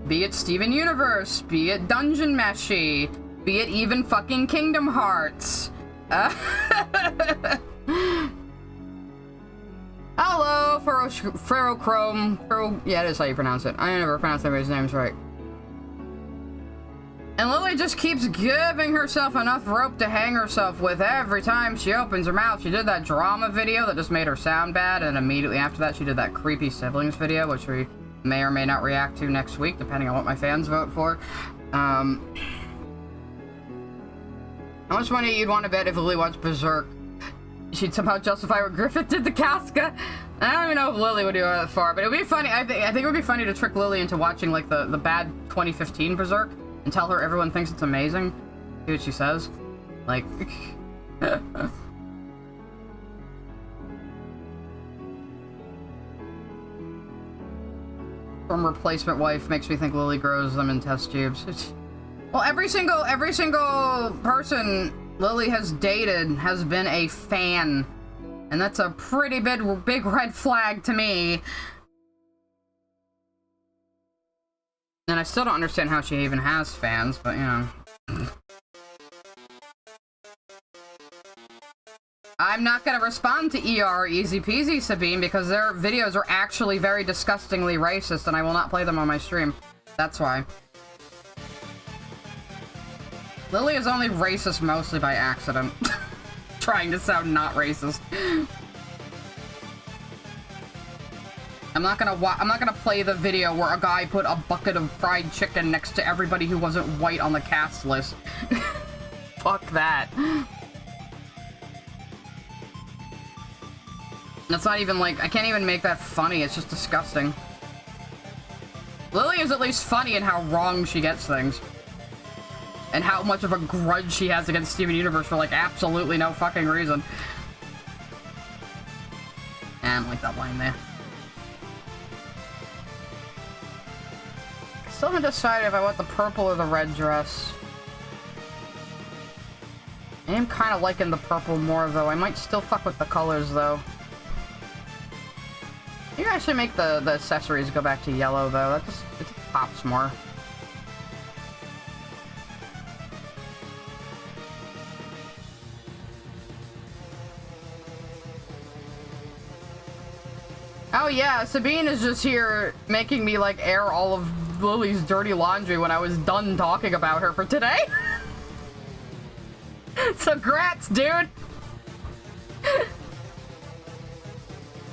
A: Be it Steven Universe, be it Dungeon Meshi, be it even fucking Kingdom Hearts. Hello, Ferrochrome. Yeah, that is how you pronounce it. I never pronounce everybody's names right. And Lily just keeps giving herself enough rope to hang herself with every time she opens her mouth. She did that drama video that just made her sound bad, and immediately after that she did that creepy siblings video, which we may or may not react to next week, depending on what my fans vote for. How much money you'd want to bet if Lily watched Berserk? She'd somehow justify what Griffith did to Casca? I don't even know if Lily would go that far, but it would be funny. I think it would be funny to trick Lily into watching, like, the bad 2015 Berserk and tell her everyone thinks it's amazing. See what she says. Like... From replacement wife makes me think Lily grows them in test tubes. Well, every single person Lily has dated has been a fan. And that's a pretty big red flag to me. And I still don't understand how she even has fans, but you know. I'm not gonna respond to ER Easy Peasy Sabine because their videos are actually very disgustingly racist and I will not play them on my stream. That's why. Lily is only racist mostly by accident. Trying to sound not racist. I'm not gonna play the video where a guy put a bucket of fried chicken next to everybody who wasn't white on the cast list. Fuck that. That's not even like, I can't even make that funny, it's just disgusting. Lily is at least funny in how wrong she gets things. And how much of a grudge she has against Steven Universe for, like, absolutely no fucking reason. I don't like that line there. Still haven't decided if I want the purple or the red dress. I am kind of liking the purple more, though. I might still fuck with the colors, though. You guys should make the accessories go back to yellow, though. That just, it pops more. Oh yeah, Sabine is just here making me, like, air all of Lily's dirty laundry when I was done talking about her for today. So grats, dude!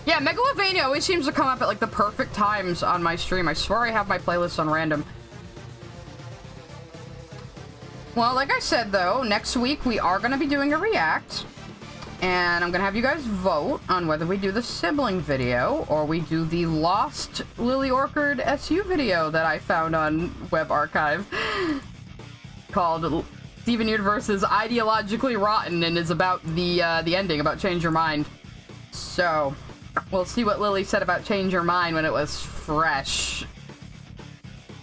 A: Yeah, Megalovania always seems to come up at, like, the perfect times on my stream. I swear I have my playlist on random. Well, like I said, though, next week we are going to be doing a react. And I'm gonna have you guys vote on whether we do the sibling video or we do the lost Lily Orchard SU video that I found on Web Archive called Steven Universe is Ideologically Rotten and is about the ending, about Change Your Mind. So, We'll see what Lily said about Change Your Mind when it was fresh.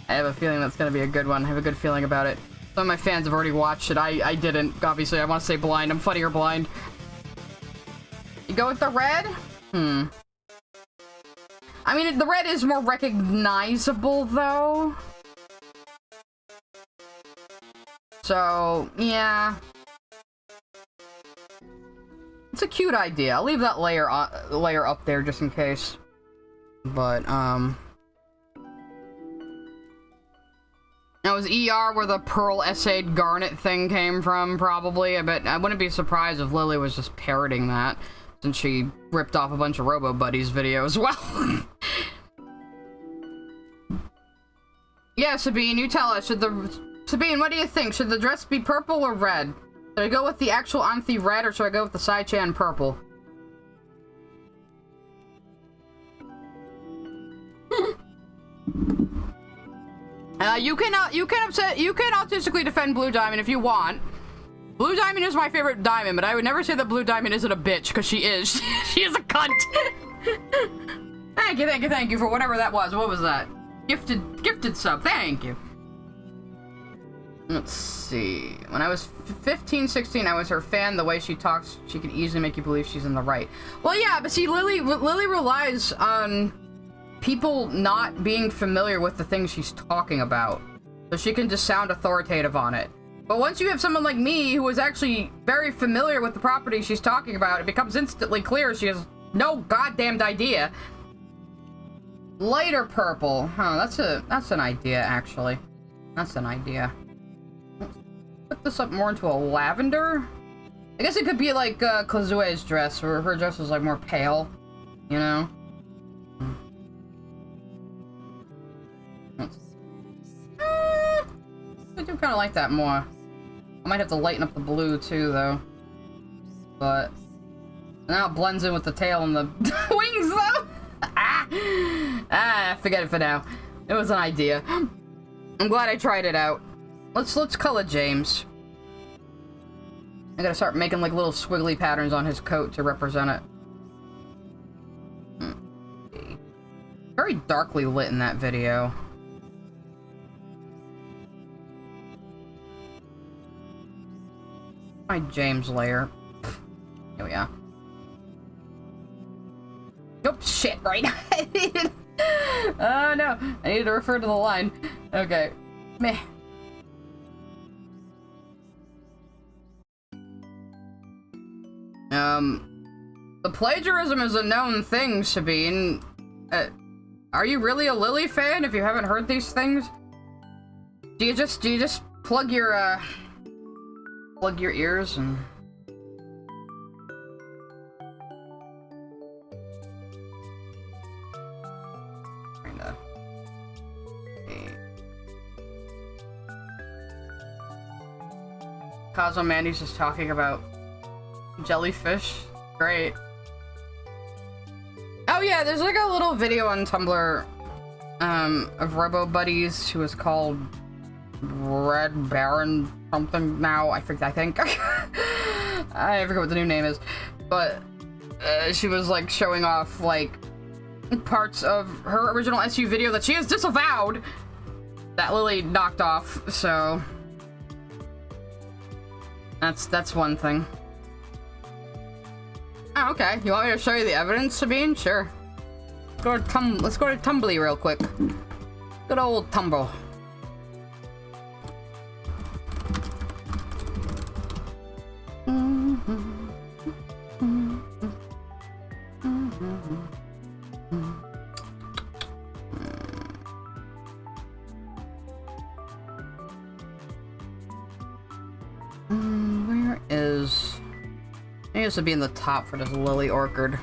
A: I have a feeling that's gonna be a good one. I have a good feeling about it. Some of my fans have already watched it. I didn't. Obviously, I want to say blind. I'm funny or blind. You go with the red? I mean, the red is more recognizable, though. So, yeah. It's a cute idea. I'll leave that layer up there just in case. But, That was ER where the Pearl essayed Garnet thing came from, probably. I bet I wouldn't be surprised if Lily was just parroting that, since she ripped off a bunch of Robo Buddies videos. Well, yeah, Sabine, you tell us. Sabine, what do you think? Should the dress be purple or red? Should I go with the actual Anthe red, or should I go with the Sai-chan purple? You can autistically defend Blue Diamond if you want. Blue Diamond is my favorite diamond, but I would never say that Blue Diamond isn't a bitch, because she is. She is a cunt. Thank you for whatever that was. What was that? Gifted sub. Thank you. Let's see. When I was 15, 16, I was her fan. The way she talks, she could easily make you believe she's in the right. Well, yeah, but see, Lily relies on people not being familiar with the things she's talking about, so she can just sound authoritative on it. But once you have someone like me who is actually very familiar with the property she's talking about, it becomes instantly clear she has no goddamned idea. Lighter purple. Huh, that's an idea, actually. That's an idea. Put this up more into a lavender? I guess it could be like Kazue's dress, where her dress was like more pale, you know? I do kind of like that more. I might have to lighten up the blue too, though. But now it blends in with the tail and the wings, though. Forget it for now. It was an idea. I'm glad I tried it out. Let's color James. I gotta start making like little squiggly patterns on his coat to represent it. Okay. Very darkly lit in that video. My James layer. Here we are. Nope, shit, right? Oh no, I need to refer to the line. Okay. Meh. The plagiarism is a known thing, Sabine. Are you really a Lily fan if you haven't heard these things? Do you just plug your ears and... Kinda. Okay. Cosmo Mandy's just talking about jellyfish. Great. Oh yeah, there's like a little video on Tumblr of Robo Buddies who is called Red Baron something now. I think I forget what the new name is, but she was like showing off like parts of her original SU video that she has disavowed that Lily knocked off. So that's one thing. Oh, okay. You want me to show you the evidence, Sabine? Sure. Let's go to Tumbly real quick. Good old Tumble. Where is... I used to be in the top for this Lily Orchid.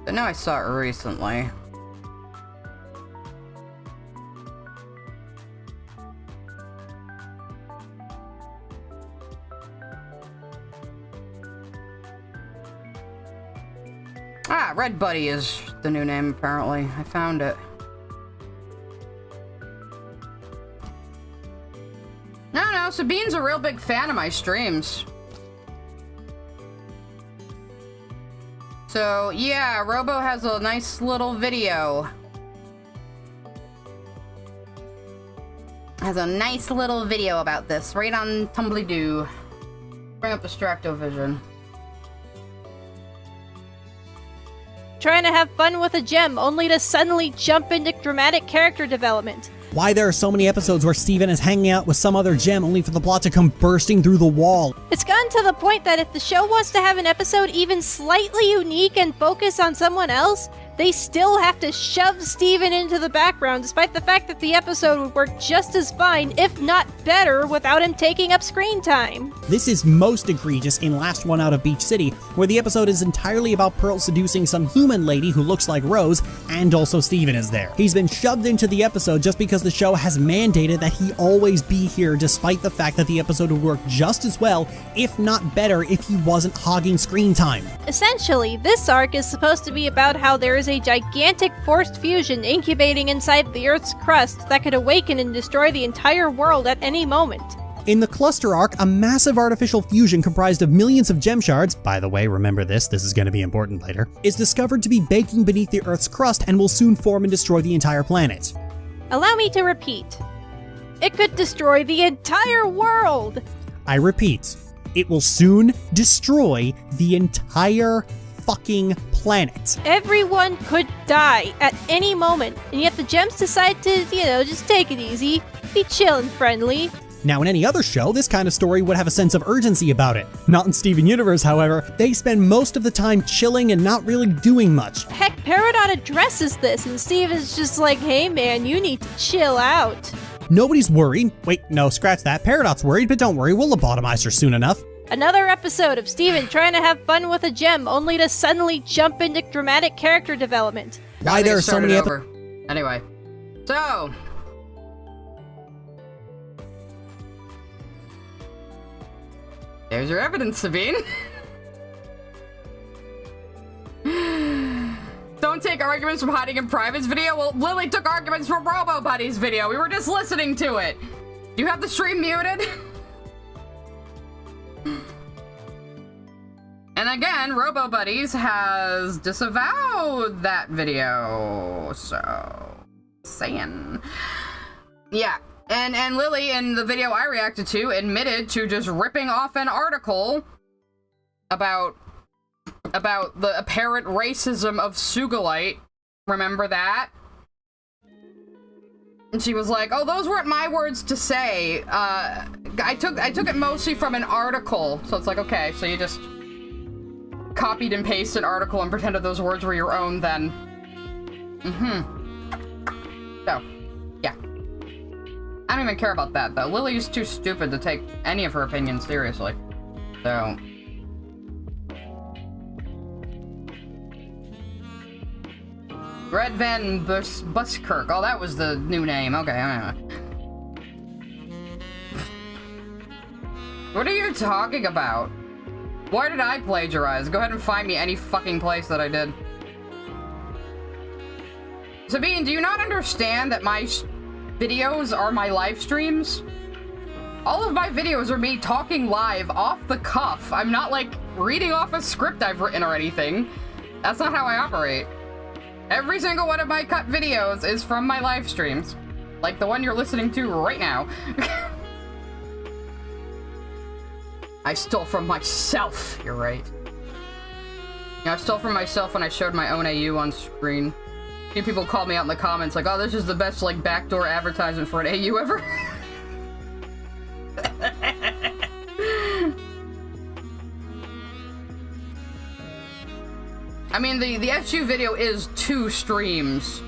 A: But now I saw it recently. Ah, Red Buddy is the new name, apparently. I found it. No, Sabine's a real big fan of my streams. So, yeah, Robo has a nice little video. Has a nice little video about this, right on Tumblr-Doo. Bring up Distractovision.
J: Trying to have fun with a gem, only to suddenly jump into dramatic character development.
K: Why there are so many episodes where Steven is hanging out with some other gem only for the plot to come bursting through the wall.
J: It's gotten to the point that if the show wants to have an episode even slightly unique and focus on someone else, they still have to shove Steven into the background, despite the fact that the episode would work just as fine, if not better, without him taking up screen time.
K: This is most egregious in Last One Out of Beach City, where the episode is entirely about Pearl seducing some human lady who looks like Rose, and also Steven is there. He's been shoved into the episode just because the show has mandated that he always be here, despite the fact that the episode would work just as well, if not better, if he wasn't hogging screen time.
J: Essentially, this arc is supposed to be about how there is a gigantic forced fusion incubating inside the Earth's crust that could awaken and destroy the entire world at any moment.
K: In the cluster arc, a massive artificial fusion comprised of millions of gem shards, by the way, remember this is going to be important later, is discovered to be baking beneath the Earth's crust and will soon form and destroy the entire planet.
J: Allow me to repeat. It could destroy the entire world!
K: I repeat, it will soon destroy the entire fucking planet.
J: Everyone could die at any moment, and yet the gems decide to, just take it easy, be chill and friendly.
K: Now, in any other show, this kind of story would have a sense of urgency about it. Not in Steven Universe, however. They spend most of the time chilling and not really doing much.
J: Heck, Peridot addresses this, and Steven's just like, hey man, you need to chill out.
K: Nobody's worried. Wait, no, scratch that. Peridot's worried, but don't worry, we'll lobotomize her soon enough.
J: Another episode of Steven trying to have fun with a gem, only to suddenly jump into dramatic character development.
K: Why there are so many
A: Anyway, so... there's your evidence, Sabine. Don't take arguments from hiding in private's video. Well, Lily took arguments from Robo Buddy's video. We were just listening to it. Do you have the stream muted? And again, Robo Buddies has disavowed that video. So, saying. Yeah. And Lily, in the video I reacted to, admitted to just ripping off an article about the apparent racism of Sugalite. Remember that? And she was like, oh, those weren't my words to say. I took it mostly from an article. So it's like, okay, so you just copied and pasted an article and pretended those words were your own then. So, yeah. I don't even care about that, though. Lily's too stupid to take any of her opinions seriously. So... Red Van Buskirk. Oh, that was the new name. Okay. What are you talking about? Why did I plagiarize? Go ahead and find me any fucking place that I did. Sabine, do you not understand that my videos are my live streams? All of my videos are me talking live off the cuff. I'm not like reading off a script I've written or anything. That's not how I operate. Every single one of my cut videos is from my live streams. Like the one you're listening to right now. I stole from myself. You're right. Yeah, I stole from myself when I showed my own AU on screen. A few people called me out in the comments like, oh, this is the best, like, backdoor advertisement for an AU ever. I mean, the SU video is 2 streams.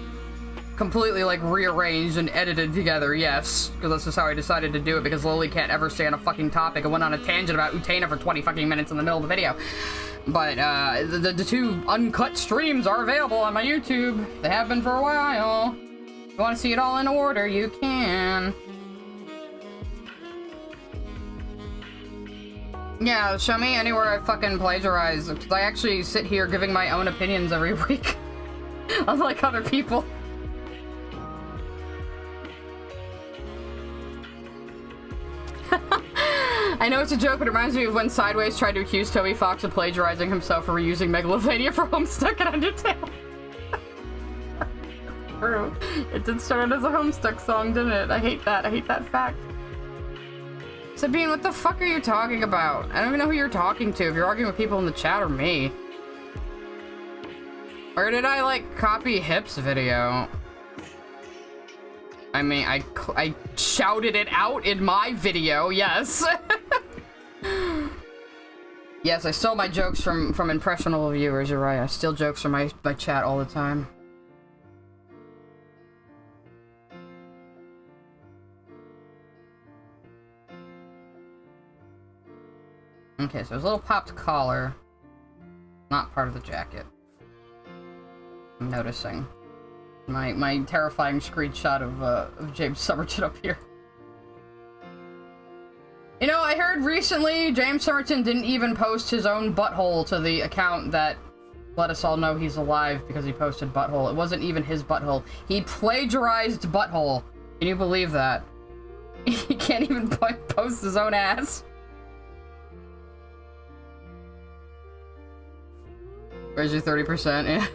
A: Completely, like, rearranged and edited together, yes. Because that's just how I decided to do it, because Lily can't ever stay on a fucking topic. I went on a tangent about Utena for 20 fucking minutes in the middle of the video. But, the 2 uncut streams are available on my YouTube. They have been for a while. If you want to see it all in order, you can. Yeah, show me anywhere I fucking plagiarize, because I actually sit here giving my own opinions every week. Unlike other people. I know it's a joke, but it reminds me of when Sideways tried to accuse Toby Fox of plagiarizing himself for reusing Megalovania for Homestuck and Undertale. True. It did start as a Homestuck song, didn't it? I hate that. I hate that fact. Sabine, what the fuck are you talking about? I don't even know who you're talking to, if you're arguing with people in the chat or me. Or did I, like, copy Hip's video? I mean, I shouted it out in my video, yes. Yes, I stole my jokes from impressionable viewers, you're right. I steal jokes from my chat all the time. Okay, so there's a little popped collar. Not part of the jacket. I'm noticing. My terrifying screenshot of James Somerton up here. You know, I heard recently James Somerton didn't even post his own butthole to the account that let us all know he's alive because he posted butthole. It wasn't even his butthole. He plagiarized butthole. Can you believe that? He can't even post his own ass. Where's your 30%? Yeah.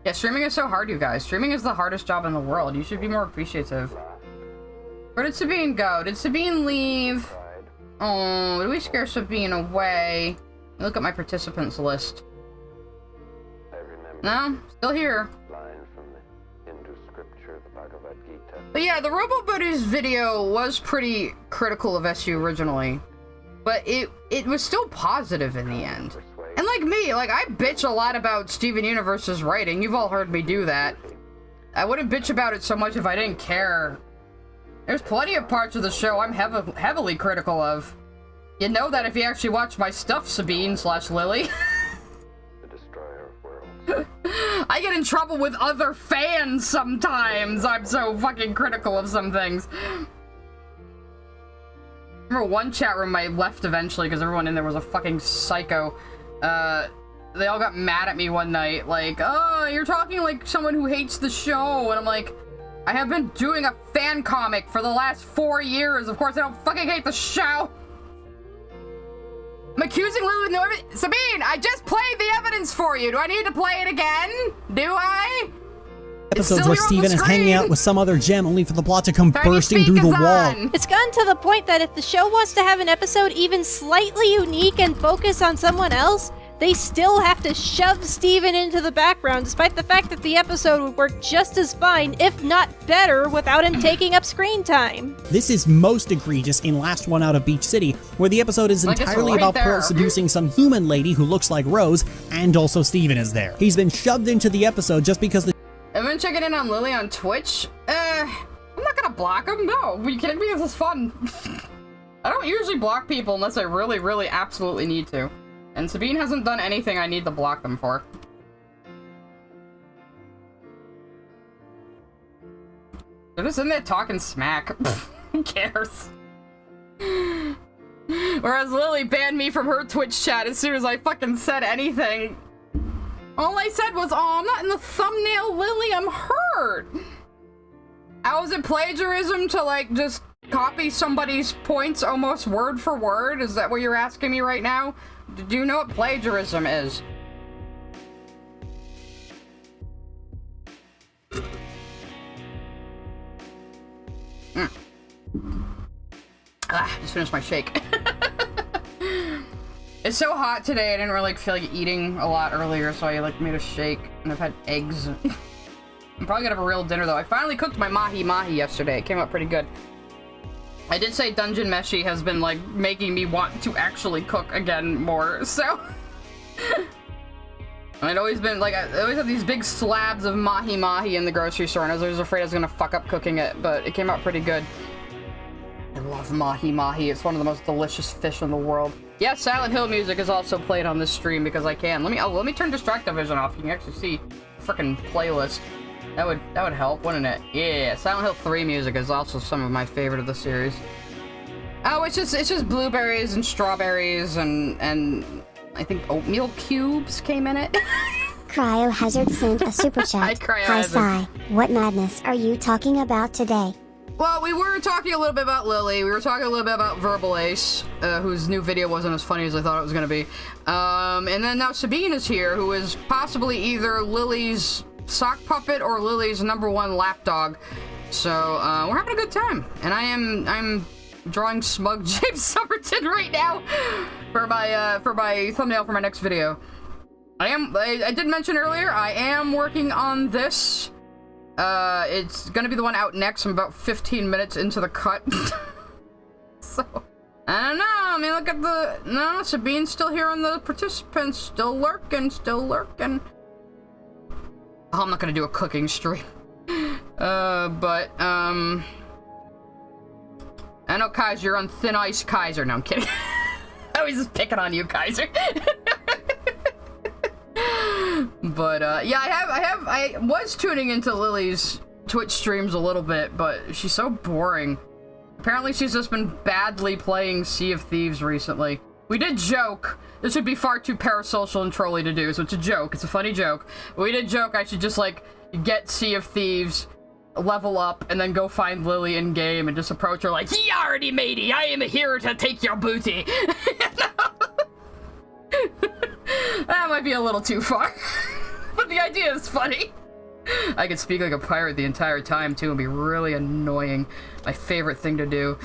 A: Yeah, streaming is so hard, you guys. Streaming is the hardest job in the world. You should be more appreciative. Where did Sabine go? Did Sabine leave? Oh, did we scare Sabine away? Look at my participants list. No? Still here. But yeah, the RoboBuddies video was pretty critical of SU originally. But it was still positive in the end. And like me, like, I bitch a lot about Steven Universe's writing. You've all heard me do that. I wouldn't bitch about it so much if I didn't care. There's plenty of parts of the show I'm heavily critical of. You know that if you actually watch my stuff, Sabine/Lily.
L: The destroyer of worlds.
A: I get in trouble with other fans sometimes. I'm so fucking critical of some things. I remember one chat room I left eventually because everyone in there was a fucking psycho. They all got mad at me one night, like, oh, you're talking like someone who hates the show, and I'm like, I have been doing a fan comic for the last 4 years, of course I don't fucking hate the show! I'm accusing Lily with no evidence. Sabine, I just played the evidence for you! Do I need to play it again? Do I?
K: Episodes where Steven is hanging out with some other gem only for the plot to come bursting through the wall.
J: It's gotten to the point that if the show wants to have an episode even slightly unique and focus on someone else, they still have to shove Steven into the background, despite the fact that the episode would work just as fine, if not better, without him taking up screen time.
K: This is most egregious in Last One Out of Beach City, where the episode is entirely about Pearl seducing some human lady who looks like Rose, and also Steven is there. He's been shoved into the episode just because the
A: I've been checking in on Lily on Twitch. I'm not gonna block him. No, are you kidding me? This is fun. I don't usually block people unless I really, really absolutely need to. And Sabine hasn't done anything I need to block them for. They're just in there talking smack. Who cares? Whereas Lily banned me from her Twitch chat as soon as I fucking said anything. All I said was, oh, I'm not in the thumbnail, Lily, I'm hurt. How is it plagiarism to, like, just copy somebody's points almost word for word? Is that what you're asking me right now? Do you know what plagiarism is? Just finished my shake. It's so hot today, I didn't really feel like eating a lot earlier, so I like made a shake, and I've had eggs. I'm probably gonna have a real dinner though. I finally cooked my mahi-mahi yesterday. It came out pretty good. I did say Dungeon Meshi has been like making me want to actually cook again more, so... I'd always been like, I always have these big slabs of mahi-mahi in the grocery store, and I was always afraid I was gonna fuck up cooking it, but it came out pretty good. I love mahi-mahi. It's one of the most delicious fish in the world. Yeah, Silent Hill music is also played on this stream because I can. Let me turn Distractivision off. You can actually see the frickin' playlist. That would help, wouldn't it? Yeah, Silent Hill 3 music is also some of my favorite of the series. Oh, it's just blueberries and strawberries and I think oatmeal cubes came in it.
B: Cryohazard sent a super chat.
A: Hi,
B: Hi, Sai. What madness are you talking about today?
A: Well, we were talking a little bit about Lily. We were talking a little bit about Verbalase, whose new video wasn't as funny as I thought it was going to be. And then now Sabine is here, who is possibly either Lily's sock puppet or Lily's #1 lapdog. So, we're having a good time. And I'm drawing smug James Somerton right now for my thumbnail for my next video. I did mention earlier, I am working on this. It's gonna be the one out next. I'm about 15 minutes into the cut. So, I don't know. I mean, look at no, Sabine's still here on the participants. Still lurking. Oh, I'm not gonna do a cooking stream. But, I know, Kaiser, you're on thin ice, Kaiser. No, I'm kidding. I was just picking on you, Kaiser. But, yeah, I was tuning into Lily's Twitch streams a little bit, but she's so boring. Apparently she's just been badly playing Sea of Thieves recently. We did joke. This would be far too parasocial and trolly to do, so it's a joke. It's a funny joke. But we did joke I should just, like, get Sea of Thieves, level up, and then go find Lily in-game and just approach her like, "Ye already, matey! I am here to take your booty!" That might be a little too far. But the idea is funny. I could speak like a pirate the entire time, too, and be really annoying. My favorite thing to do.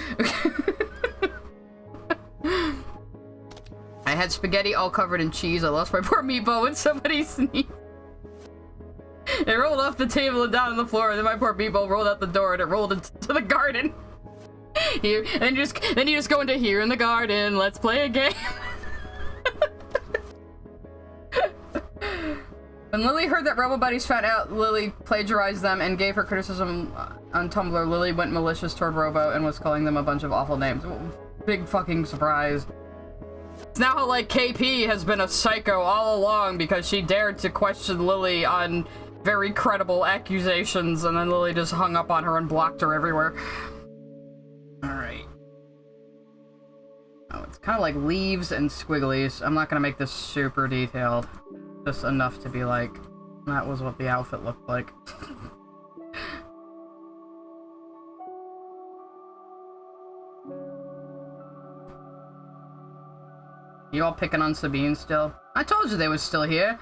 A: I had spaghetti all covered in cheese. I lost my poor meatball when somebody sneezed. It rolled off the table and down on the floor, and then my poor meatball rolled out the door, and it rolled into the garden. Here, and then you just go into here in the garden. Let's play a game. When Lily heard that Robo Buddies found out Lily plagiarized them and gave her criticism on Tumblr, Lily went malicious toward Robo and was calling them a bunch of awful names. Big fucking surprise. It's now how, like, KP has been a psycho all along because she dared to question Lily on very credible accusations, and then Lily just hung up on her and blocked her everywhere. Alright. Oh, it's kind of like leaves and squigglies. I'm not gonna make this super detailed. Just enough to be like, that was what the outfit looked like. You all picking on Sabine still? I told you they was still here.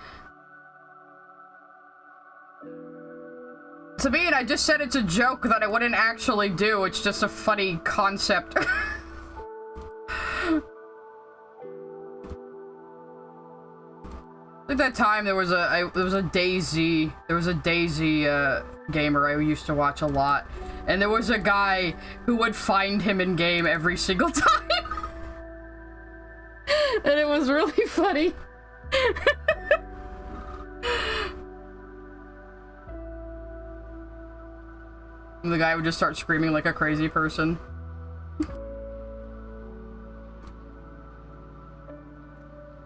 A: Sabine, I just said it's a joke that I wouldn't actually do. It's just a funny concept. At that time, there was a Daisy gamer I used to watch a lot, and there was a guy who would find him in game every single time, and it was really funny. And the guy would just start screaming like a crazy person.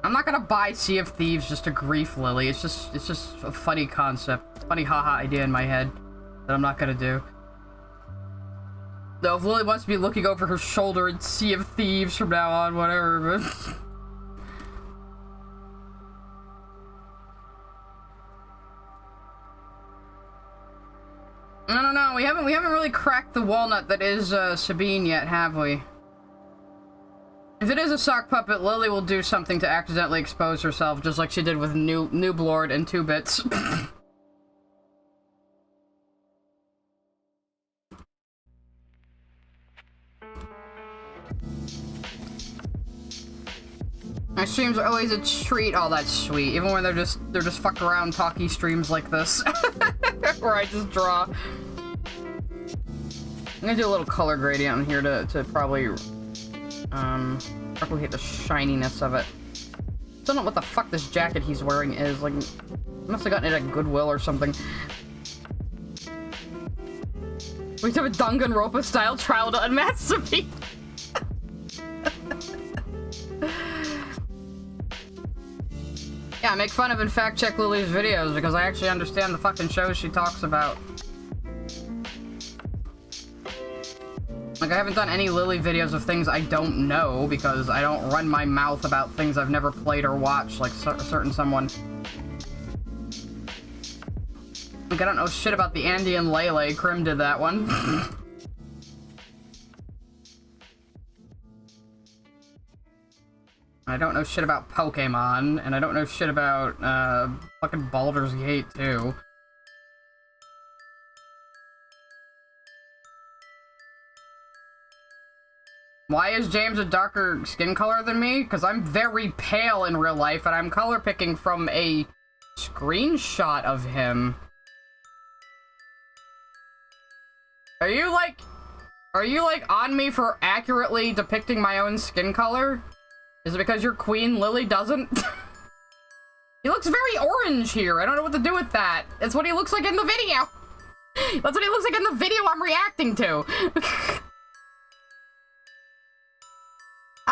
A: I'm not gonna buy Sea of Thieves just to grief Lily. It's just a funny concept, funny haha idea in my head that I'm not gonna do. Though if Lily wants to be looking over her shoulder at Sea of Thieves from now on, whatever, but... I don't know, we haven't really cracked the walnut that is Sabine yet, have we? If it is a sock puppet, Lily will do something to accidentally expose herself, just like she did with Nooblord and 2-Bits. My streams are always a treat. Oh, that's sweet. Even when they're just fucked around talky streams like this, where I just draw. I'm gonna do a little color gradient on here to probably replicate the shininess of it. Don't know what the fuck this jacket he's wearing is. Like, must have gotten it at Goodwill or something. We have a Danganronpa style trial to unmask Sabine. Yeah, I make fun of and fact check Lily's videos because I actually understand the fucking shows she talks about. Like, I haven't done any Lily videos of things I don't know because I don't run my mouth about things I've never played or watched, like a certain someone. Like, I don't know shit about the Andy and Lele. Krim did that one. I don't know shit about Pokemon, and I don't know shit about, fucking Baldur's Gate, too. Why is James a darker skin color than me? Because I'm very pale in real life, and I'm color picking from a screenshot of him. Are you like on me for accurately depicting my own skin color? Is it because your queen Lily doesn't? He looks very orange here. I don't know what to do with that. It's what he looks like in the video. That's what he looks like in the video I'm reacting to.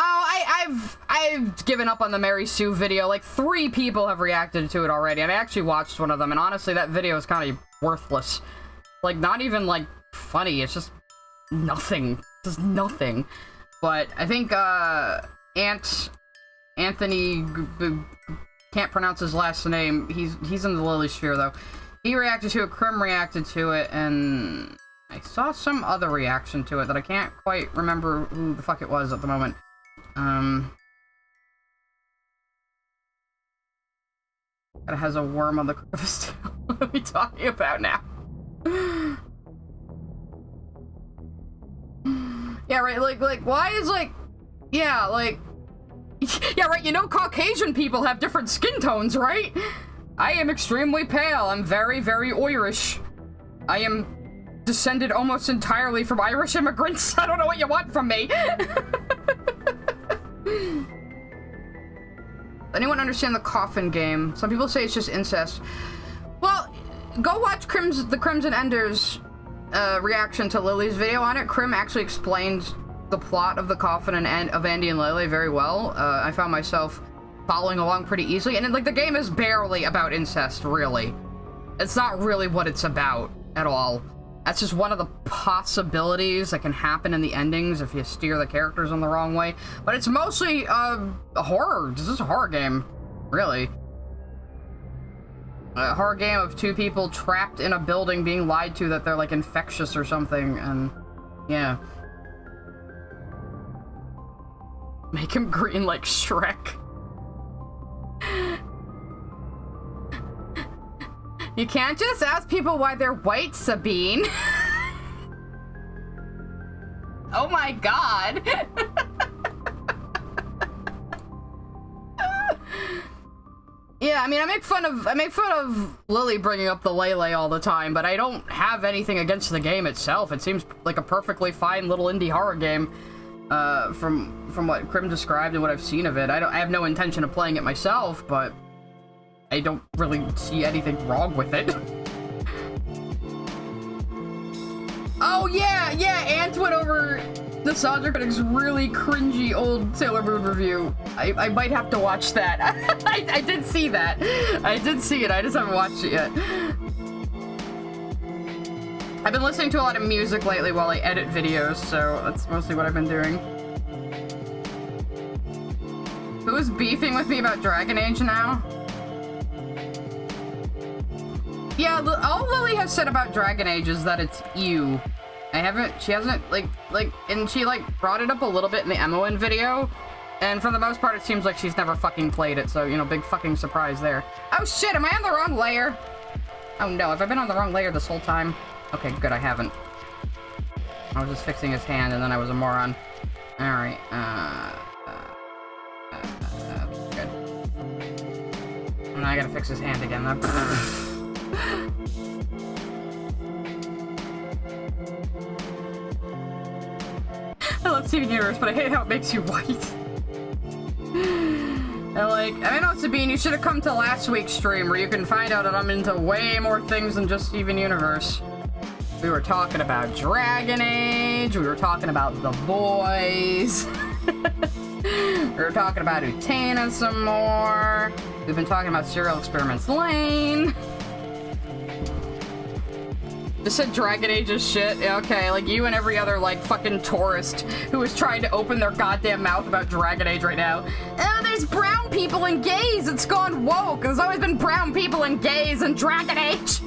A: Oh, I've given up on the Mary Sue video. Like 3 people have reacted to it already, and I actually watched one of them, and honestly, that video is kind of worthless. Like, not even, like, funny. It's just nothing. Just nothing. But I think, Anthony, can't pronounce his last name. He's in the Lily Sphere, though. He reacted to it, Krim reacted to it, and I saw some other reaction to it that I can't quite remember who the fuck it was at the moment. It has a worm on the crevice too. What are we talking about now? Yeah, right, like, why is, like, yeah, like, yeah, right, you know Caucasian people have different skin tones, right? I am extremely pale. I'm very, very Irish. I am descended almost entirely from Irish immigrants. I don't know what you want from me. Anyone understand the coffin game? Some people say it's just incest. Well, go watch the Crimson Enders reaction to Lily's video on it. Krim actually explained the plot of the coffin and of Andy and Lily very well. I found myself following along pretty easily, and like the game is barely about incest, really. It's not really what it's about at all. That's just one of the possibilities that can happen in the endings if you steer the characters in the wrong way. But it's mostly a horror. This is a horror game, really. A horror game of 2 people trapped in a building being lied to that they're like infectious or something, and yeah. Make him green like Shrek. You can't just ask people why they're white, Sabine. Oh my god. Yeah, I mean, I make fun of Lily bringing up the Lele all the time, but I don't have anything against the game itself. It seems like a perfectly fine little indie horror game, from what Krim described and what I've seen of it. I have no intention of playing it myself, but I don't really see anything wrong with it. Oh yeah, Ant went over the Sandra Critic's really cringy old Sailor Moon review. I might have to watch that. I did see that. I did see it, I just haven't watched it yet. I've been listening to a lot of music lately while I edit videos, so that's mostly what I've been doing. Who's beefing with me about Dragon Age now? Yeah, all Lily has said about Dragon Age is that it's ew. She hasn't, and she, brought it up a little bit in the Emoen video, and for the most part, it seems like she's never fucking played it, so, you know, big fucking surprise there. Oh shit, am I on the wrong layer? Oh no, have I been on the wrong layer this whole time? Okay, good, I haven't. I was just fixing his hand, and then I was a moron. Alright, good. And I gotta fix his hand again, though. I love Steven Universe, but I hate how it makes you white. I know, Sabine, you should have come to last week's stream where you can find out that I'm into way more things than just Steven Universe. We were talking about Dragon Age, we were talking about The Boys, we were talking about Utena some more, we've been talking about Serial Experiments Lane. Just said Dragon Age is shit. Yeah, okay, like you and every other, fucking tourist who is trying to open their goddamn mouth about Dragon Age right now. Oh, there's brown people and gays! It's gone woke! There's always been brown people and gays in Dragon Age!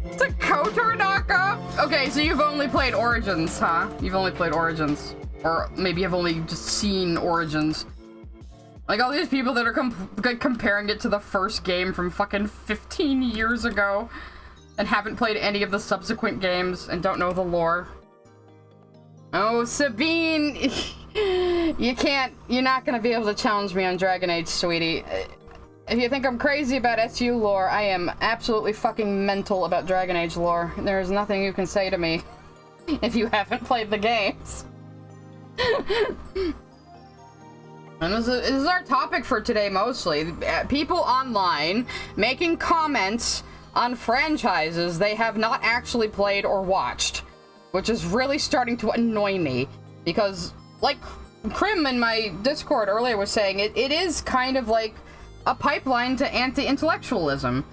A: It's a KOTOR knockoff? Okay, so you've only played Origins, huh? You've only played Origins. Or maybe have only just seen Origins. Like, all these people that are comparing it to the first game from fucking 15 years ago and haven't played any of the subsequent games and don't know the lore. Oh, Sabine! You're not gonna be able to challenge me on Dragon Age, sweetie. If you think I'm crazy about SU lore, I am absolutely fucking mental about Dragon Age lore. There's nothing you can say to me if you haven't played the games. And this is our topic for today, mostly. People online making comments on franchises they have not actually played or watched. Which is really starting to annoy me. Because, like Krim in my Discord earlier was saying, it is kind of like a pipeline to anti-intellectualism.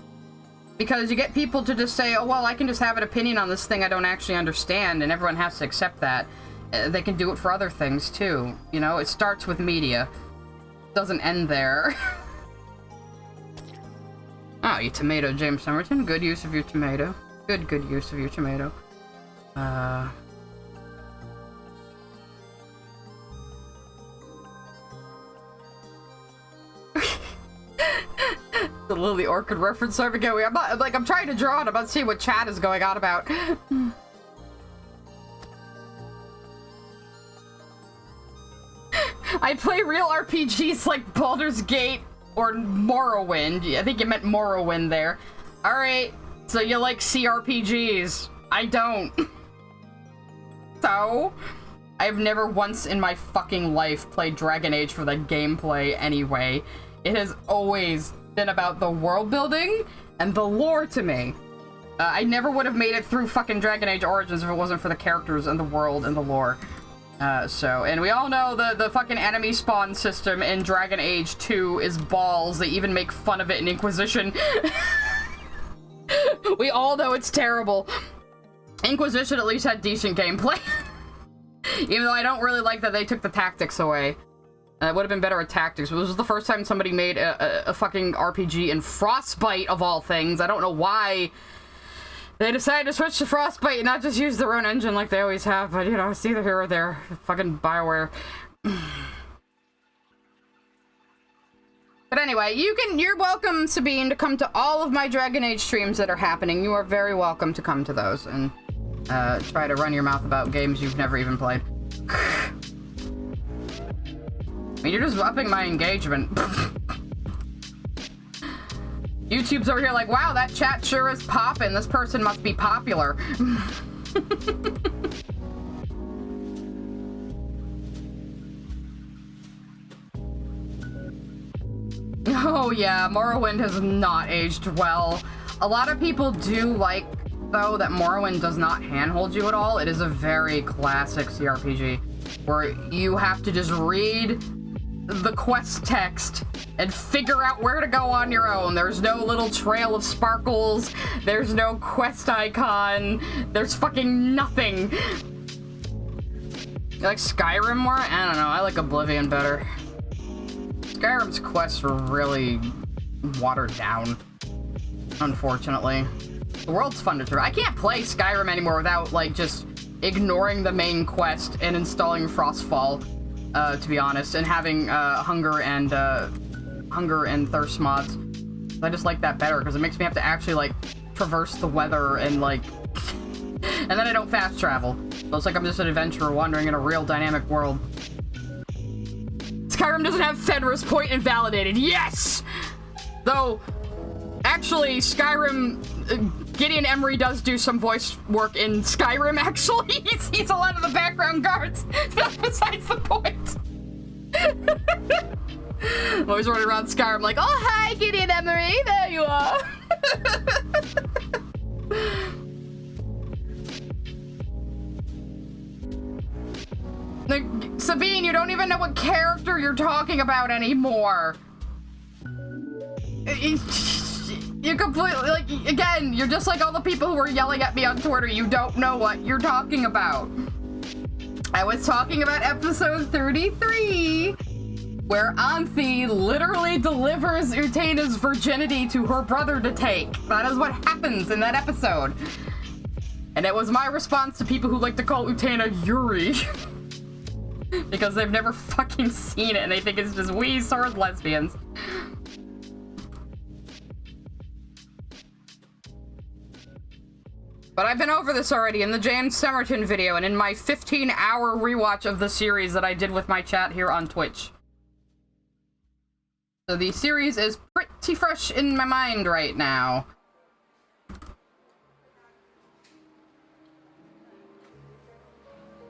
A: Because you get people to just say, oh, well, I can just have an opinion on this thing I don't actually understand, and everyone has to accept that. They can do it for other things, too. You know, it starts with media. It doesn't end there. Oh, you tomato, James Somerton. Good use of your tomato. Good use of your tomato. The Lily Orchid reference. Sorry, again. I'm trying to draw it. I'm about to see what chat is going on about. I play real RPGs like Baldur's Gate or Morrowind. I think you meant Morrowind there. Alright, so you like CRPGs. I don't. So, I've never once in my fucking life played Dragon Age for the gameplay anyway. It has always been about the world building and the lore to me. I never would have made it through fucking Dragon Age Origins if it wasn't for the characters and the world and the lore. And we all know the fucking enemy spawn system in Dragon Age 2 is balls. They even make fun of it in Inquisition. We all know it's terrible. Inquisition at least had decent gameplay. Even though I don't really like that they took the tactics away. It would have been better at tactics. This was the first time somebody made a fucking RPG in Frostbite, of all things. I don't know why they decided to switch to Frostbite and not just use their own engine like they always have, but, you know, it's either here or there. Fucking BioWare. But anyway, you're welcome, Sabine, to come to all of my Dragon Age streams that are happening. You are very welcome to come to those and try to run your mouth about games you've never even played. I mean, you're just upping my engagement. YouTube's over here like, wow, that chat sure is poppin'. This person must be popular. Oh yeah, Morrowind has not aged well. A lot of people do like, though, that Morrowind does not handhold you at all. It is a very classic CRPG where you have to just read the quest text and figure out where to go on your own. There's no little trail of sparkles. There's no quest icon. There's fucking nothing. You like Skyrim more? I don't know. I like Oblivion better. Skyrim's quests were really watered down, unfortunately. The world's fun to try. I can't play Skyrim anymore without, like, just ignoring the main quest and installing Frostfall, to be honest, and having hunger and thirst mods. I just like that better because it makes me have to actually, like, traverse the weather and, like, and then I don't fast travel. So it's like I'm just an adventurer wandering in a real dynamic world. Skyrim doesn't have Fenris Point invalidated. Yes! Though, actually, Skyrim, Gideon Emery does do some voice work in Skyrim, actually. He's a lot of the background guards. That's besides the point. I'm always running around Skyrim like, oh, hi, Gideon Emery. There you are. Like, Sabine, you don't even know what character you're talking about anymore. You completely, like, again, you're just like all the people who were yelling at me on Twitter. You don't know what you're talking about. I was talking about episode 33, where Anthi literally delivers Utena's virginity to her brother to take. That is what happens in that episode. And it was my response to people who like to call Utena Yuri. Because they've never fucking seen it and they think it's just we sword lesbians. But I've been over this already in the James Somerton video and in my 15-hour rewatch of the series that I did with my chat here on Twitch. So the series is pretty fresh in my mind right now.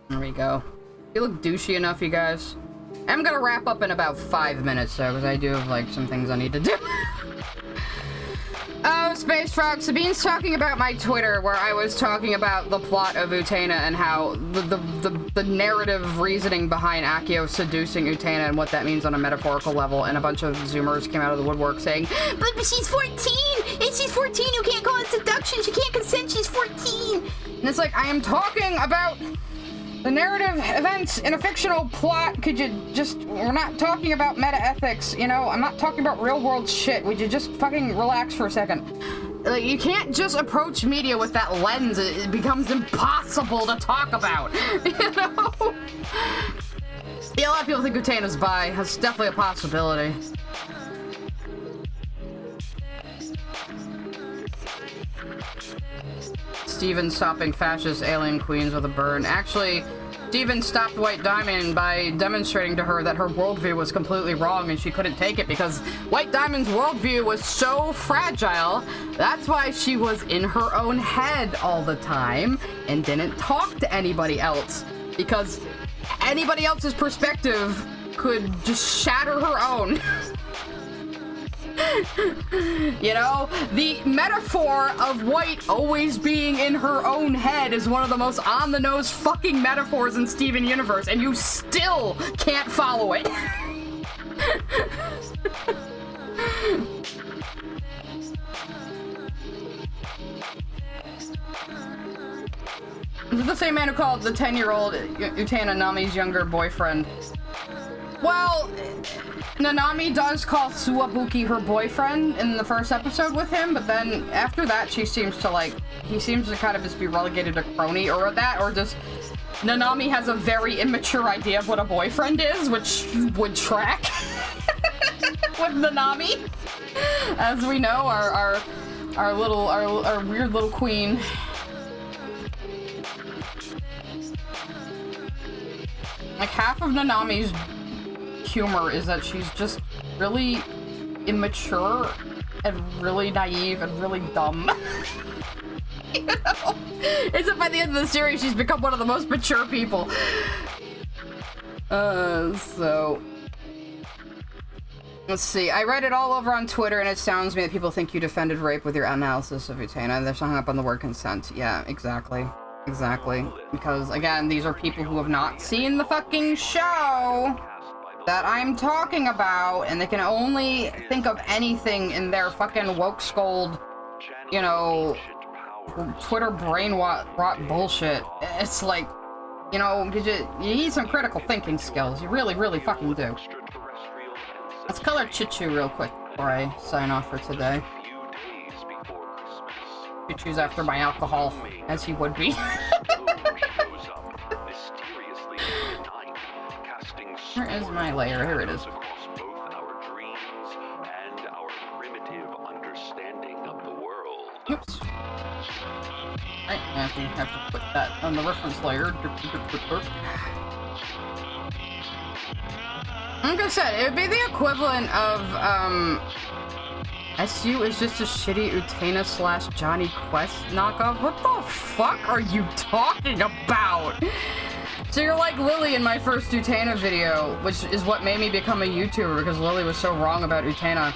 A: There we go. You look douchey enough, you guys. I'm gonna wrap up in about 5 minutes, though, because I do have, like, some things I need to do. Oh, Space Frog, Sabine's talking about my Twitter, where I was talking about the plot of Utena and how the narrative reasoning behind Akio seducing Utena and what that means on a metaphorical level, and a bunch of Zoomers came out of the woodwork saying,
I: But she's 14! And she's 14, you can't call it seduction, she can't consent, she's 14!
A: And it's like, I am talking about the narrative events in a fictional plot. Could you just, we're not talking about meta-ethics, you know? I'm not talking about real-world shit. Would you just fucking relax for a second? Like, you can't just approach media with that lens. It becomes impossible to talk about, you know? Yeah, a lot of people think Utena's bi. That's definitely a possibility. Steven stopping fascist alien queens with a burn. Actually, Steven stopped White Diamond by demonstrating to her that her worldview was completely wrong and she couldn't take it because White Diamond's worldview was so fragile. That's why she was in her own head all the time and didn't talk to anybody else, because anybody else's perspective could just shatter her own. You know, the metaphor of White always being in her own head is one of the most on-the-nose fucking metaphors in Steven Universe, and you still can't follow it. This is the same man who called the 10-year-old Utena Nami's younger boyfriend. Well, Nanami does call Suwabuki her boyfriend in the first episode with him, but then after that she seems to, like, he seems to kind of just be relegated to crony or that, or just Nanami has a very immature idea of what a boyfriend is, which would track with Nanami. As we know, our weird little queen. Like, half of Nanami's humor is that she's just really immature and really naive and really dumb. You know? It's that by the end of the series she's become one of the most mature people. So let's see. I read it all over on Twitter and it sounds to me that people think you defended rape with your analysis of Utena. They're hung up on the word consent. Yeah, exactly. Exactly. Because, again, these are people who have not seen the fucking show that I'm talking about, and they can only think of anything in their fucking woke scold, you know, Twitter brain rot bullshit. It's like, you know, you need some critical thinking skills. You really, really fucking do. Let's color Chichu real quick before I sign off for today. Chichu's after my alcohol, as he would be. Where is my layer? Here it is. Oops. Right, I have to put that on the reference layer. Like I said, it would be the equivalent of, SU is just a shitty Utena / Johnny Quest knockoff? What the fuck are you talking about? So you're like Lily in my first Utena video, which is what made me become a YouTuber, because Lily was so wrong about Utena.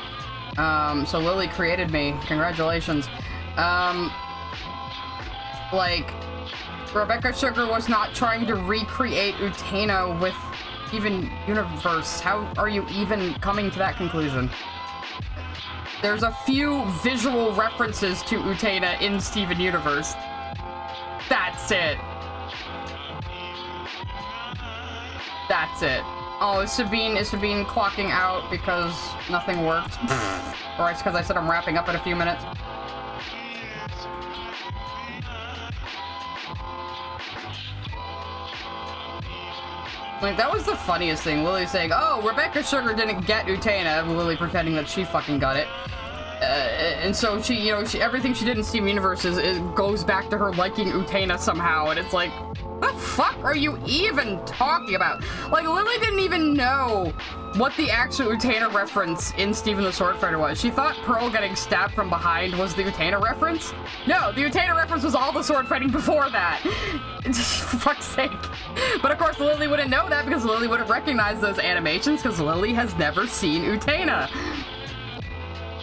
A: So Lily created me. Congratulations. Like, Rebecca Sugar was not trying to recreate Utena with even Universe. How are you even coming to that conclusion? There's a few visual references to Utena in Steven Universe. That's it. That's it. Oh, is Sabine clocking out because nothing worked? Or it's because I said I'm wrapping up in a few minutes? Like, that was the funniest thing. Lily saying, oh, Rebecca Sugar didn't get Utena, Lily pretending that she fucking got it. And so she, you know, everything she did in Steven Universe it goes back to her liking Utena somehow, and it's like, what the fuck are you even talking about? Like, Lily didn't even know what the actual Utena reference in Steven the Swordfighter was. She thought Pearl getting stabbed from behind was the Utena reference. No, the Utena reference was all the sword fighting before that. For fuck's sake. But of course, Lily wouldn't know that because Lily wouldn't recognize those animations because Lily has never seen Utena.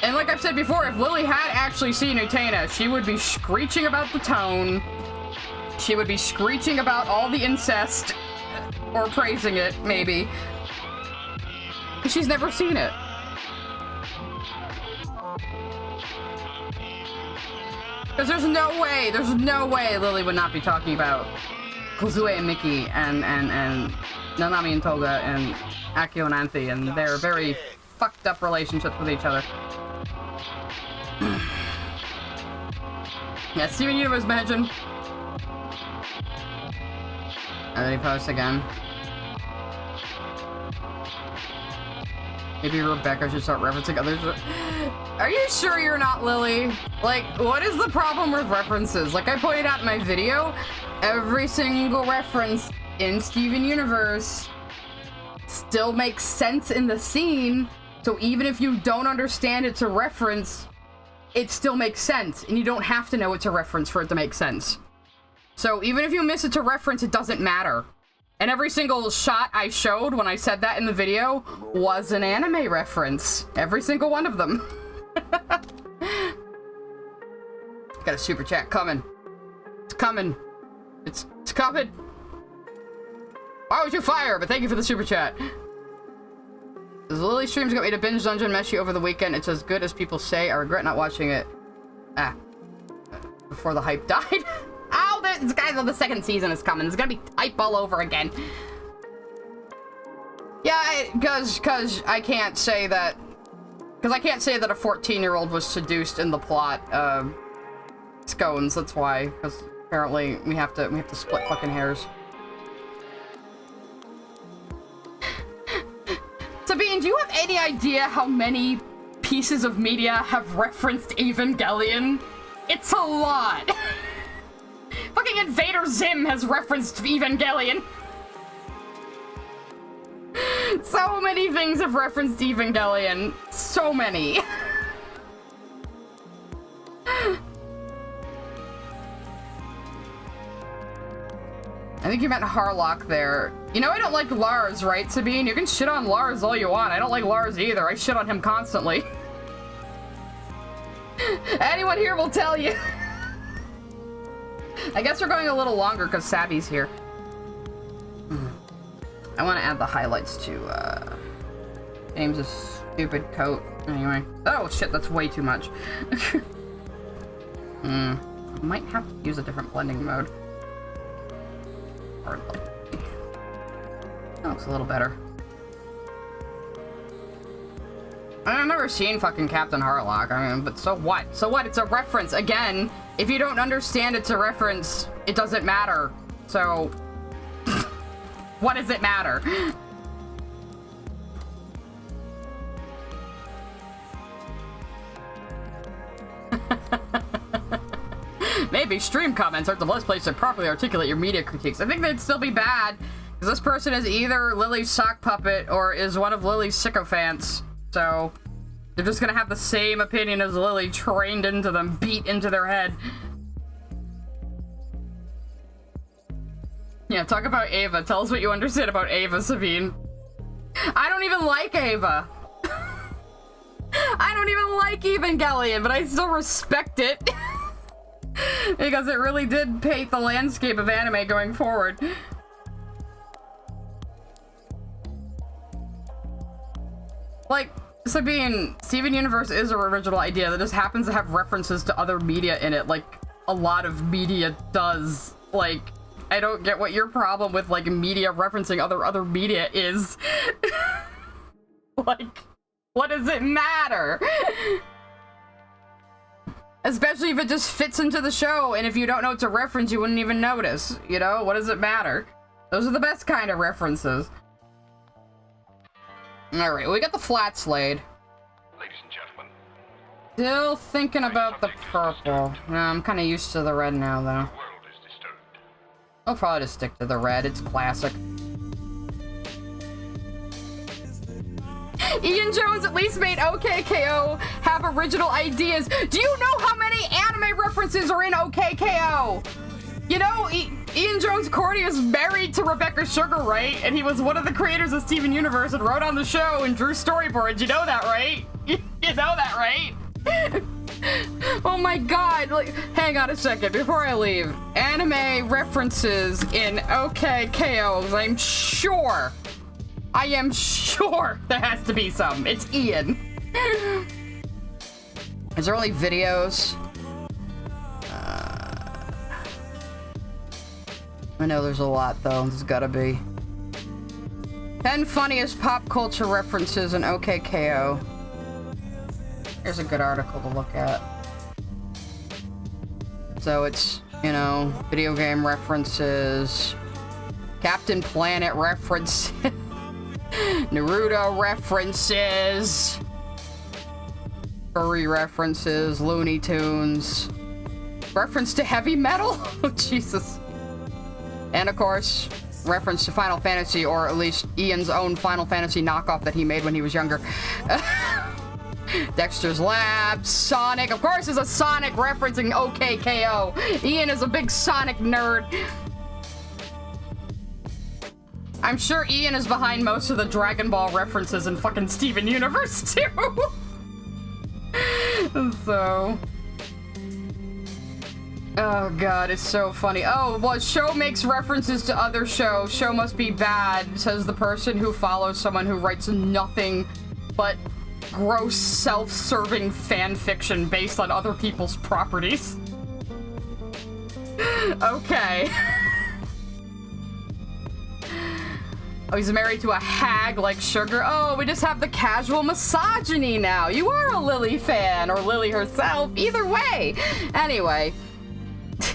A: And like I've said before, if Lily had actually seen Utena, she would be screeching about the tone. She would be screeching about all the incest. Or praising it, maybe. She's never seen it. Because there's no way Lily would not be talking about Kozue and Miki and Nanami and Toga and Akio and Anthe and their very fucked up relationships with each other. Yeah, Steven Universe mentioned. And then he posts again. Maybe Rebecca should start referencing others. Are you sure you're not Lily? Like, what is the problem with references? Like I pointed out in my video, every single reference in Steven Universe still makes sense in the scene. So even if you don't understand it's a reference, it still makes sense. And you don't have to know it's a reference for it to make sense. So even if you miss it's a reference, it doesn't matter. And every single shot I showed when I said that in the video was an anime reference. Every single one of them. Got a super chat coming. It's coming. It's coming. Why would you fire? But thank you for the super chat. The Lily streams got me to binge Dungeon Meshi over the weekend. It's as good as people say. I regret not watching it. Before the hype died. Oh, guys, the second season is coming. It's gonna be hype all over again. Yeah, because I can't say that. Because I can't say that a 14-year-old was seduced in the plot. Scones. That's why. Because apparently we have to split fucking hairs. Sabine, do you have any idea how many pieces of media have referenced Evangelion? It's a lot. Fucking Invader Zim has referenced Evangelion. So many things have referenced Evangelion. So many. I think you meant Harlock there. You know I don't like Lars, right, Sabine? You can shit on Lars all you want. I don't like Lars either. I shit on him constantly. Anyone here will tell you. I guess we're going a little longer because Sabby's here. I want to add the highlights to James's stupid coat. Anyway. Oh shit, that's way too much. I might have to use a different blending mode. Hardly. That looks a little better. I've never seen fucking Captain Harlock. I mean, but so what? So what? It's a reference. Again, if you don't understand it's a reference, it doesn't matter. So, what does it matter? Maybe stream comments aren't the best place to properly articulate your media critiques. I think they'd still be bad, because this person is either Lily's sock puppet or is one of Lily's sycophants. So, they're just gonna have the same opinion as Lily trained into them, beat into their head. Yeah, talk about Ava. Tell us what you understand about Ava, Sabine. I don't even like Ava. I don't even like Evangelion, but I still respect it. Because it really did paint the landscape of anime going forward. Like, Sabine, Steven Universe is an original idea that just happens to have references to other media in it, like a lot of media does. Like, I don't get what your problem with, like, media referencing other media is. Like, what does it matter? Especially if it just fits into the show, and if you don't know it's a reference, you wouldn't even notice, you know? What does it matter? Those are the best kind of references. Alright, we got the flat slate.
L: Ladies and gentlemen.
A: Still thinking about the purple. No, I'm kind of used to the red now, though. I'll probably just stick to the red. It's classic. Ian Jones at least made OKKO have original ideas. Do you know how many anime references are in OKKO? You know, Ian Jones Cordy is married to Rebecca Sugar, right? And he was one of the creators of Steven Universe and wrote on the show and drew storyboards. You know that, right? You know that, right? Oh my god, like, hang on a second before I leave. Anime references in OKKOs, I am sure there has to be some. It's Ian. Is there only videos? I know there's a lot, though. There's gotta be. 10 funniest pop culture references in OKKO. Here's a good article to look at. So it's, you know, video game references, Captain Planet references, Naruto references, furry references, Looney Tunes, reference to heavy metal? Oh, Jesus. And of course, reference to Final Fantasy, or at least Ian's own Final Fantasy knockoff that he made when he was younger. Dexter's Lab, Sonic. Of course, there's a Sonic referencing OKKO. Ian is a big Sonic nerd. I'm sure Ian is behind most of the Dragon Ball references in fucking Steven Universe, too. So... oh god, it's so funny. Oh, well, show makes references to other show. Show must be bad, says the person who follows someone who writes nothing but gross, self-serving fan fiction based on other people's properties. Okay. Oh, he's married to a hag like Sugar. Oh, we just have the casual misogyny now. You are a Lily fan, or Lily herself. Either way. Anyway.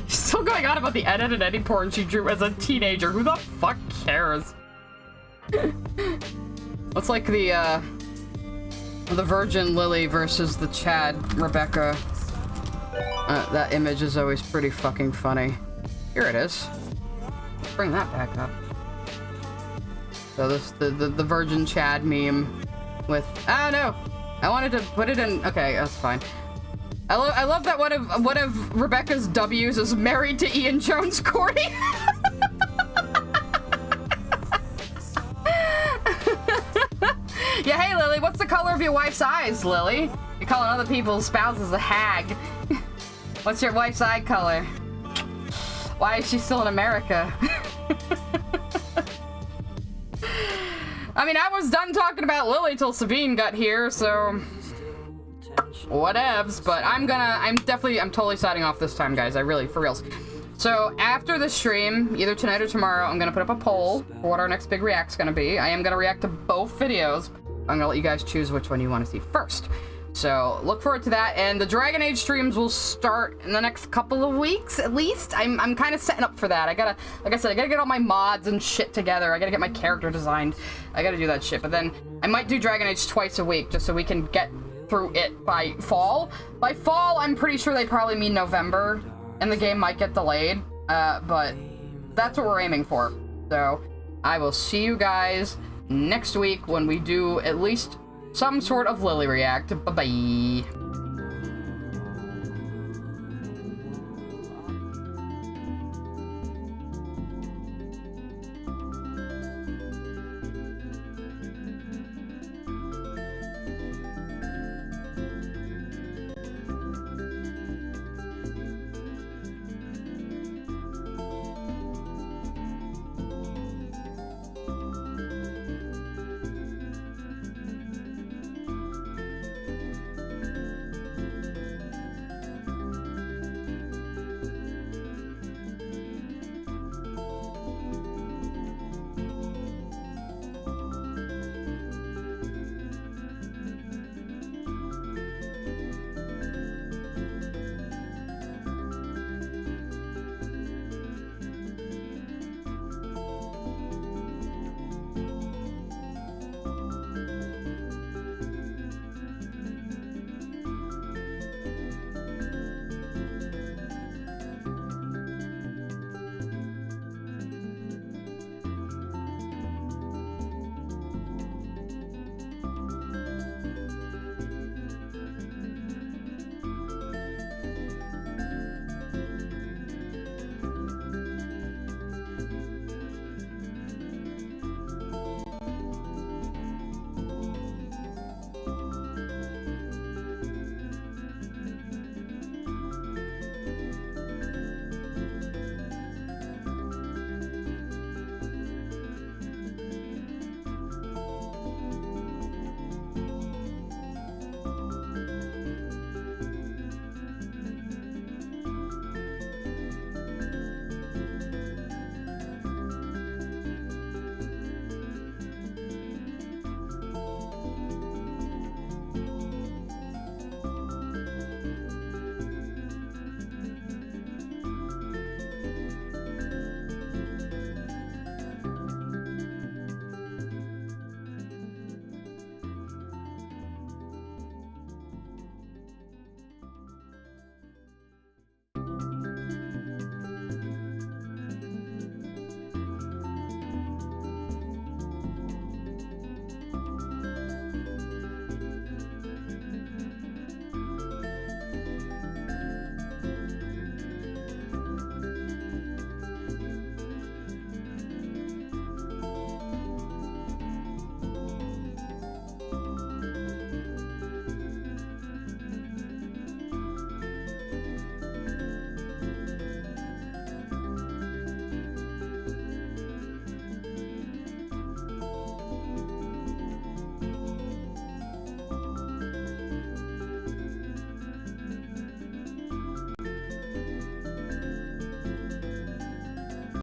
A: Still going on about the edit and any porn she drew as a teenager. Who the fuck cares? It's like the Virgin Lily versus the Chad Rebecca. That image is always pretty fucking funny. Here it is. Let's bring that back up. So this the Virgin Chad meme with, oh no, I wanted to put it in. Okay, that's fine. I love that one of Rebecca's W's is married to Ian Jones Cordy. Yeah, hey Lily, what's the color of your wife's eyes, Lily? You're calling other people's spouses a hag. What's your wife's eye color? Why is she still in America? I mean, I was done talking about Lily till Sabine got here, so... whatevs, but I'm totally signing off this time, guys. For reals. So, after the stream, either tonight or tomorrow, I'm gonna put up a poll for what our next big react's gonna be. I am gonna react to both videos. I'm gonna let you guys choose which one you want to see first. So, look forward to that, and the Dragon Age streams will start in the next couple of weeks, at least. I'm kind of setting up for that. Like I said, I gotta get all my mods and shit together. I gotta get my character designed. I gotta do that shit, but then I might do Dragon Age twice a week, just so we can get through it by fall. By fall, I'm pretty sure they probably mean November, and the game might get delayed, but that's what we're aiming for. So, I will see you guys next week when we do at least some sort of Lily react. Bye-bye.